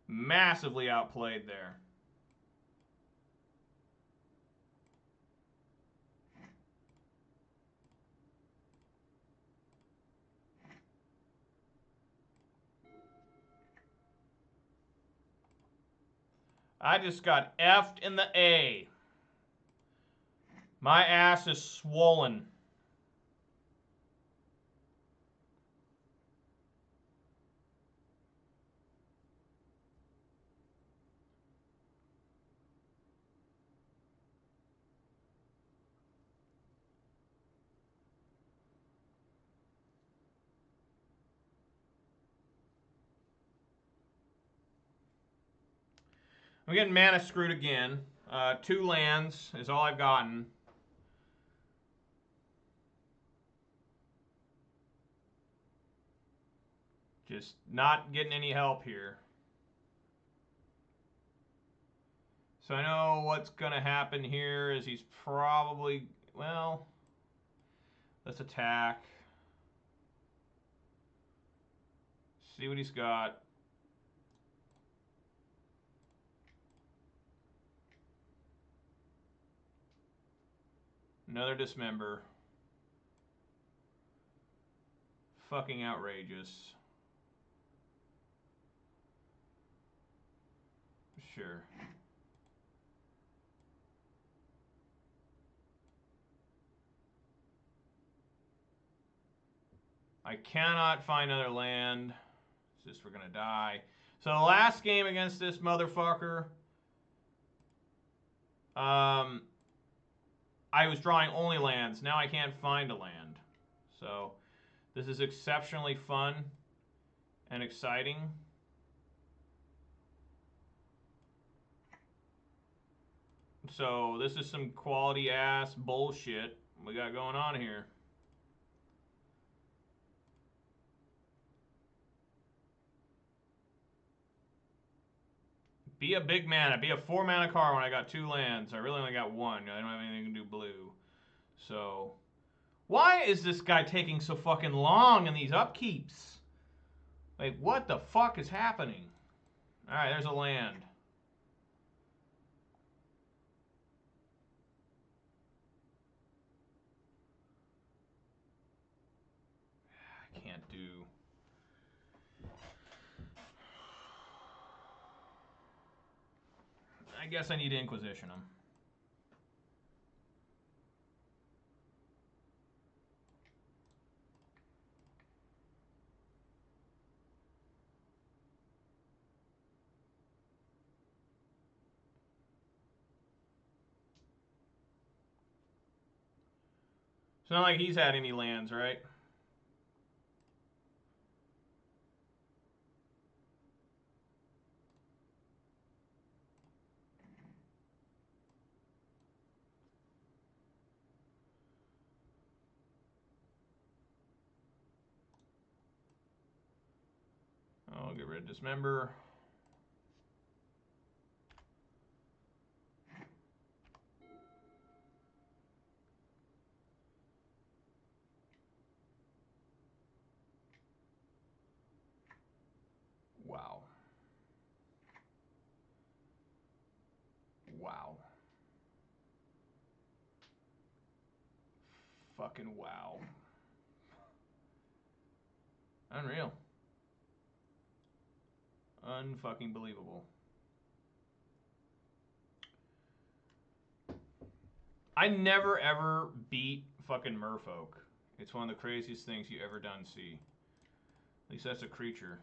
Massively outplayed there. I just got F'd in the A. My ass is swollen. I'm getting mana screwed again. 2 lands is all I've gotten. Just not getting any help here. So I know what's going to happen here is he's probably, well, let's attack. See what he's got. Another dismember. Fucking outrageous. Sure. I cannot find another land. It's just we're gonna die. So the last game against this motherfucker, I was drawing only lands. Now I can't find a land. So this is exceptionally fun and exciting. So this is some quality ass bullshit we got going on here. Be a big mana. Be a 4 mana card when I got 2 lands. I really only got 1. I don't have anything to do blue. So why is this guy taking so fucking long in these upkeeps? Like, what the fuck is happening? Alright, there's a land. I can't do... I guess I need to Inquisition him. It's not like he's had any lands, right? I'll get rid of Dismember. Fucking wow. Unreal. Unfucking believable. I never ever beat fucking merfolk. It's one of the craziest things you ever done see. At least that's a creature.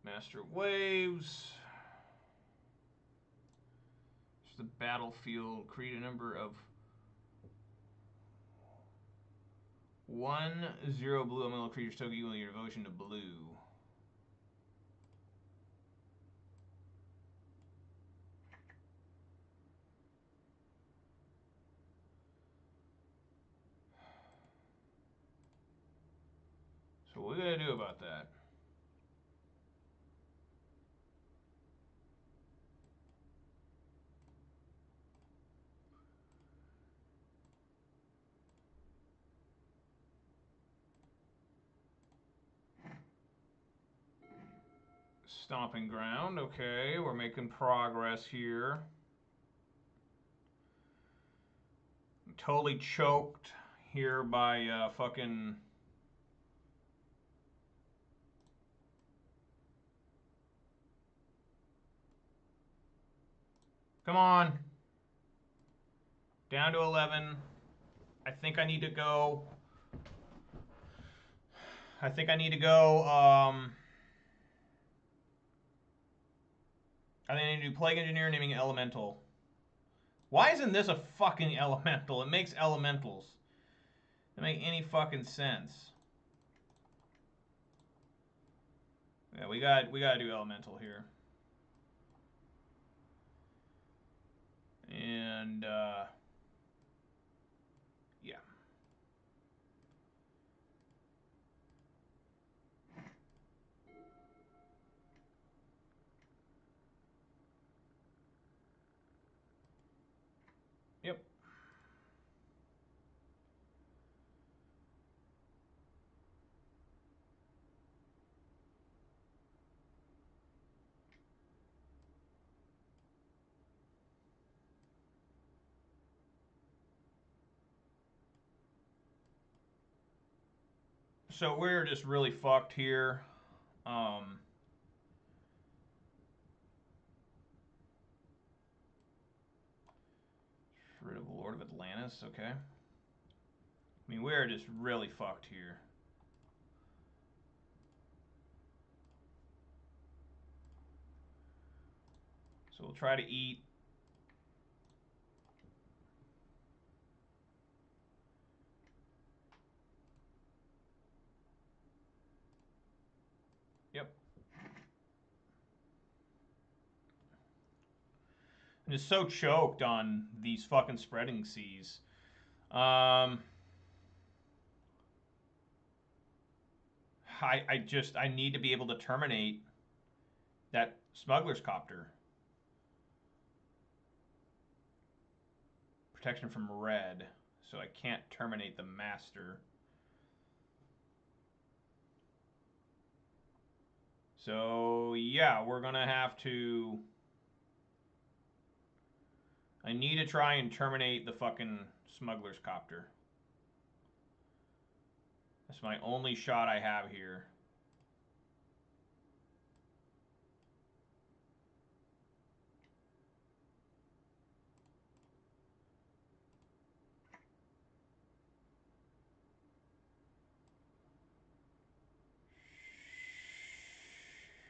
Master Waves. It's the battlefield. Create a number of 1/0 blue elemental creatures token equal to your devotion to blue. So what are we gonna do about that? Stomping ground. Okay, we're making progress here. I'm totally choked here by fucking. Come on. Down to 11. I think I need to go. I think I need to go. I think I need to do Plague Engineer naming Elemental. Why isn't this a fucking Elemental? It makes Elementals. It doesn't make any fucking sense. Yeah, we gotta do Elemental here. And yeah. Yep. So we're just really fucked here. Rid of Lord of Atlantis, okay. I mean, we're just really fucked here. So we'll try to eat. Yep. I'm just so choked on these fucking spreading seas. I need to be able to terminate that smuggler's copter. Protection from red, so I can't terminate the master. So yeah, we're gonna have to. I need to try and terminate the fucking smuggler's copter. That's my only shot I have here.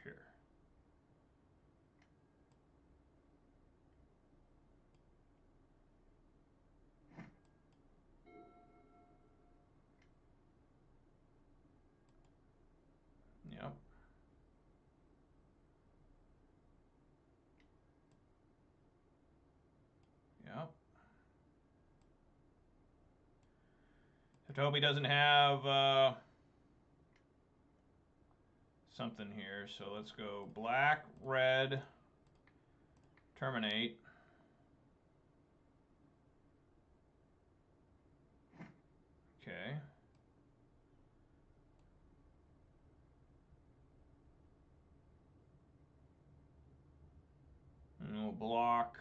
Sure. Yep. Yep. Toby doesn't have something here. So let's go black, red, terminate. Okay. And we'll block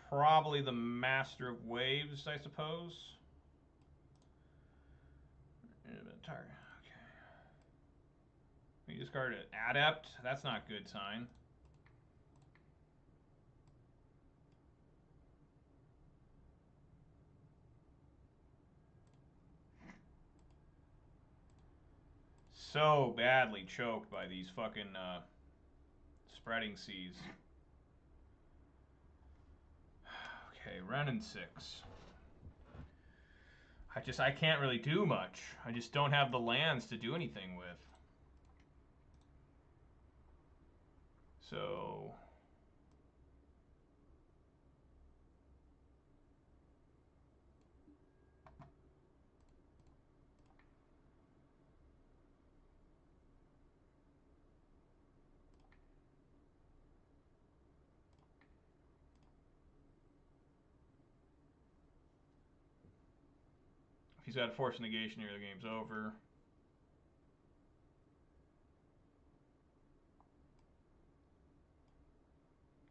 probably the Master of Waves, I suppose. Okay. We discarded Adept. That's not a good sign. So badly choked by these fucking spreading seas. Okay, Renin 6. I can't really do much. I just don't have the lands to do anything with. So if he's got a force negation here, the game's over.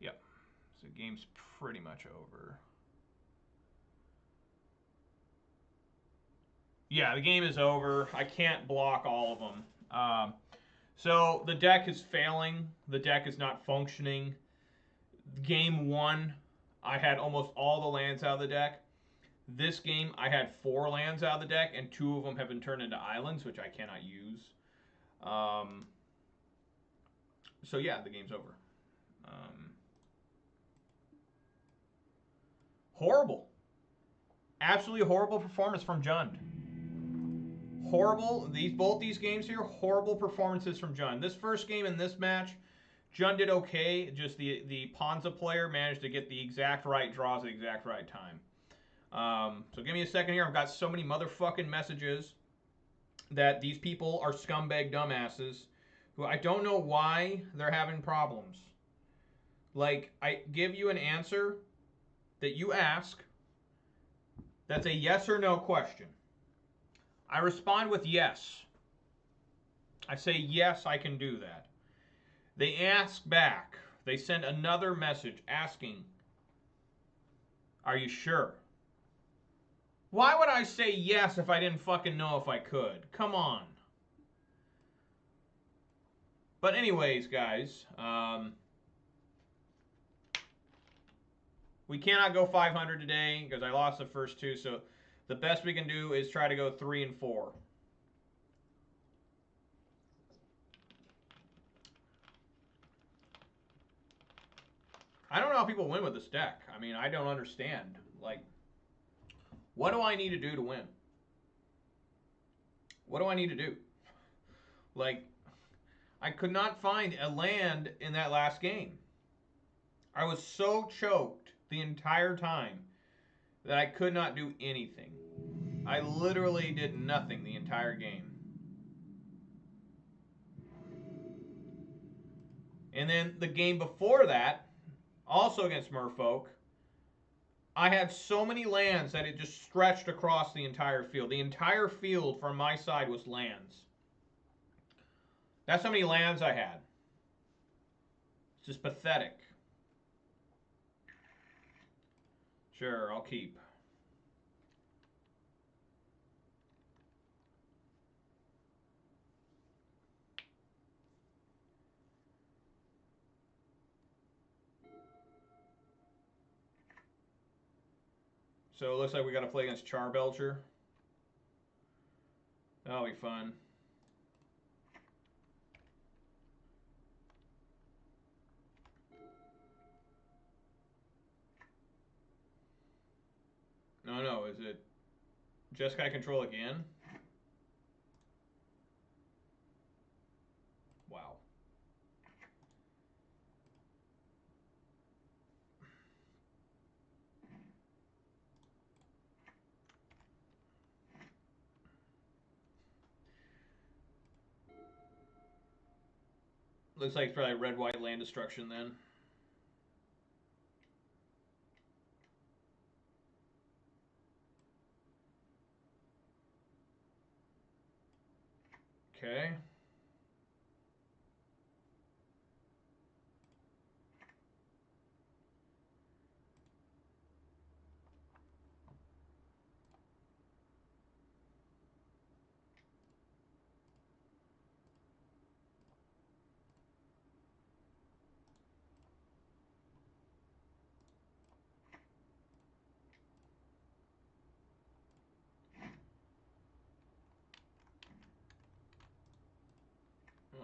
Yep. So the game's pretty much over. Yeah, the game is over. I can't block all of them. So the deck is failing. The deck is not functioning. Game 1, I had almost all the lands out of the deck. This game, I had 4 lands out of the deck, and 2 of them have been turned into islands, which I cannot use. So yeah, the game's over. Horrible. Absolutely horrible performance from Jund. Horrible. Both these games here, horrible performances from Jund. This first game in this match, Jund did okay. Just the Ponza player managed to get the exact right draws at the exact right time. So give me a second here. I've got so many motherfucking messages that these people are scumbag dumbasses who I don't know why they're having problems. Like, I give you an answer that you ask that's a yes or no question. I respond with yes. I say, yes, I can do that. They ask back. They send another message asking, are you sure? Why would I say yes if I didn't fucking know if I could? Come on. But anyways, guys, we cannot go 500 today because I lost the first 2. So the best we can do is try to go 3 and 4. I don't know how people win with this deck. I mean, I don't understand. Like, what do I need to do to win? What do I need to do? Like, I could not find a land in that last game. I was so choked the entire time that I could not do anything. I literally did nothing the entire game. And then the game before that, also against Merfolk, I had so many lands that it just stretched across the entire field. The entire field from my side was lands. That's how many lands I had. It's just pathetic. Sure, I'll keep. So it looks like we got to play against Charbelcher. That'll be fun. No, is it Jeskai control again? Wow. Looks like it's probably red-white land destruction then. Okay.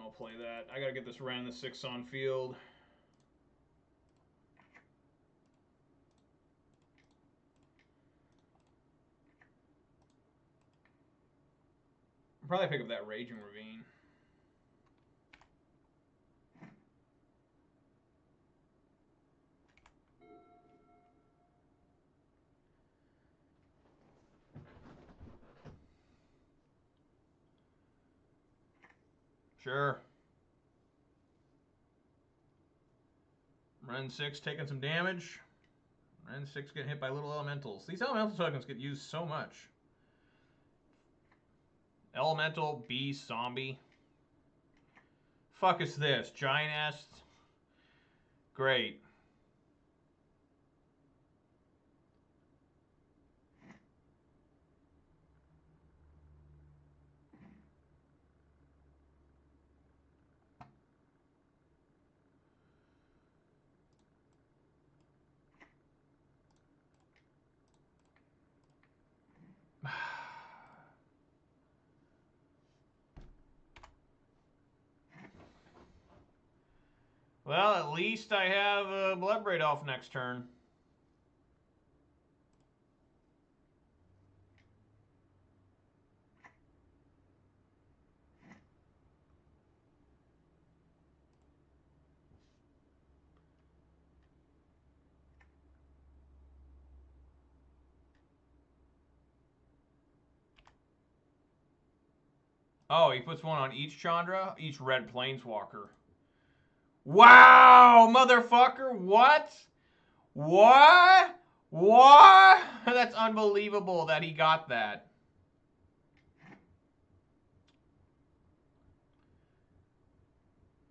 I'll play that. I gotta get this ran the 6 on field. I'll probably pick up that Raging Ravine. Sure. Ren 6 taking some damage. Ren 6 getting hit by little elementals. These elemental tokens get used so much. Elemental, beast, zombie. Fuck is this? Giant-ass? Great. Well, at least I have a Bloodbraid off next turn. Oh, he puts one on each Chandra, each red planeswalker. Wow, motherfucker, what? What? What? That's unbelievable that he got that.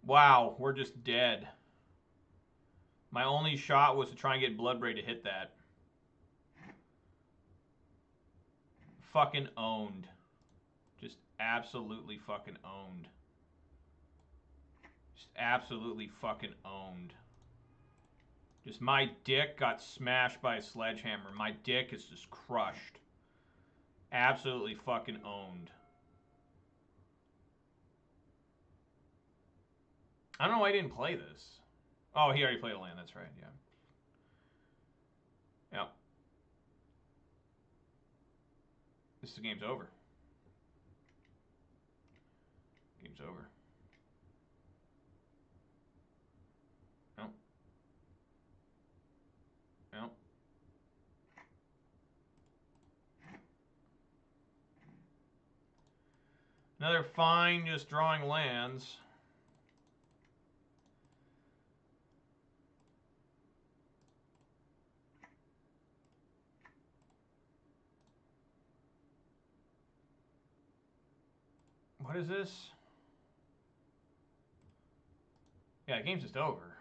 Wow, we're just dead. My only shot was to try and get Bloodbraid to hit that. Fucking owned. Just absolutely fucking owned. Just absolutely fucking owned. Just my dick got smashed by a sledgehammer. My dick is just crushed. Absolutely fucking owned. I don't know why he didn't play this. Oh, he already played a land. That's right, yeah. Yep. The game's over. Game's over. Yep. Yep. Another fine just drawing lands. What is this? Yeah, the game's just over.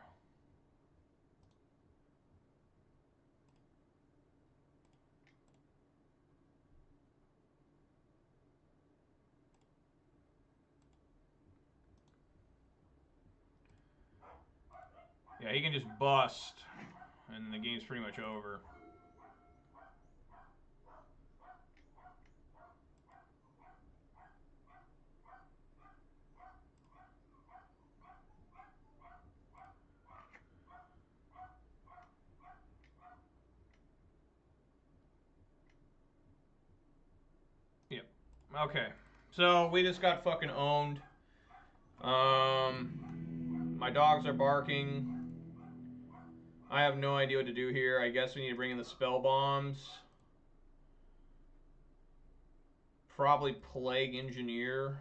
Yeah, he can just bust, and the game's pretty much over. Yep. Okay. So we just got fucking owned. My dogs are barking. I have no idea what to do here. I guess we need to bring in the spell bombs. Probably Plague Engineer.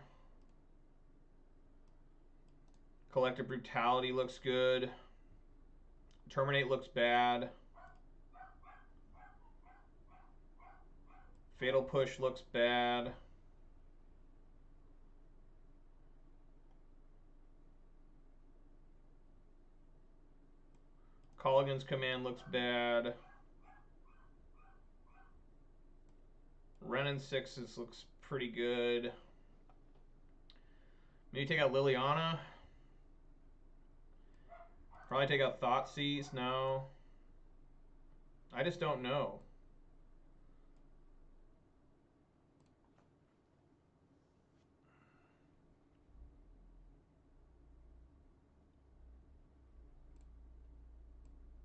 Collective Brutality looks good. Terminate looks bad. Fatal Push looks bad. Colligan's Command looks bad. Renin 6s looks pretty good. Maybe take out Liliana. Probably take out Thoughtseize. No. I just don't know.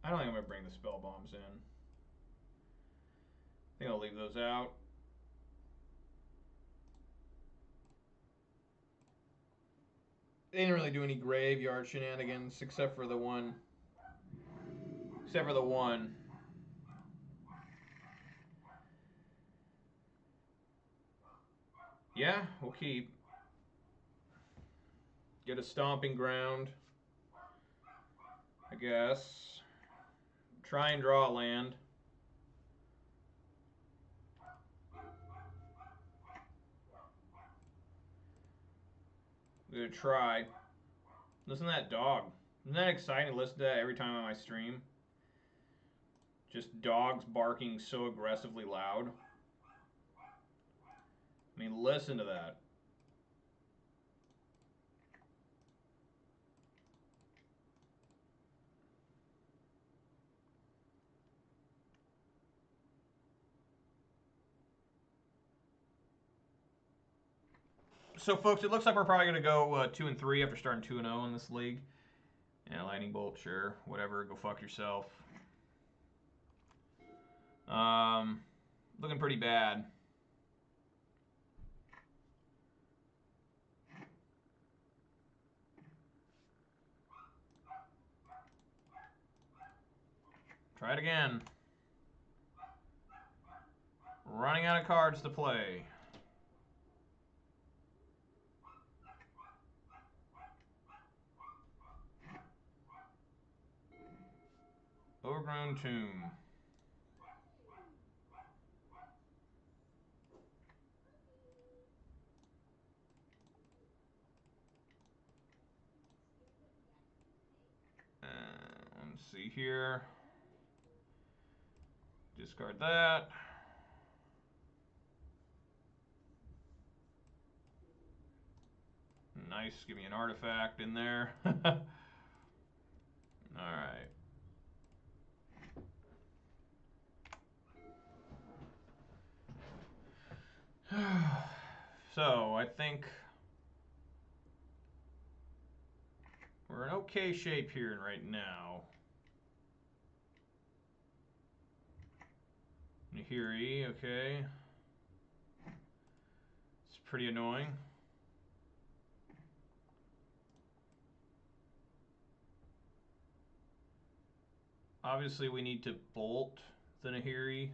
I don't think I'm going to bring the Spell Bombs in. I think I'll leave those out. They didn't really do any graveyard shenanigans except for the one. Yeah, we'll keep. Get a Stomping Ground, I guess. Try and draw a land. I'm gonna try. Listen to that dog. Isn't that exciting to listen to that every time on my stream? Just dogs barking so aggressively loud. I mean, listen to that. So, folks, it looks like we're probably going to go 2 and 3 after starting 2 and 0 in this league. Yeah, Lightning Bolt, sure. Whatever. Go fuck yourself. Looking pretty bad. Try it again. Running out of cards to play. Overgrown Tomb. Let's see here. Discard that. Nice, give me an artifact in there. Alright. So, I think we're in okay shape here right now. Nahiri, okay. It's pretty annoying. Obviously, we need to bolt the Nahiri.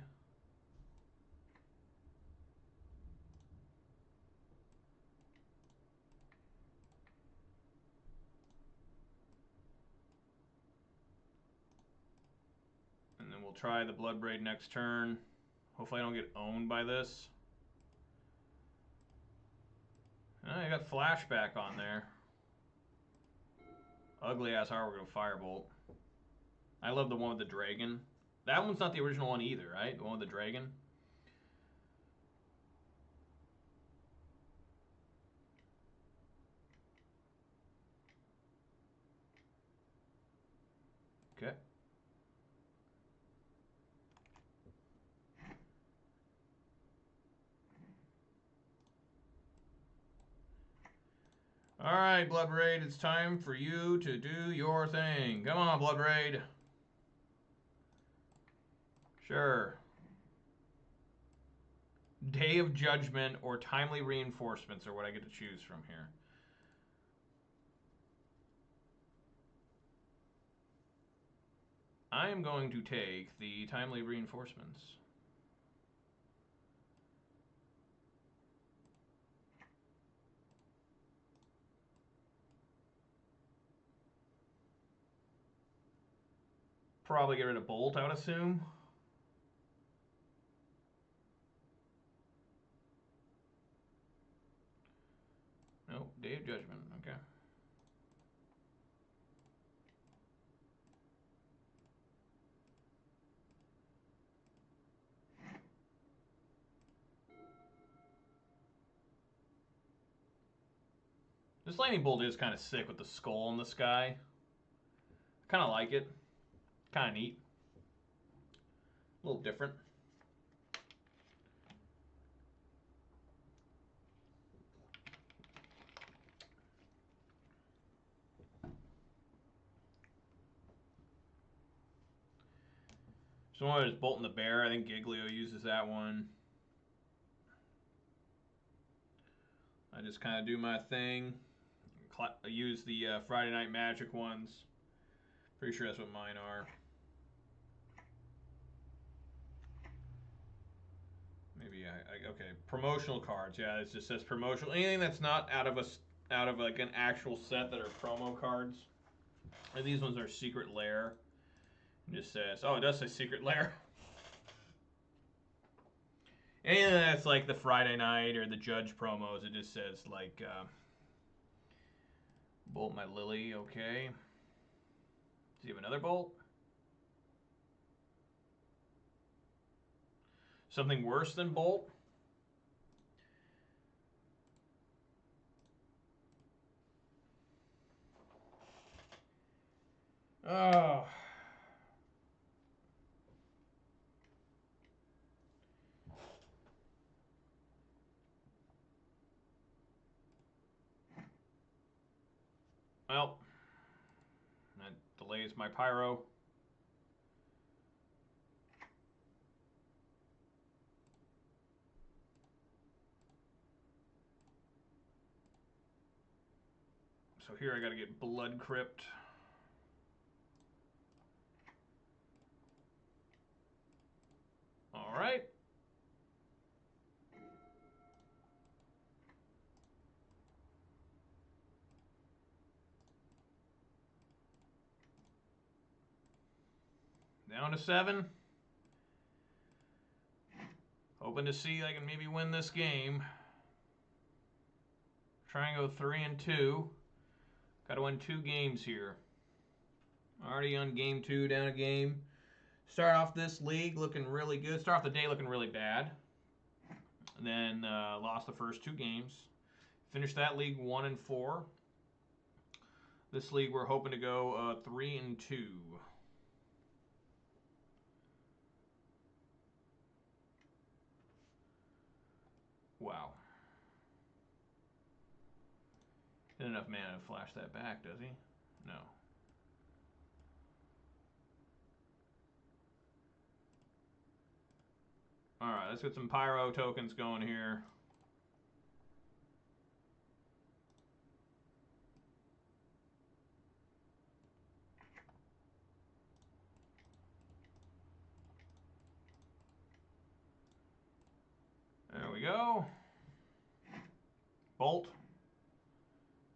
And then we'll try the Bloodbraid next turn. Hopefully I don't get owned by this. I got Flashback on there. Ugly ass Harvard with Firebolt. I love the one with the dragon. That one's not the original one either, right? The one with the dragon. Okay. Alright, Bloodbraid, it's time for you to do your thing. Come on, Bloodbraid. Sure. Day of Judgment or Timely Reinforcements are what I get to choose from here. I am going to take the Timely Reinforcements. Probably get rid of Bolt, I would assume. Nope, Day of Judgment, okay. This Lightning Bolt is kind of sick with the skull in the sky. I kind of like it. Kind of neat. A little different. So one is Bolt and the Bear. I think Giglio uses that one. I just kind of do my thing. I use the Friday Night Magic ones. Pretty sure that's what mine are. Maybe okay. Promotional cards. Yeah, it just says promotional. Anything that's not out of like an actual set that are promo cards. And these ones are Secret Lair. It just says, oh, it does say Secret Lair. Anything that's like the Friday Night or the Judge promos, it just says like Bolt my Lily. Okay. Does he have another Bolt? Something worse than Bolt? Oh. Well, that delays my pyro. So here I gotta get Blood Crypt. All right. Down to 7. Hoping to see I can maybe win this game. Try and go 3-2. Got to win 2 games here. Already on game 2, down a game. Start off this league looking really good. Start off the day looking really bad. And then lost the first 2 games. Finished that league 1-4. This league we're hoping to go 3-2. Wow. Not enough mana to flash that back, does he? No. Alright, let's get some Pyro tokens going here. There we go. Bolt.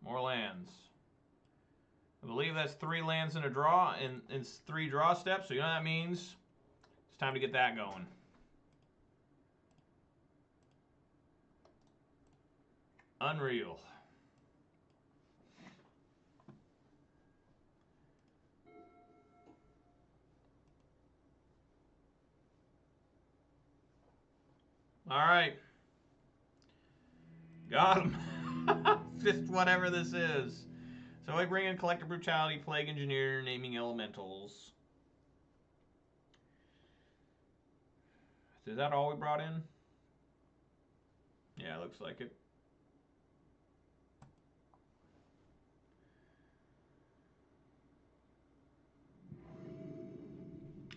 More lands. I believe that's 3 lands in a draw, and it's 3 draw steps, so you know what that means? It's time to get that going. Unreal. All right. Got him. Just whatever this is. So I bring in Collective Brutality, Plague Engineer, Naming Elementals. Is that all we brought in? Yeah, looks like it.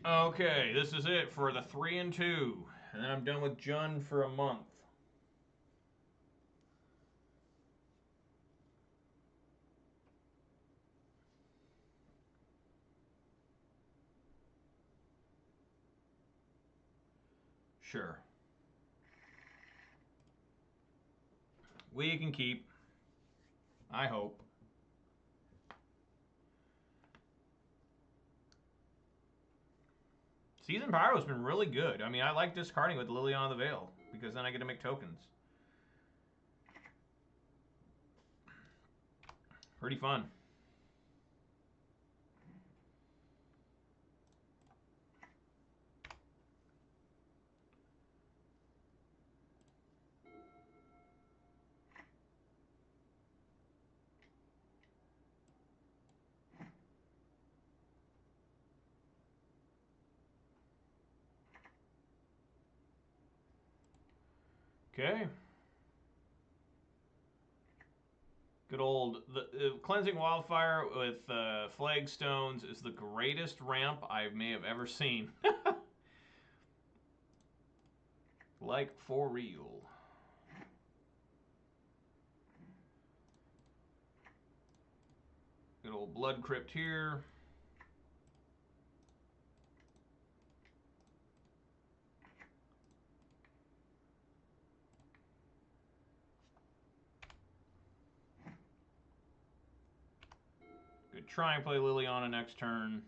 Okay, this is it for the 3-2. And then I'm done with Jun for a month. Sure. We can keep. I hope. Season Pyro has been really good. I mean, I like discarding with Liliana the Veil because then I get to make tokens. Pretty fun. Okay. Good old Cleansing Wildfire with Flagstones is the greatest ramp I may have ever seen. Like for real. Good old Blood Crypt here. Good try and play Liliana next turn.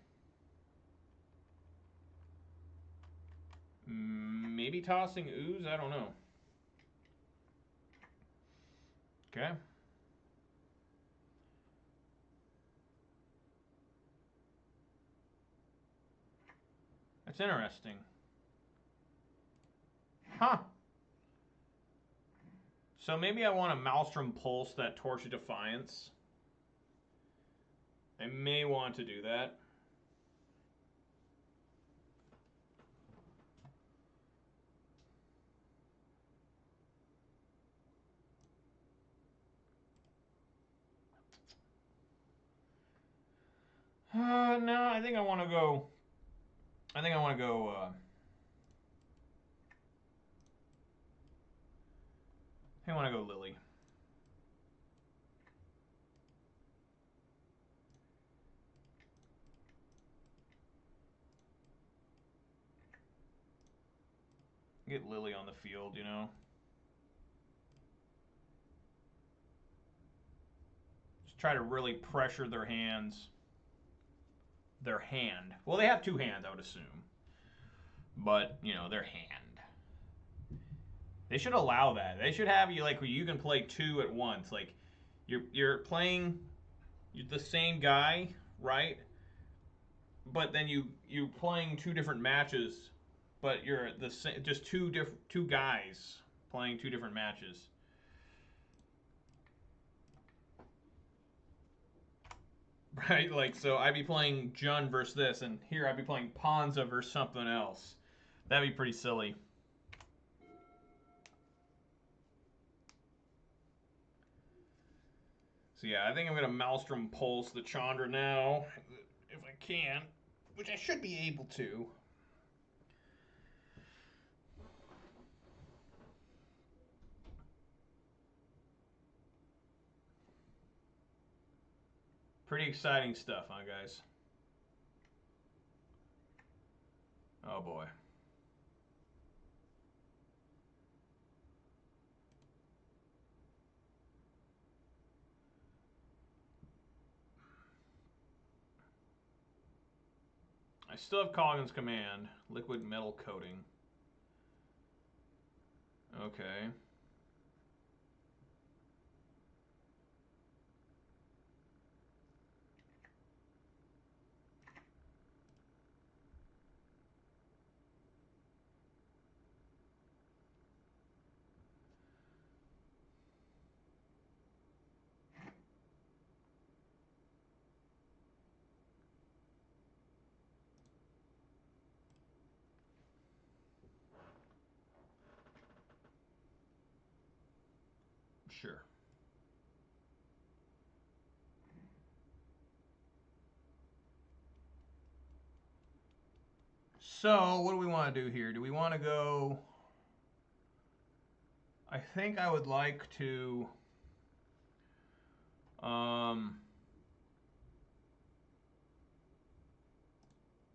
Maybe tossing Ooze? I don't know. Okay. That's interesting. Huh. So maybe I want to Maelstrom Pulse that Torch of Defiance. I may want to do that. No, I think I want to go. I think I want to go. I want to go Lily. Get Lily on the field, you know. Just try to really pressure their hands. Their hand. Well, they have two hands, I would assume. But, you know, their hand. They should allow that. They should have you like where you can play two at once. Like you're playing the same guy, right? But then you playing two different matches, but you're the same, just two guys playing two different matches. Right? Like, so I'd be playing Jun versus this, and here I'd be playing Ponza versus something else. That'd be pretty silly. So yeah, I think I'm going to Maelstrom Pulse the Chandra now, if I can, which I should be able to. Pretty exciting stuff, huh, guys? Oh, boy. I still have Colligan's Command. Liquid Metal Coating. Okay. Sure. So, what do we want to do here? Do we want to go... I think I would like to...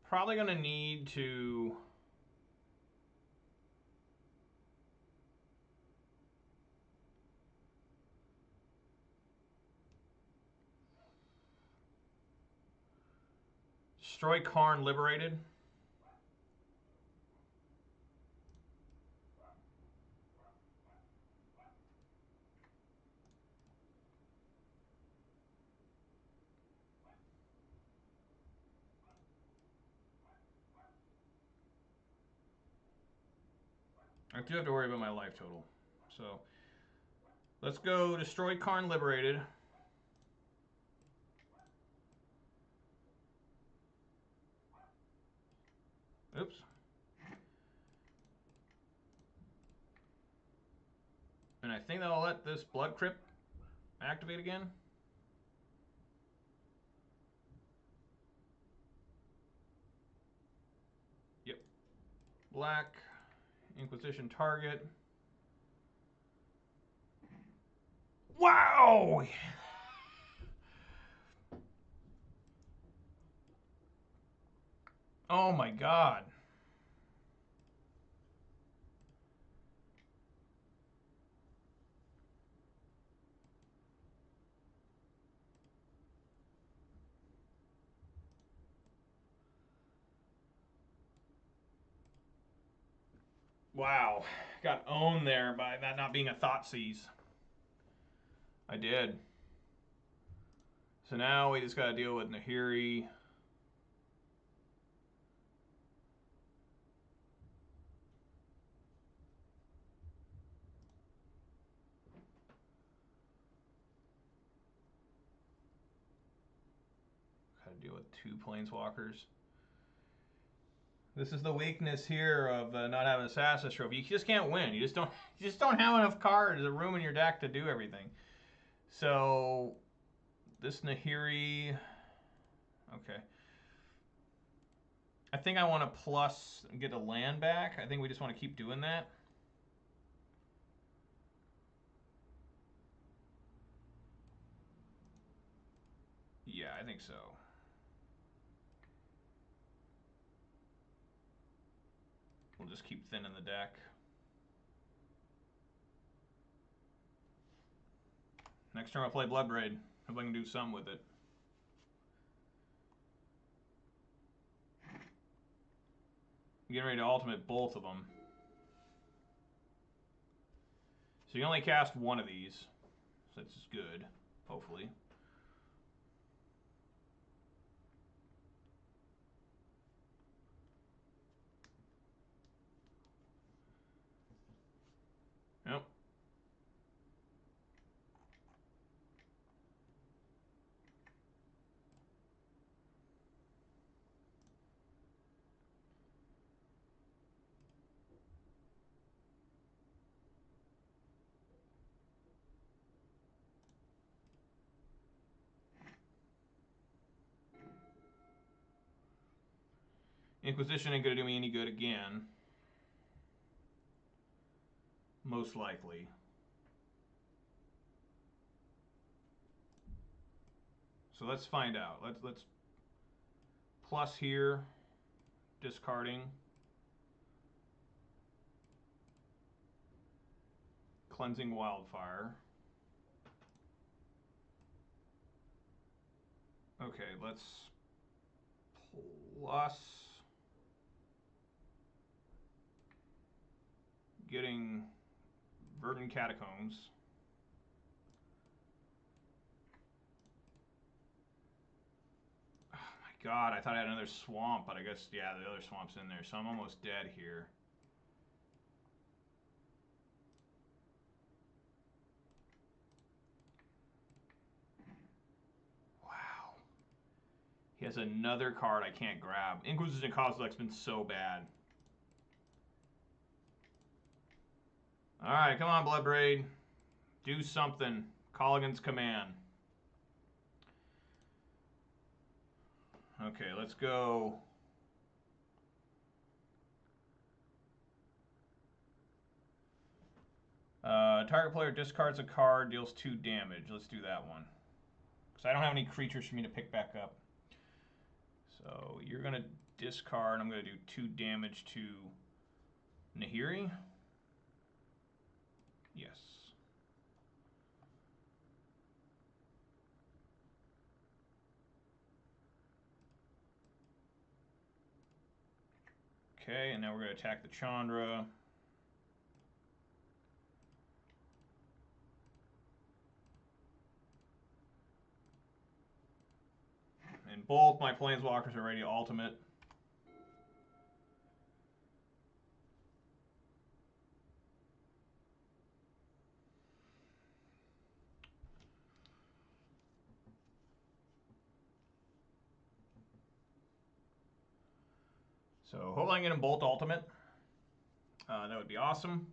probably going to need to... destroy Karn Liberated. I do have to worry about my life total. So let's go destroy Karn Liberated. Oops. And I think that'll let this Blood Crypt activate again. Yep. Black. Inquisition target. Wow! Oh my god. Wow. Got owned there by that not being a Thoughtseize. I did. So now we just got to deal with Nahiri. Got to deal with 2 Planeswalkers. This is the weakness here of not having Assassin's Trophy. You just can't win. You just don't. You just don't have enough cards, or room in your deck to do everything. So this Nahiri. Okay. I think I want to plus and get a land back. I think we just want to keep doing that. Yeah, I think so. We'll just keep thinning the deck. Next turn I'll play Bloodbraid. Hope I can do something with it. I'm getting ready to ultimate both of them. So you only cast one of these. So that's good, hopefully. Nope. Inquisition ain't gonna do me any good again. Most likely. So let's find out. Let's plus here, discarding. Cleansing Wildfire. Okay, let's plus getting Verdant Catacombs. Oh my god, I thought I had another swamp, but I guess, yeah, the other swamp's in there, so I'm almost dead here. Wow. He has another card I can't grab. Inquisition Kozilek's been so bad. Alright, come on, Bloodbraid. Do something. Colligan's command. Okay, let's go. Target player discards a card, deals 2 damage. Let's do that one. Because I don't have any creatures for me to pick back up. So you're going to discard. I'm going to do 2 damage to Nahiri. Yes. Okay, and now we're going to attack the Chandra. And both my Planeswalkers are ready to ultimate. So hopefully I can get him Bolt Ultimate. That would be awesome.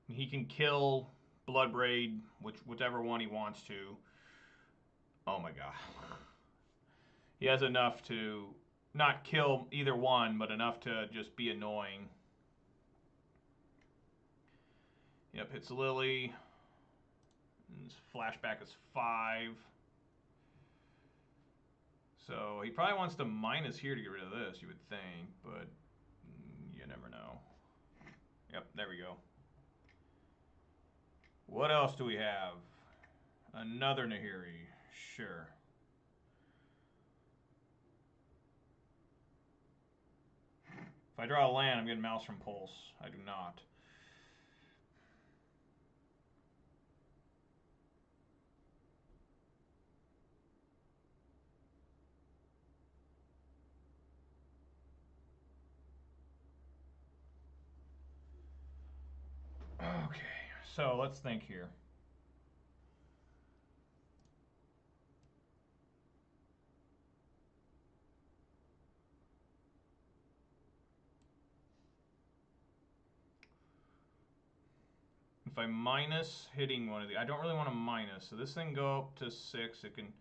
He can kill Bloodbraid, whichever one he wants to. Oh my god. He has enough to not kill either one, but enough to just be annoying. Yep, hits Lily. His flashback is 5. So he probably wants to minus here to get rid of this, you would think, but you never know. Yep, there we go. What else do we have? Another Nahiri. Sure. If I draw a land, I'm getting Mouse from Pulse. I do not. Okay, so let's think here. If I minus hitting one of the, I don't really want to minus. So this thing go up to 6. It can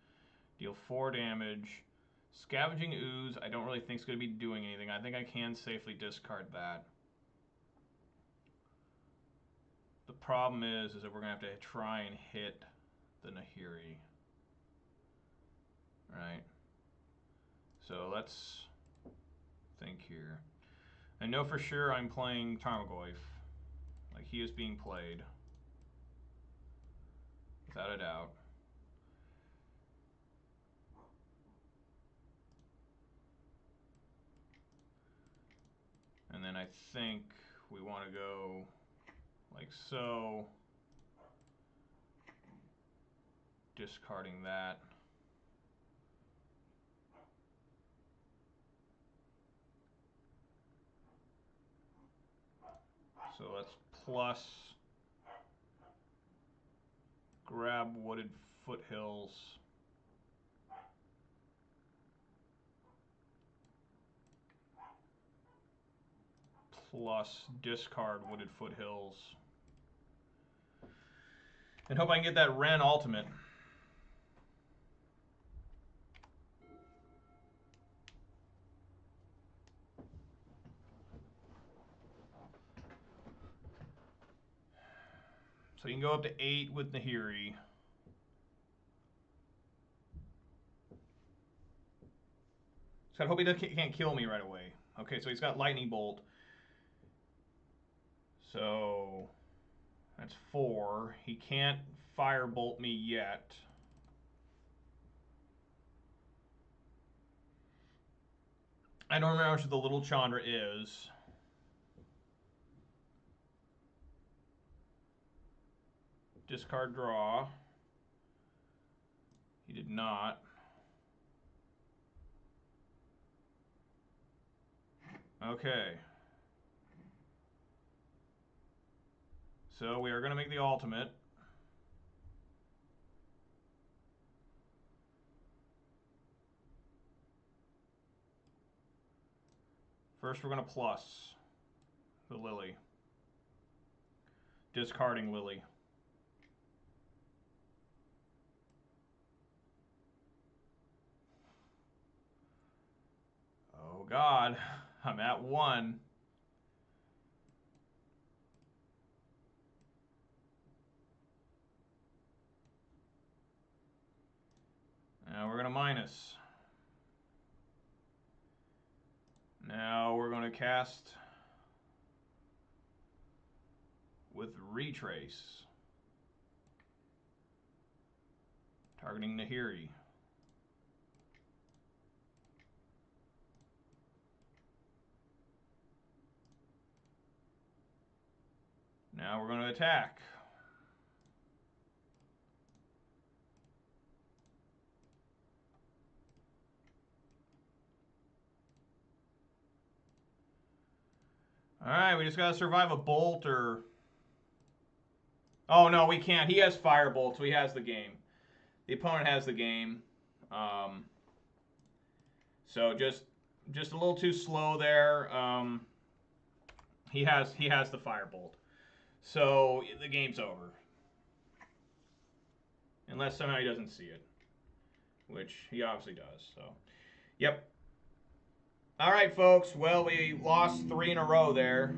deal 4 damage. Scavenging Ooze, I don't really think is going to be doing anything. I think I can safely discard that. The problem is that we're going to have to try and hit the Nahiri. Right? So let's think here. I know for sure I'm playing Tarmogoyf. Like, he is being played. Without a doubt. And then I think we want to go like so. Discarding that. So let's plus grab Wooded Foothills. Plus discard Wooded Foothills. And hope I can get that Ren ultimate. So you can go up to 8 with Nahiri. So I hope he can't kill me right away. Okay, so he's got Lightning Bolt. So that's 4. He can't Firebolt me yet. I don't remember how much the Little Chandra is. Discard draw. He did not. Okay. So we are going to make the ultimate. First we're going to plus the Lily. Discarding Lily. Oh God, I'm at 1. Now we're going to minus. Now we're going to cast with Retrace. Targeting Nahiri. Now we're going to attack. Alright, we just got to survive a bolt or... Oh, no, we can't. He has Firebolt, so he has the game. The opponent has the game. So just a little too slow there. He has the firebolt. So the game's over. Unless somehow he doesn't see it, which he obviously does. So, yep. All right, folks. Well, we lost 3 in a row there.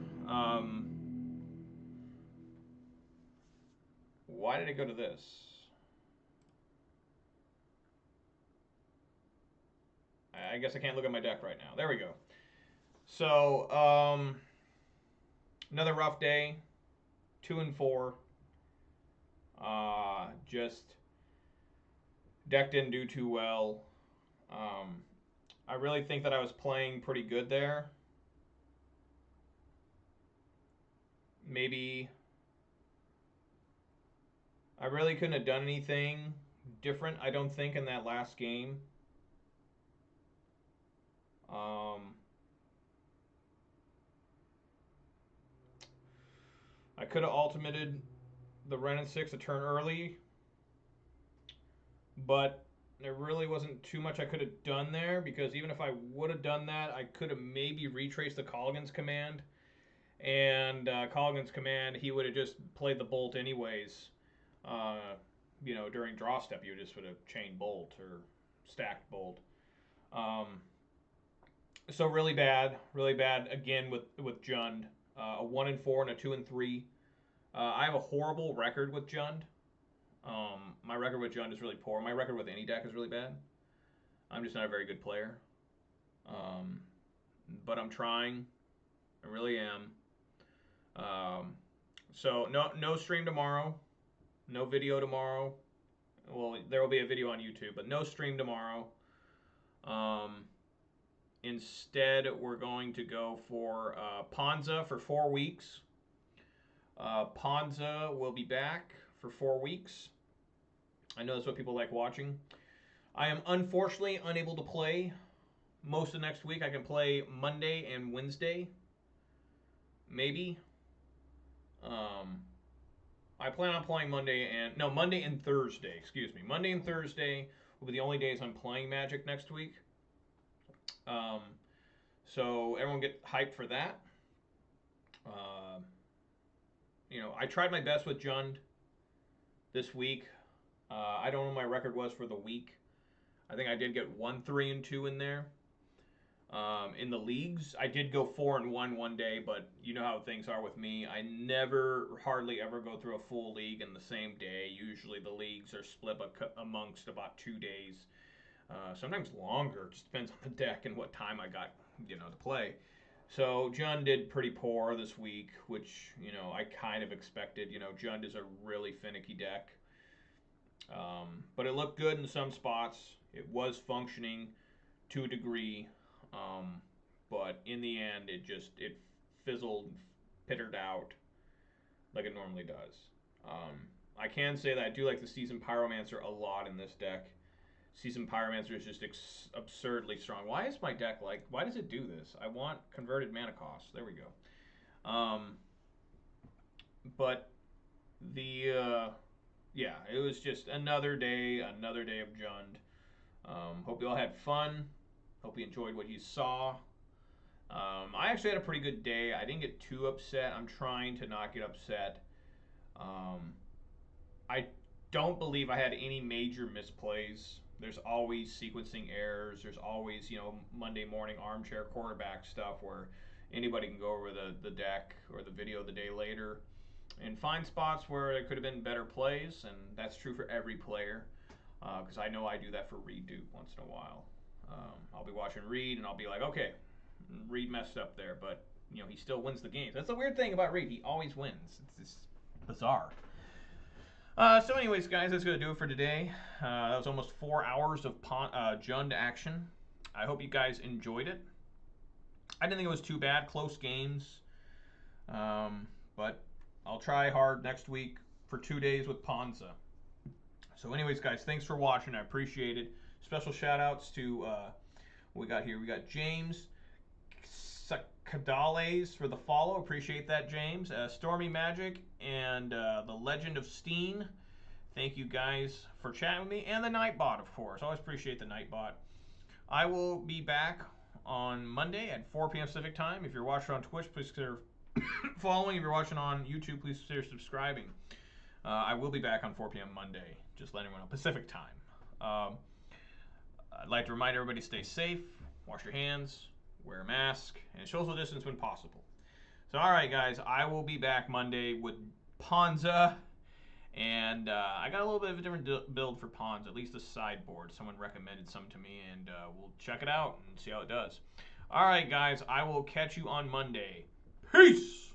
Why did it go to this? I guess I can't look at my deck right now. There we go. So, another rough day. 2 and 4. Just deck didn't do too well. I really think that I was playing pretty good there. Maybe I really couldn't have done anything different, I don't think, in that last game. I could have ultimated the Ren and 6 a turn early, but there really wasn't too much I could have done there, because even if I would have done that, I could have maybe retraced the Colligan's command. And Colligan's command, he would have just played the bolt anyways. You know, during draw step, you just would have chained bolt or stacked bolt. So really bad again with Jund. A 1 and 4 and a 2 and 3. I have a horrible record with Jund. My record with Jund is really poor. My record with any deck is really bad. I'm just not a very good player. But I'm trying. I really am. So no stream tomorrow. No video tomorrow. Well, there will be a video on YouTube, but no stream tomorrow. Instead, we're going to go for Ponza for 4 weeks. Ponza will be back for 4 weeks. I know that's what people like watching. I am unfortunately unable to play most of next week. I can play Monday and Wednesday. Maybe. I plan on playing Monday and Thursday. Excuse me. Monday and Thursday will be the only days I'm playing Magic next week. So everyone get hyped for that. You know, I tried my best with Jund this week. I don't know what my record was for the week. I think I did get 1, 3, and 2 in there. In the leagues, I did go 4 and 1 one day, but you know how things are with me. I hardly ever go through a full league in the same day. Usually the leagues are split amongst about 2 days. Sometimes longer. It just depends on the deck and what time I got, to play. So Jund did pretty poor this week, which, I kind of expected. Jund is a really finicky deck. But it looked good in some spots. It was functioning to a degree. But in the end, it fizzled, pittered out like it normally does. I can say that I do like the Seasoned Pyromancer a lot in this deck. Seasoned Pyromancer is just absurdly strong. Why does it do this? I want converted mana cost. There we go. But yeah, it was just another day of Jund. Hope you all had fun. Hope you enjoyed what you saw. I actually had a pretty good day. I didn't get too upset. I'm trying to not get upset. I don't believe I had any major misplays. There's always sequencing errors. There's always, Monday morning armchair quarterback stuff where anybody can go over the deck or the video the day later and find spots where it could have been better plays, and that's true for every player, because I know I do that for Reed Duke once in a while. I'll be watching Reed, and I'll be like, okay, Reed messed up there, but he still wins the games. That's the weird thing about Reed. He always wins. It's bizarre. So anyways, guys, that's going to do it for today. That was almost 4 hours of Jund action. I hope you guys enjoyed it. I didn't think it was too bad. Close games. But I'll try hard next week for 2 days with Ponza. So anyways, guys, thanks for watching. I appreciate it. Special shout-outs to what we got here. We got James Cadales for the follow. Appreciate that, James. Stormy Magic and the Legend of Steen. Thank you guys for chatting with me. And the Nightbot, of course. Always appreciate the Nightbot. I will be back on Monday at 4 p.m. Pacific time. If you're watching on Twitch, please consider following. If you're watching on YouTube, please consider subscribing. I will be back on 4 p.m. Monday. Just letting everyone know, Pacific time. I'd like to remind everybody, stay safe, wash your hands, wear a mask, and social distance when possible. So, all right, guys, I will be back Monday with Ponza. And I got a little bit of a different build for pawns, at least a sideboard. Someone recommended some to me, and we'll check it out and see how it does. All right, guys, I will catch you on Monday. Peace!